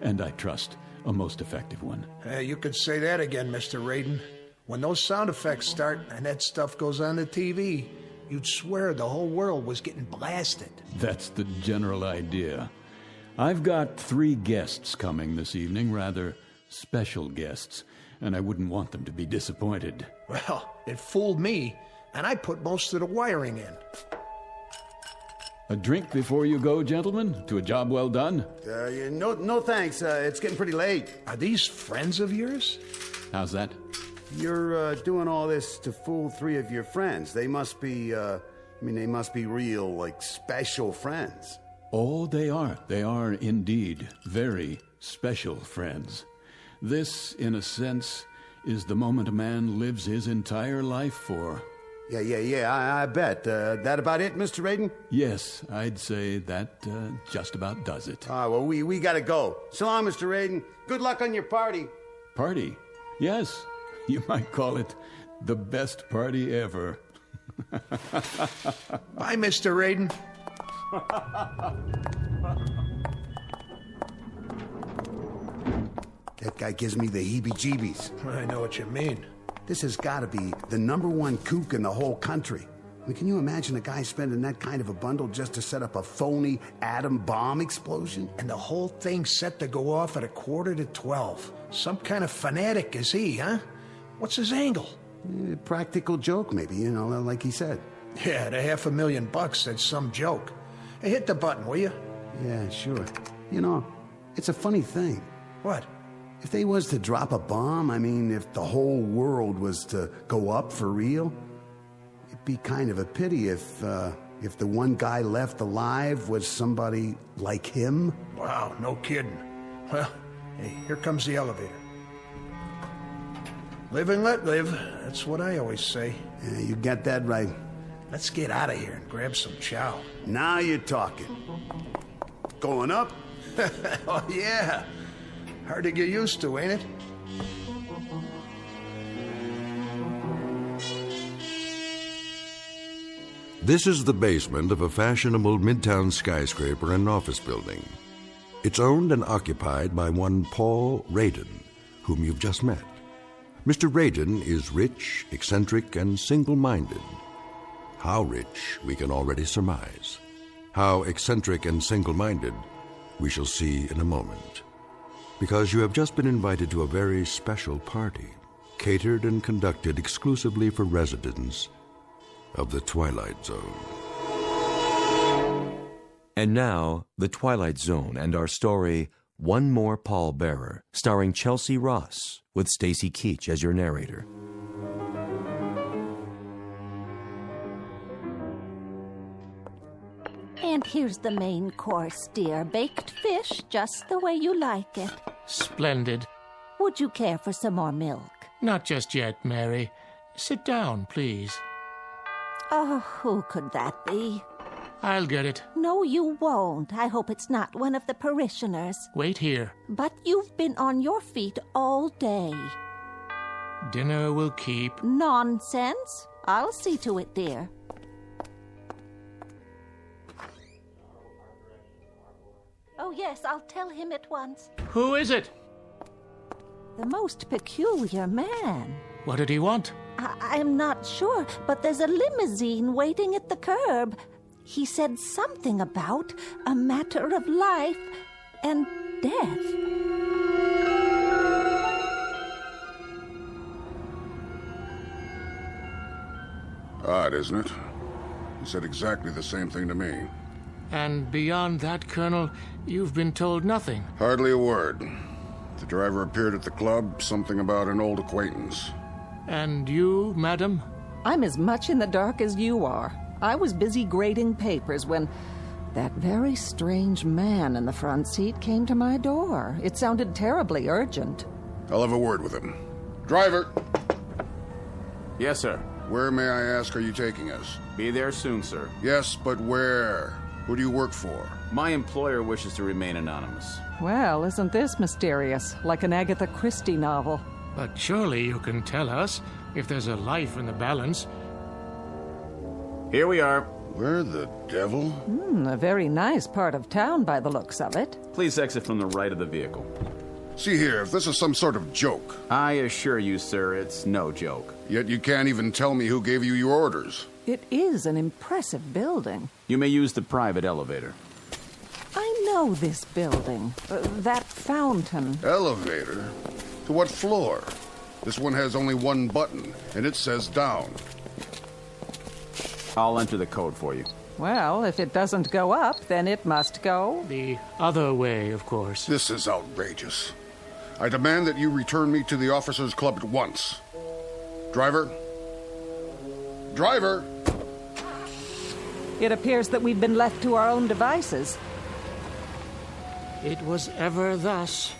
and I trust a most effective one. You could say that again, Mr. Radin. When those sound effects start and that stuff goes on the TV, you'd swear the whole world was getting blasted. That's the general idea. I've got 3 guests coming this evening, rather special guests, and I wouldn't want them to be disappointed. Well, it fooled me, and I put most of the wiring in. A drink before you go, gentlemen? To a job well done? No thanks. It's getting pretty late. Are these friends of yours? How's that? You're doing all this to fool 3 of your friends. They must be, they must be real, like, special friends. Oh, they are. They are indeed very special friends. This, in a sense, is the moment a man lives his entire life for. Yeah, I bet. That about it, Mr. Raiden? Yes, I'd say that just about does it. Well, we gotta go. So long, Mr. Raiden. Good luck on your party. Party? Yes, you might call it the best party ever. Bye, Mr. Raiden. That guy gives me the heebie-jeebies. I know what you mean. This has got to be the #1 kook in the whole country. I mean, can you imagine a guy spending that kind of a bundle just to set up a phony atom bomb explosion? And the whole thing's set to go off at 11:45. Some kind of fanatic is he, huh? What's his angle? Practical joke, maybe, you know, like he said. Yeah, the $500,000, that's some joke. Hey, hit the button, will you? Yeah, sure. You know, it's a funny thing. What? If they was to drop a bomb, I mean, if the whole world was to go up for real, it'd be kind of a pity if the one guy left alive was somebody like him. Wow, no kidding. Well, hey, here comes the elevator. Live and let live. That's what I always say. Yeah, you got that right. Let's get out of here and grab some chow. Now you're talking. Going up? Oh, yeah. Hard to get used to, ain't it? This is the basement of a fashionable midtown skyscraper and office building. It's owned and occupied by one Paul Raiden, whom you've just met. Mr. Raiden is rich, eccentric, and single-minded. How rich, we can already surmise. How eccentric and single-minded, we shall see in a moment. Because you have just been invited to a very special party, catered and conducted exclusively for residents of the Twilight Zone. And now, The Twilight Zone and our story, One More Pallbearer, starring Chelsea Ross, with Stacy Keach as your narrator. And here's the main course, dear. Baked fish, just the way you like it. Splendid. Would you care for some more milk? Not just yet, Mary. Sit down, please. Oh, who could that be? I'll get it. No, you won't. I hope it's not one of the parishioners. Wait here. But you've been on your feet all day. Dinner will keep. Nonsense. I'll see to it, dear. Oh, yes, I'll tell him at once. Who is it? The most peculiar man. What did he want? I'm not sure, but there's a limousine waiting at the curb. He said something about a matter of life and death. Odd, isn't it? He said exactly the same thing to me. And beyond that, Colonel, you've been told nothing. Hardly a word. The driver appeared at the club, something about an old acquaintance. And you, madam? I'm as much in the dark as you are. I was busy grading papers when that very strange man in the front seat came to my door. It sounded terribly urgent. I'll have a word with him. Driver! Yes, sir. Where, may I ask, are you taking us? Be there soon, sir. Yes, but where? Who do you work for? My employer wishes to remain anonymous. Well, isn't this mysterious? Like an Agatha Christie novel. But surely you can tell us if there's a life in the balance. Here we are. Where the devil? A very nice part of town by the looks of it. Please exit from the right of the vehicle. See here, if this is some sort of joke. I assure you, sir, it's no joke. Yet you can't even tell me who gave you your orders. It is an impressive building. You may use the private elevator. I know this building. That fountain. Elevator? To what floor? This one has only one button, and it says down. I'll enter the code for you. Well, if it doesn't go up, then it must go the other way, of course. This is outrageous. I demand that you return me to the officers' club at once. Driver? Driver! It appears that we've been left to our own devices. It was ever thus.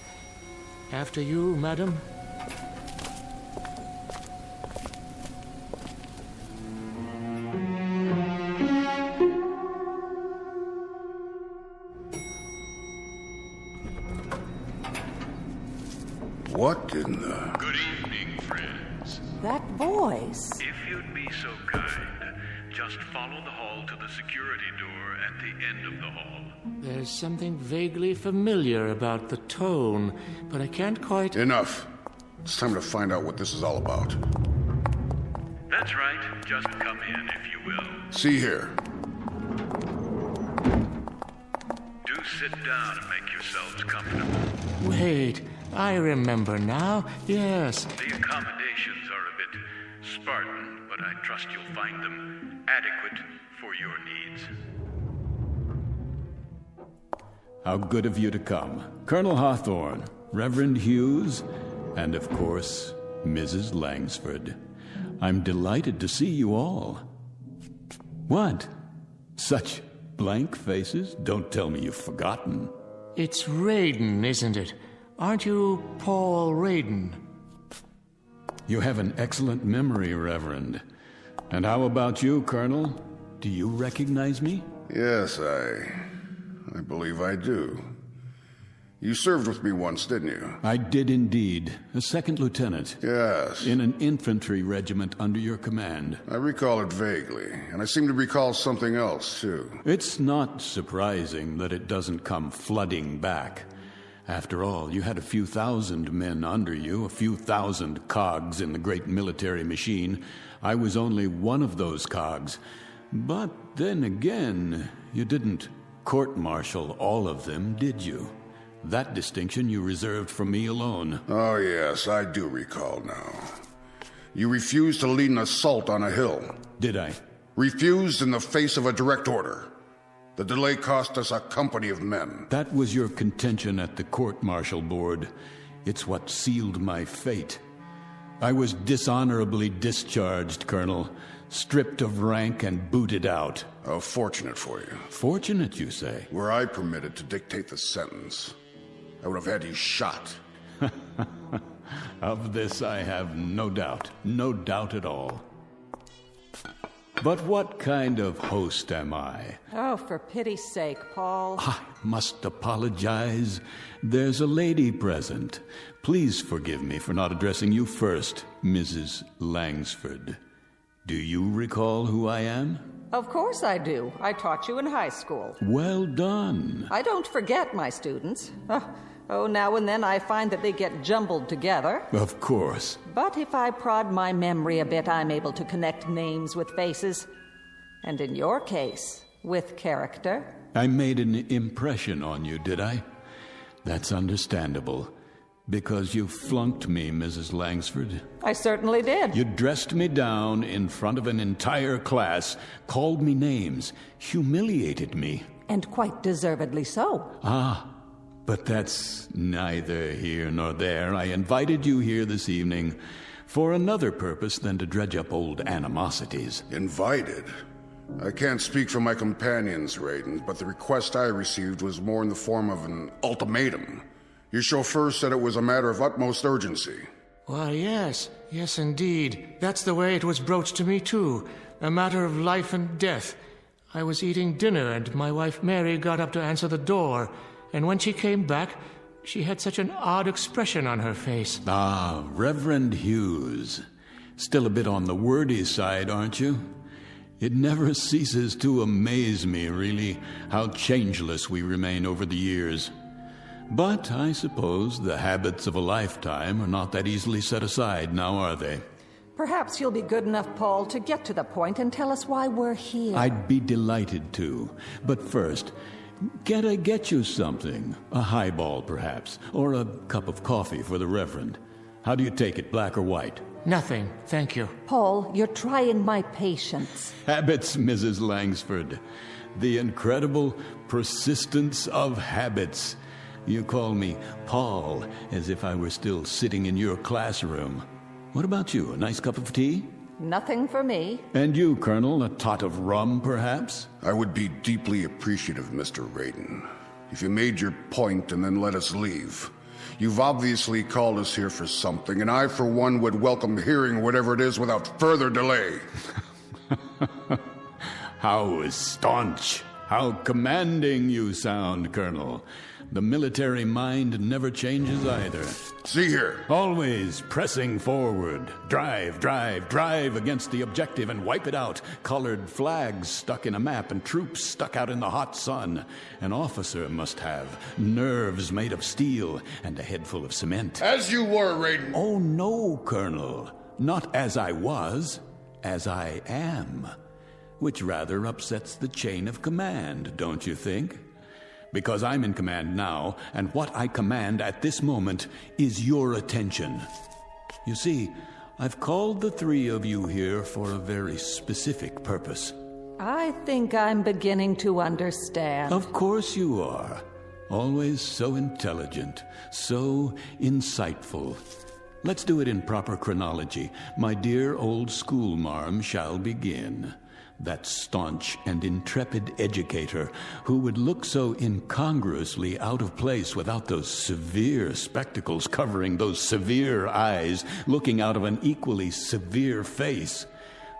After you, madam. What in the... Good evening, friends. That voice. If you'd be so kind, just follow the hall to the security door at the end of the hall. There's something vaguely familiar about the tone, but I can't quite... Enough. It's time to find out what this is all about. That's right. Just come in, if you will. See here. Do sit down and make yourselves comfortable. Wait, I remember now. Yes. The accommodations are a bit Spartan, but I trust you'll find them adequate for your needs. How good of you to come. Colonel Hawthorne, Reverend Hughes, and of course, Mrs. Langsford. I'm delighted to see you all. What? Such blank faces? Don't tell me you've forgotten. It's Raiden, isn't it? Aren't you Paul Raiden? You have an excellent memory, Reverend. And how about you, Colonel? Do you recognize me? Yes, I believe I do. You served with me once, didn't you? I did indeed. A second lieutenant. Yes. In an infantry regiment under your command. I recall it vaguely, and I seem to recall something else, too. It's not surprising that it doesn't come flooding back. After all, you had a few thousand men under you, a few thousand cogs in the great military machine. I was only one of those cogs. But then again, you didn't court-martial all of them, did you? That distinction you reserved for me alone. Oh, yes, I do recall now. You refused to lead an assault on a hill. Did I? Refused in the face of a direct order. The delay cost us a company of men. That was your contention at the court-martial board. It's what sealed my fate. I was dishonorably discharged, Colonel, stripped of rank and booted out. Oh, fortunate for you. Fortunate, you say? Were I permitted to dictate the sentence, I would have had you shot. Of this I have no doubt. No doubt at all. But what kind of host am I? Oh, for pity's sake, Paul. I must apologize. There's a lady present. Please forgive me for not addressing you first, Mrs. Langsford. Do you recall who I am? Of course I do. I taught you in high school. Well done. I don't forget my students. Oh, now and then I find that they get jumbled together. Of course. But if I prod my memory a bit, I'm able to connect names with faces. And in your case, with character. I made an impression on you, did I? That's understandable. Because you flunked me, Mrs. Langsford. I certainly did. You dressed me down in front of an entire class, called me names, humiliated me. And quite deservedly so. Ah, but that's neither here nor there. I invited you here this evening for another purpose than to dredge up old animosities. Invited? I can't speak for my companions, Raiden, but the request I received was more in the form of an ultimatum. Your chauffeur said it was a matter of utmost urgency. Why, yes. Yes, indeed. That's the way it was broached to me, too. A matter of life and death. I was eating dinner, and my wife Mary got up to answer the door. And when she came back, she had such an odd expression on her face. Ah, Reverend Hughes. Still a bit on the wordy side, aren't you? It never ceases to amaze me, really, how changeless we remain over the years. But I suppose the habits of a lifetime are not that easily set aside, now are they? Perhaps you'll be good enough, Paul, to get to the point and tell us why we're here. I'd be delighted to. But first, can I get you something? A highball, perhaps, or a cup of coffee for the Reverend. How do you take it, black or white? Nothing, thank you. Paul, you're trying my patience. Habits, Mrs. Langsford. The incredible persistence of habits. You call me Paul, as if I were still sitting in your classroom. What about you, a nice cup of tea? Nothing for me. And you, Colonel, a tot of rum, perhaps? I would be deeply appreciative, Mr. Raiden, if you made your point and then let us leave. You've obviously called us here for something, and I, for one, would welcome hearing whatever it is without further delay. How staunch, how commanding you sound, Colonel. The military mind never changes either. See here. Always pressing forward. Drive, drive, drive against the objective and wipe it out. Colored flags stuck in a map and troops stuck out in the hot sun. An officer must have nerves made of steel and a head full of cement. As you were, Raiden. Oh, no, Colonel. Not as I was, as I am. Which rather upsets the chain of command, don't you think? Because I'm in command now, and what I command at this moment is your attention. You see, I've called the three of you here for a very specific purpose. I think I'm beginning to understand. Of course you are. Always so intelligent, so insightful. Let's do it in proper chronology. My dear old schoolmarm shall begin. That staunch and intrepid educator who would look so incongruously out of place without those severe spectacles covering those severe eyes looking out of an equally severe face,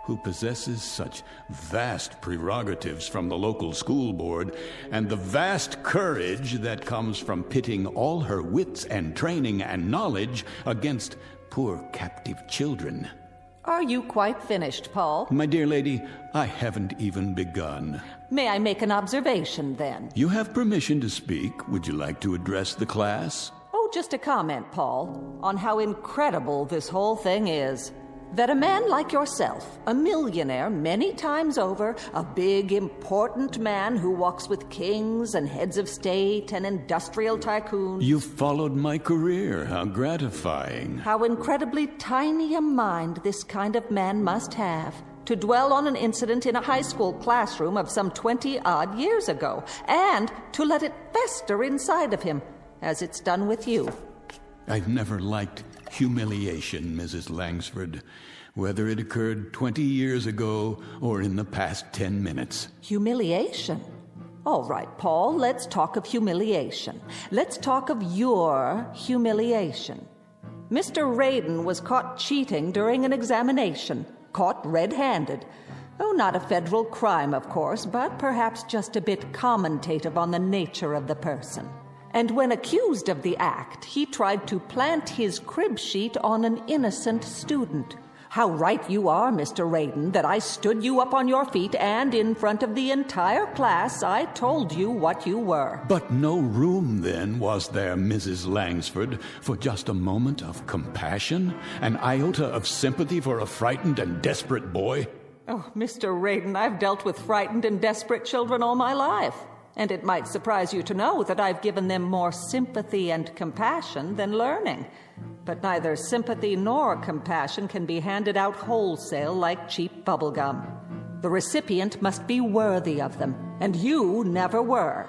who possesses such vast prerogatives from the local school board and the vast courage that comes from pitting all her wits and training and knowledge against poor captive children. Are you quite finished, Paul? My dear lady, I haven't even begun. May I make an observation, then? You have permission to speak. Would you like to address the class? Oh, just a comment, Paul, on how incredible this whole thing is. That a man like yourself, a millionaire many times over, a big, important man who walks with kings and heads of state and industrial tycoons... You followed my career. How gratifying. How incredibly tiny a mind this kind of man must have to dwell on an incident in a high school classroom of some 20-odd years ago, and to let it fester inside of him, as it's done with you. I've never liked humiliation, Mrs. Langsford, whether it occurred 20 years ago or in the past 10 minutes. Humiliation? All right, Paul, let's talk of humiliation. Let's talk of your humiliation. Mr. Raiden was caught cheating during an examination, caught red-handed. Oh, not a federal crime, of course, but perhaps just a bit commentative on the nature of the person. And when accused of the act, he tried to plant his crib sheet on an innocent student. How right you are, Mr. Raiden, that I stood you up on your feet and in front of the entire class I told you what you were. But no room then, was there, Mrs. Langsford, for just a moment of compassion? An iota of sympathy for a frightened and desperate boy? Oh, Mr. Raiden, I've dealt with frightened and desperate children all my life. And it might surprise you to know that I've given them more sympathy and compassion than learning. But neither sympathy nor compassion can be handed out wholesale like cheap bubblegum. The recipient must be worthy of them, and you never were.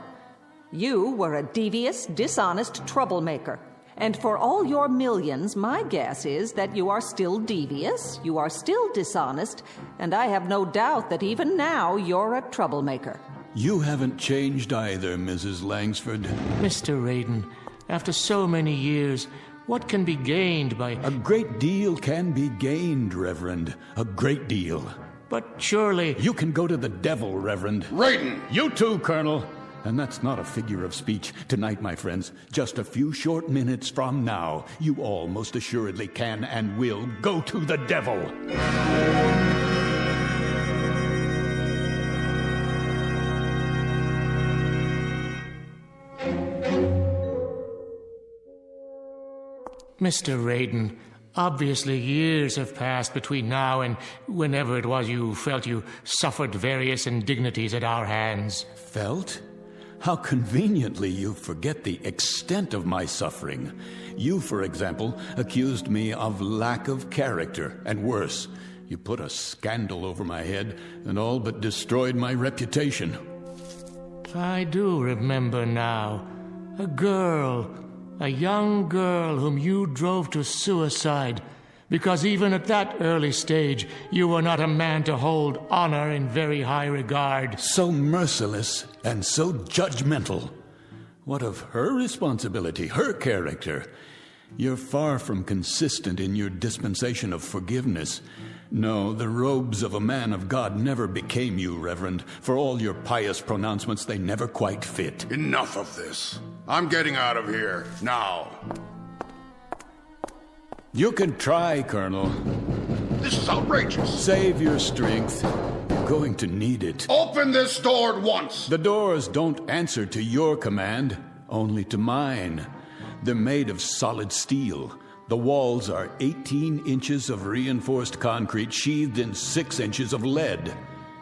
You were a devious, dishonest troublemaker. And for all your millions, my guess is that you are still devious, you are still dishonest, and I have no doubt that even now you're a troublemaker. You haven't changed either, Mrs. Langsford. Mr. Raiden, after so many years, what can be gained by... A great deal can be gained, Reverend. A great deal. But surely... You can go to the devil, Reverend. Raiden! You too, Colonel. And that's not a figure of speech. Tonight, my friends, just a few short minutes from now, you all most assuredly can and will go to the devil. Mr. Raiden, obviously years have passed between now and whenever it was you felt you suffered various indignities at our hands. Felt? How conveniently you forget the extent of my suffering. You, for example, accused me of lack of character, and worse, you put a scandal over my head and all but destroyed my reputation. I do remember now. A young girl whom you drove to suicide because even at that early stage you were not a man to hold honor in very high regard. So merciless and so judgmental. What of her responsibility, her character? You're far from consistent in your dispensation of forgiveness. No, the robes of a man of God never became you, Reverend. For all your pious pronouncements, they never quite fit. Enough of this. I'm getting out of here, now. You can try, Colonel. This is outrageous. Save your strength. You're going to need it. Open this door at once! The doors don't answer to your command, only to mine. They're made of solid steel. The walls are 18 inches of reinforced concrete sheathed in 6 inches of lead.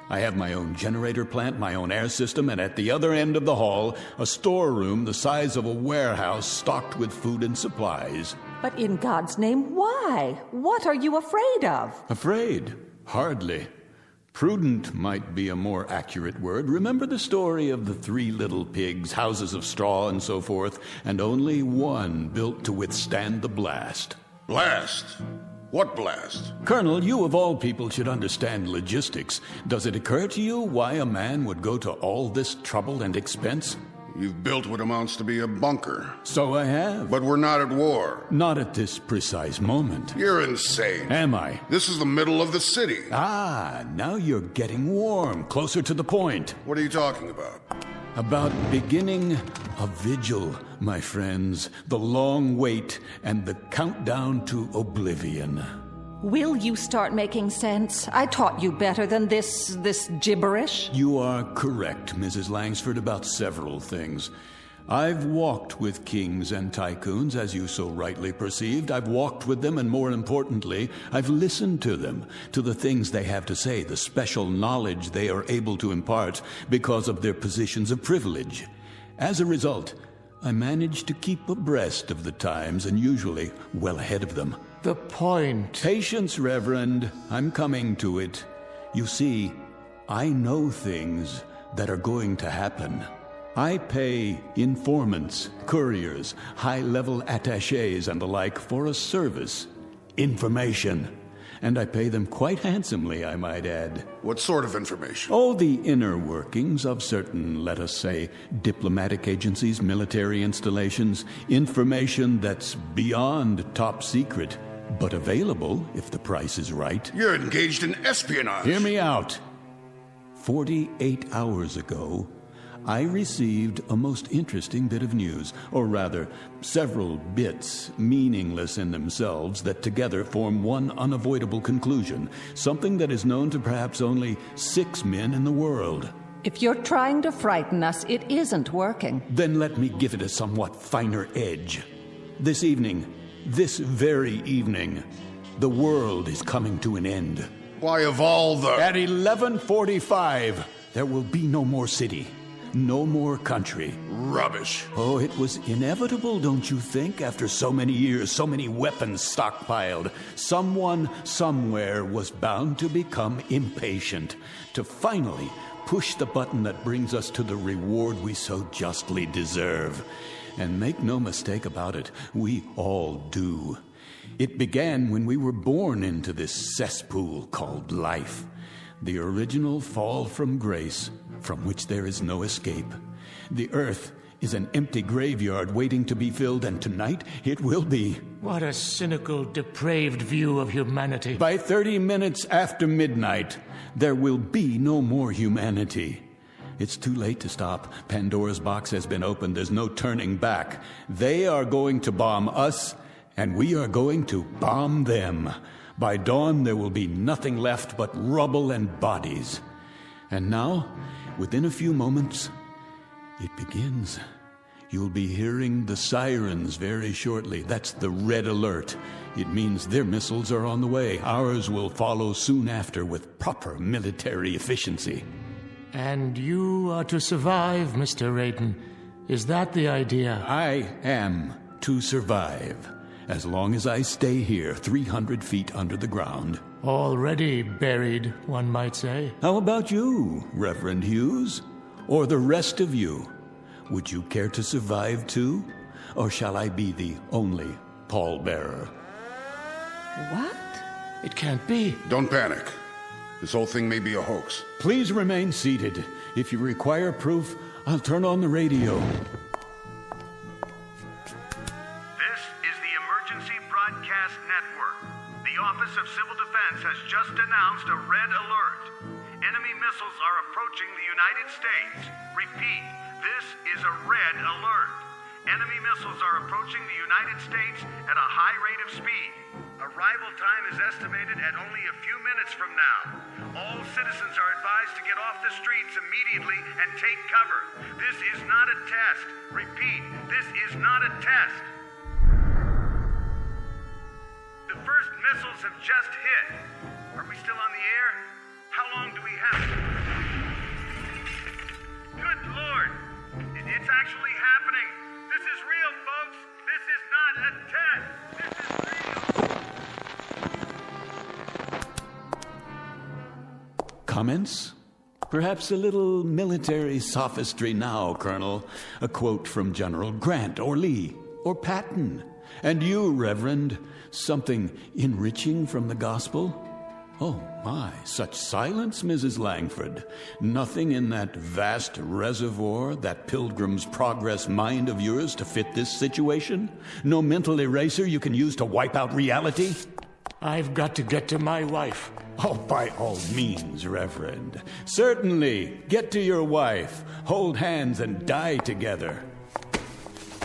I have my own generator plant, my own air system, and at the other end of the hall, a storeroom the size of a warehouse stocked with food and supplies. But in God's name, why? What are you afraid of? Afraid? Hardly. Prudent might be a more accurate word. Remember the story of the 3 little pigs, houses of straw and so forth, and only one built to withstand the blast. Blast? What blast? Colonel, you of all people should understand logistics. Does it occur to you why a man would go to all this trouble and expense? You've built what amounts to be a bunker. So I have. But we're not at war. Not at this precise moment. You're insane. Am I? This is the middle of the city. Ah, now you're getting warm, closer to the point. What are you talking about? About beginning a vigil, my friends. The long wait and the countdown to oblivion. Will you start making sense? I taught you better than this gibberish. You are correct, Mrs. Langsford, about several things. I've walked with kings and tycoons, as you so rightly perceived. I've walked with them, and more importantly, I've listened to them, to the things they have to say, the special knowledge they are able to impart because of their positions of privilege. As a result, I manage to keep abreast of the times and usually well ahead of them. The point. Patience, Reverend. I'm coming to it. You see, I know things that are going to happen. I pay informants, couriers, high-level attachés and the like for a service. Information. And I pay them quite handsomely, I might add. What sort of information? Oh, the inner workings of certain, let us say, diplomatic agencies, military installations. Information that's beyond top secret, but available if the price is right. You're engaged in espionage. Hear me out. 48 hours ago, I received a most interesting bit of news, or rather, several bits, meaningless in themselves, that together form one unavoidable conclusion, something that is known to perhaps only 6 men in the world. If you're trying to frighten us, it isn't working. Then let me give it a somewhat finer edge. This evening, this very evening, the world is coming to an end. Why, of all the... At 11:45, there will be no more city. No more country. Rubbish. Oh, it was inevitable, don't you think? After so many years, so many weapons stockpiled, someone somewhere was bound to become impatient, to finally push the button that brings us to the reward we so justly deserve. And make no mistake about it, we all do. It began when we were born into this cesspool called life. The original fall from grace, from which there is no escape. The earth is an empty graveyard waiting to be filled, and tonight it will be. What a cynical, depraved view of humanity. By 30 minutes after midnight, there will be no more humanity. It's too late to stop. Pandora's box has been opened. There's no turning back. They are going to bomb us, and we are going to bomb them. By dawn, there will be nothing left but rubble and bodies. And now, within a few moments, it begins. You'll be hearing the sirens very shortly. That's the red alert. It means their missiles are on the way. Ours will follow soon after with proper military efficiency. And you are to survive, Mr. Raiden. Is that the idea? I am to survive. As long as I stay here 300 feet under the ground. Already buried, one might say. How about you, Reverend Hughes? Or the rest of you? Would you care to survive too? Or shall I be the only pallbearer? What? It can't be. Don't panic. This whole thing may be a hoax. Please remain seated. If you require proof, I'll turn on the radio. Office of Civil Defense has just announced a red alert. Enemy missiles are approaching the United States. Repeat, this is a red alert. Enemy missiles are approaching the United States at a high rate of speed. Arrival time is estimated at only a few minutes from now. All citizens are advised to get off the streets immediately and take cover. This is not a test. Repeat, this is not a test. The first missiles have just hit. Are we still on the air? How long do we have? Good Lord! It's actually happening! This is real, folks! This is not a test! This is real! Comments? Perhaps a little military sophistry now, Colonel. A quote from General Grant or Lee or Patton. And you, Reverend, something enriching from the gospel? Oh, my, such silence, Mrs. Langford. Nothing in that vast reservoir, that Pilgrim's Progress mind of yours to fit this situation? No mental eraser you can use to wipe out reality? I've got to get to my wife. Oh, by all means, Reverend. Certainly, get to your wife. Hold hands and die together.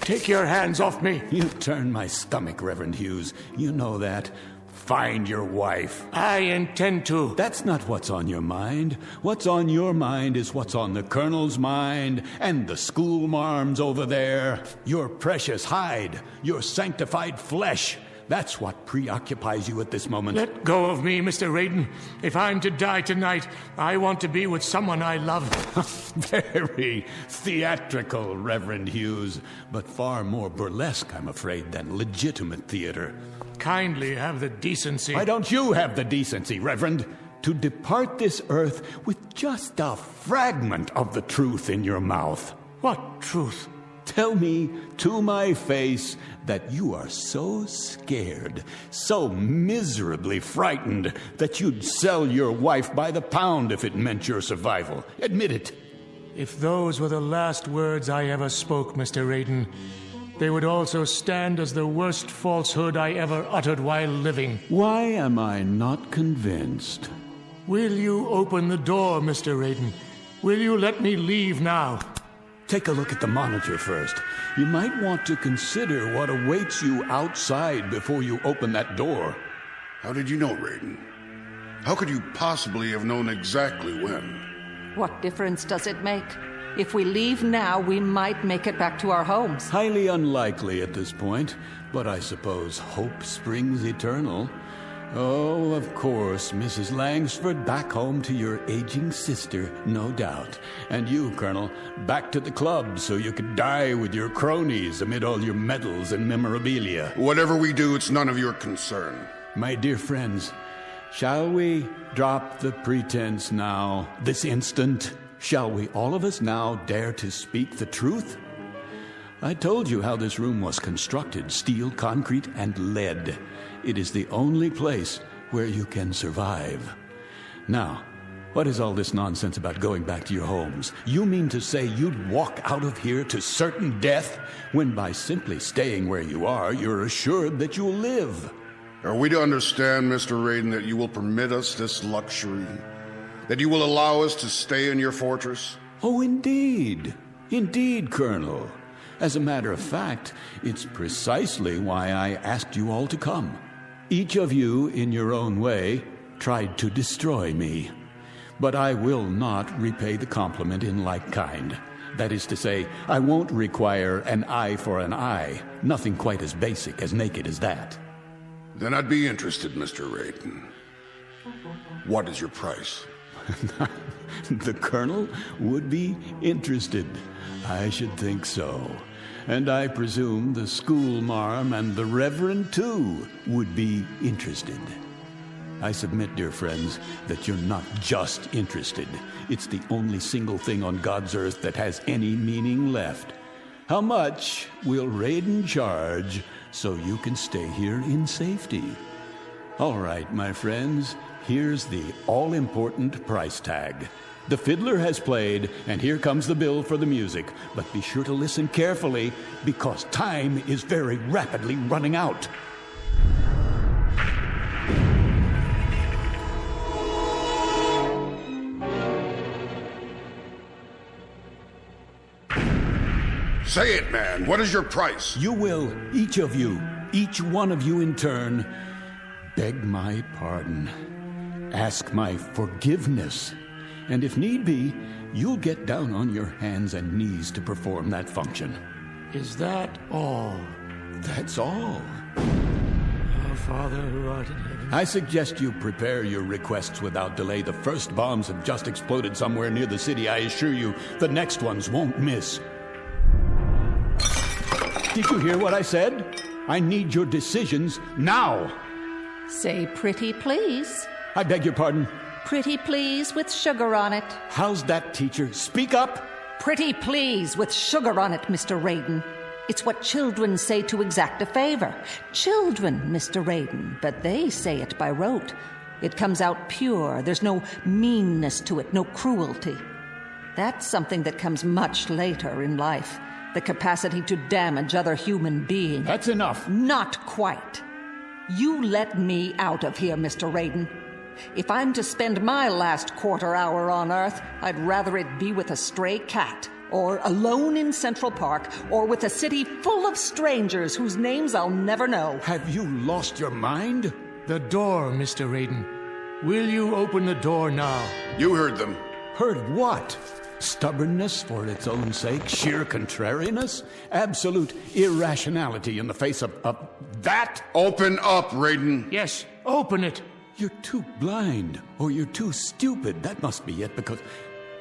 Take your hands off me. You turn my stomach, Reverend Hughes. You know that. Find your wife. I intend to. That's not what's on your mind. What's on your mind is what's on the Colonel's mind and the schoolmarm's over there. Your precious hide, your sanctified flesh. That's what preoccupies you at this moment. Let go of me, Mr. Raiden. If I'm to die tonight, I want to be with someone I love. Very theatrical, Reverend Hughes, but far more burlesque, I'm afraid, than legitimate theater. Kindly have the decency. Why don't you have the decency, Reverend, to depart this earth with just a fragment of the truth in your mouth? What truth? Tell me to my face that you are so scared, so miserably frightened, that you'd sell your wife by the pound if it meant your survival. Admit it. If those were the last words I ever spoke, Mr. Raiden, they would also stand as the worst falsehood I ever uttered while living. Why am I not convinced? Will you open the door, Mr. Raiden? Will you let me leave now? Take a look at the monitor first. You might want to consider what awaits you outside before you open that door. How did you know, Raiden? How could you possibly have known exactly when? What difference does it make? If we leave now, we might make it back to our homes. Highly unlikely at this point, but I suppose hope springs eternal. Oh, of course, Mrs. Langsford, back home to your aging sister, no doubt. And you, Colonel, back to the club so you could die with your cronies amid all your medals and memorabilia. Whatever we do, it's none of your concern. My dear friends, shall we drop the pretense now, this instant? Shall we all of us now dare to speak the truth? I told you how this room was constructed, steel, concrete, and lead. It is the only place where you can survive. Now, what is all this nonsense about going back to your homes? You mean to say you'd walk out of here to certain death, when by simply staying where you are, you're assured that you'll live? Are we to understand, Mr. Raiden, that you will permit us this luxury? That you will allow us to stay in your fortress? Oh, indeed. Indeed, Colonel. As a matter of fact, it's precisely why I asked you all to come. Each of you, in your own way, tried to destroy me. But I will not repay the compliment in like kind. That is to say, I won't require an eye for an eye. Nothing quite as basic, as naked as that. Then I'd be interested, Mr. Raiden. What is your price? The Colonel would be interested. I should think so. And I presume the schoolmarm and the Reverend, too, would be interested. I submit, dear friends, that you're not just interested. It's the only single thing on God's earth that has any meaning left. How much will Raiden charge so you can stay here in safety? All right, my friends, here's the all-important price tag. The fiddler has played, and here comes the bill for the music. But be sure to listen carefully, because time is very rapidly running out. Say it, man. What is your price? You will, each one of you in turn, beg my pardon, ask my forgiveness, and if need be, you'll get down on your hands and knees to perform that function. Is that all? That's all. Our Father who art in heaven. I suggest you prepare your requests without delay. The first bombs have just exploded somewhere near the city. I assure you, the next ones won't miss. Did you hear what I said? I need your decisions now. Say pretty please. I beg your pardon? Pretty please with sugar on it. How's that, teacher? Speak up! Pretty please with sugar on it, Mr. Raiden. It's what children say to exact a favor. Children, Mr. Raiden, but they say it by rote. It comes out pure. There's no meanness to it, no cruelty. That's something that comes much later in life. The capacity to damage other human beings. That's enough. Not quite. You let me out of here, Mr. Raiden. If I'm to spend my last quarter hour on Earth, I'd rather it be with a stray cat, or alone in Central Park, or with a city full of strangers whose names I'll never know. Have you lost your mind? The door, Mr. Raiden. Will you open the door now? You heard them. Heard what? Stubbornness for its own sake? Sheer contrariness? Absolute irrationality in the face of that? Open up, Raiden. Yes, open it. You're too blind, or you're too stupid. That must be it, because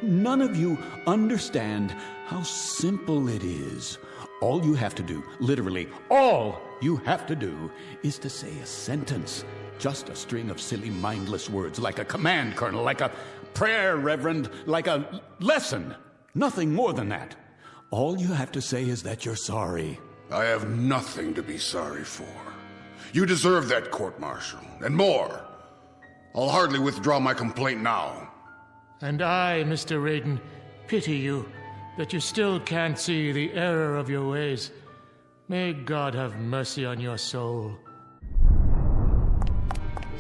none of you understand how simple it is. All you have to do, literally all you have to do, is to say a sentence. Just a string of silly, mindless words, like a command, Colonel, like a prayer, Reverend, like a lesson. Nothing more than that. All you have to say is that you're sorry. I have nothing to be sorry for. You deserve that, court-martial, and more. I'll hardly withdraw my complaint now. And I, Mr. Raiden, pity you that you still can't see the error of your ways. May God have mercy on your soul.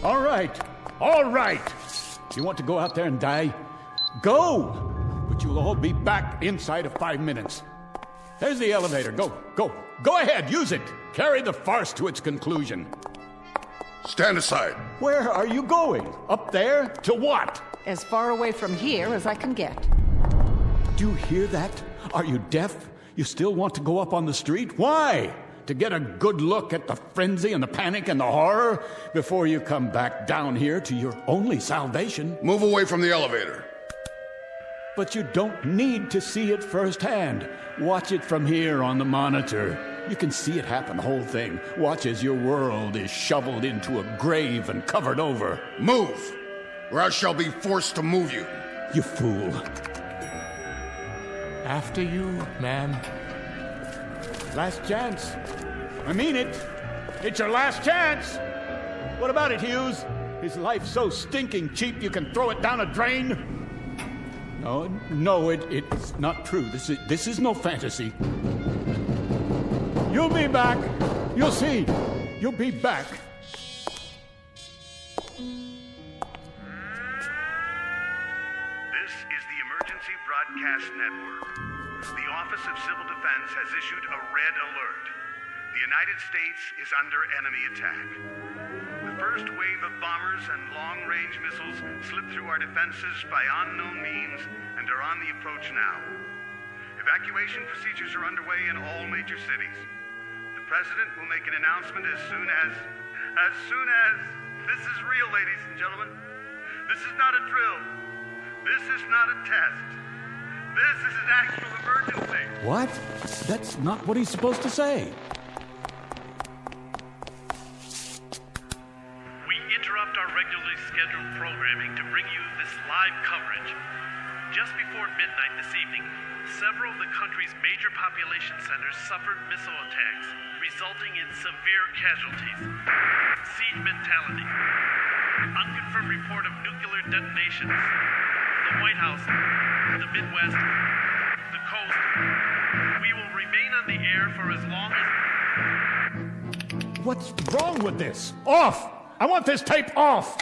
All right. You want to go out there and die? Go! But you'll all be back inside of 5 minutes. There's the elevator. Go ahead, use it. Carry the farce to its conclusion. Stand aside. Where are you going? Up there? To what? As far away from here as I can get. Do you hear that? Are you deaf? You still want to go up on the street? Why? To get a good look at the frenzy and the panic and the horror before you come back down here to your only salvation. Move away from the elevator. But you don't need to see it firsthand. Watch it from here on the monitor. You can see it happen, the whole thing. Watch as your world is shoveled into a grave and covered over. Move, or I shall be forced to move you. You fool. After you, ma'am. Last chance. I mean it. It's your last chance. What about it, Hughes? Is life so stinking cheap you can throw it down a drain? No, it's not true. This is no fantasy. You'll be back. You'll see. You'll be back. This is the Emergency Broadcast Network. The Office of Civil Defense has issued a red alert. The United States is under enemy attack. The first wave of bombers and long-range missiles slipped through our defenses by unknown means and are on the approach now. Evacuation procedures are underway in all major cities. The President will make an announcement as soon as this is real, ladies and gentlemen. This is not a drill. This is not a test. This is an actual emergency. What? That's not what he's supposed to say. We interrupt our regularly scheduled programming to bring you this live coverage. Just before midnight this evening, several of the country's major population centers suffered missile attacks, resulting in severe casualties. Siege mentality. Unconfirmed report of nuclear detonations. The White House, the Midwest, the coast. We will remain on the air for as long as... What's wrong with this? Off! I want this tape off!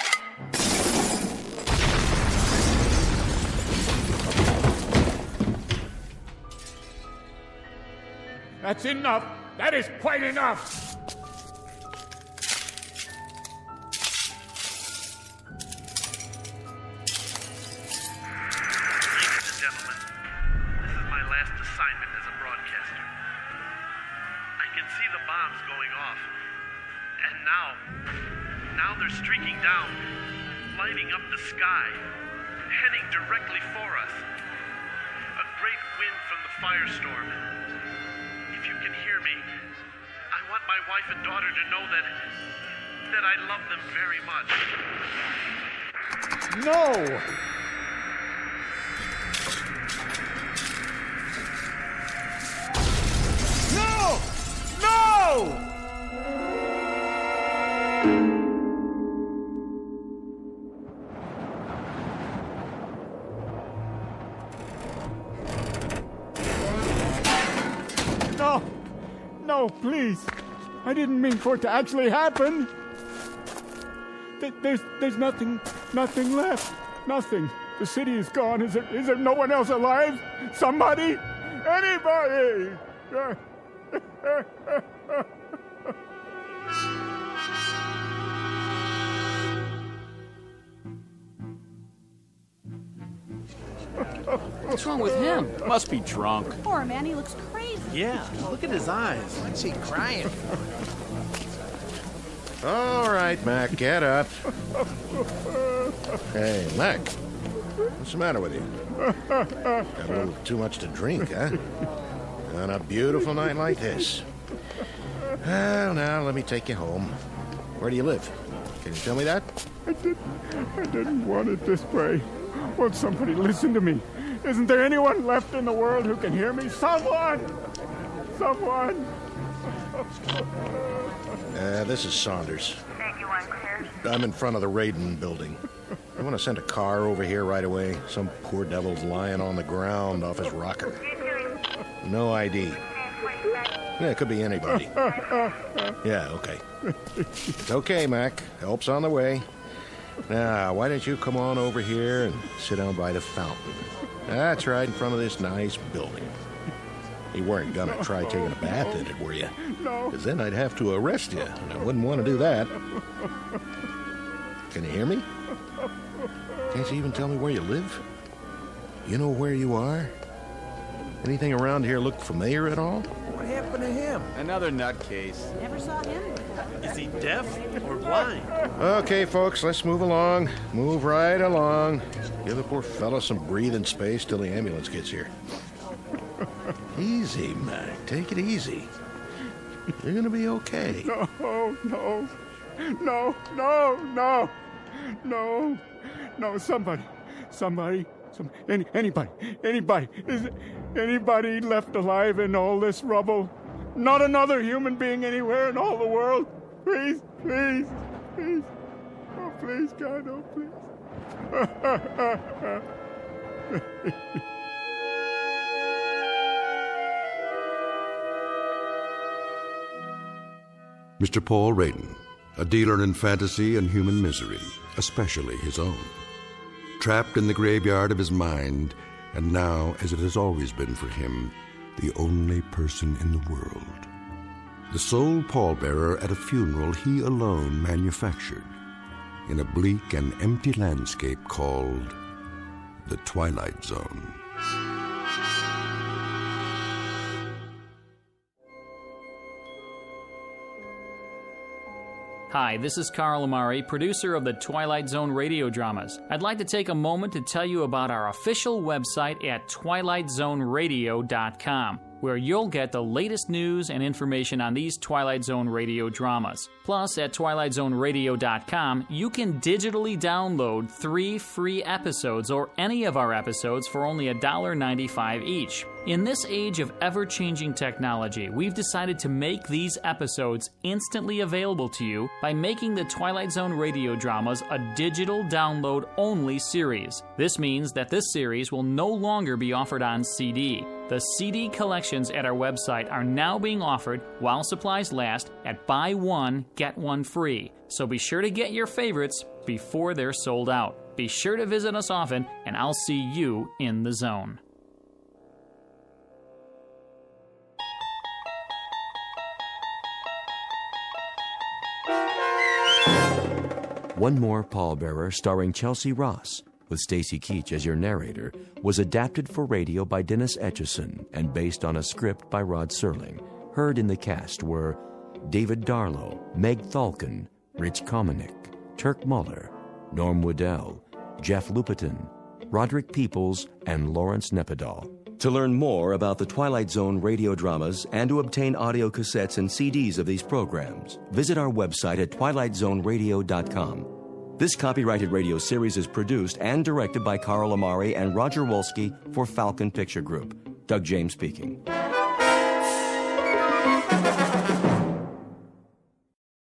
That's enough. That is quite enough. Ladies and gentlemen, this is my last assignment as a broadcaster. I can see the bombs going off. And now they're streaking down, lighting up the sky, heading directly for us. A great wind from the firestorm. If you can hear me, I want my wife and daughter to know that I love them very much. No! No! No! No, please. I didn't mean for it to actually happen. There's nothing left. Nothing. The city is gone. Is there no one else alive? Somebody? Anybody? What's wrong with him? Must be drunk. Poor man, he looks crazy. Yeah, look at his eyes. What's he crying? All right, Mac, get up. Hey, Mac, what's the matter with you? Got a little too much to drink, huh? On a beautiful night like this. Well, now, let me take you home. Where do you live? Can you tell me that? I didn't want it this way. Won't somebody listen to me? Isn't there anyone left in the world who can hear me? Someone! Someone! This is Saunders. I'm in front of the Raiden building. I want to send a car over here right away. Some poor devil's lying on the ground off his rocker. No ID. Yeah, it could be anybody. Yeah, okay. It's okay, Mac. Help's on the way. Now, why don't you come on over here and sit down by the fountain? That's right in front of this nice building. You weren't gonna try taking a bath in it, were you? No. Because then I'd have to arrest you, and I wouldn't want to do that. Can you hear me? Can't you even tell me where you live? You know where you are? Anything around here look familiar at all? What happened to him? Another nutcase. Never saw him. Is he deaf or blind? Okay, folks, let's move along. Move right along. Give the poor fella some breathing space till the ambulance gets here. Easy, Mac. Take it easy. You're gonna be okay. No, anybody. Is anybody left alive in all this rubble? Not another human being anywhere in all the world? Please. Oh, please, God, oh, please. Mr. Paul Raiden, a dealer in fantasy and human misery, especially his own. Trapped in the graveyard of his mind, and now, as it has always been for him, the only person in the world. The sole pallbearer at a funeral he alone manufactured, in a bleak and empty landscape called the Twilight Zone. Hi, this is Carl Amari, producer of the Twilight Zone radio dramas. I'd like to take a moment to tell you about our official website at twilightzoneradio.com, where you'll get the latest news and information on these Twilight Zone radio dramas. Plus, at twilightzoneradio.com, you can digitally download 3 free episodes or any of our episodes for only $1.95 each. In this age of ever-changing technology, we've decided to make these episodes instantly available to you by making the Twilight Zone radio dramas a digital download-only series. This means that this series will no longer be offered on CD. The CD collections at our website are now being offered while supplies last at buy one, get one free. So be sure to get your favorites before they're sold out. Be sure to visit us often, and I'll see you in the zone. One More Pallbearer, starring Chelsea Ross, with Stacy Keach as your narrator, was adapted for radio by Dennis Etchison and based on a script by Rod Serling. Heard in the cast were David Darlow, Meg Thalken, Rich Komanik, Turk Muller, Norm Waddell, Jeff Lupetin, Roderick Peoples, and Lawrence Nepidal. To learn more about the Twilight Zone radio dramas and to obtain audio cassettes and CDs of these programs, visit our website at twilightzoneradio.com. This copyrighted radio series is produced and directed by Carl Amari and Roger Wolski for Falcon Picture Group. Doug James speaking.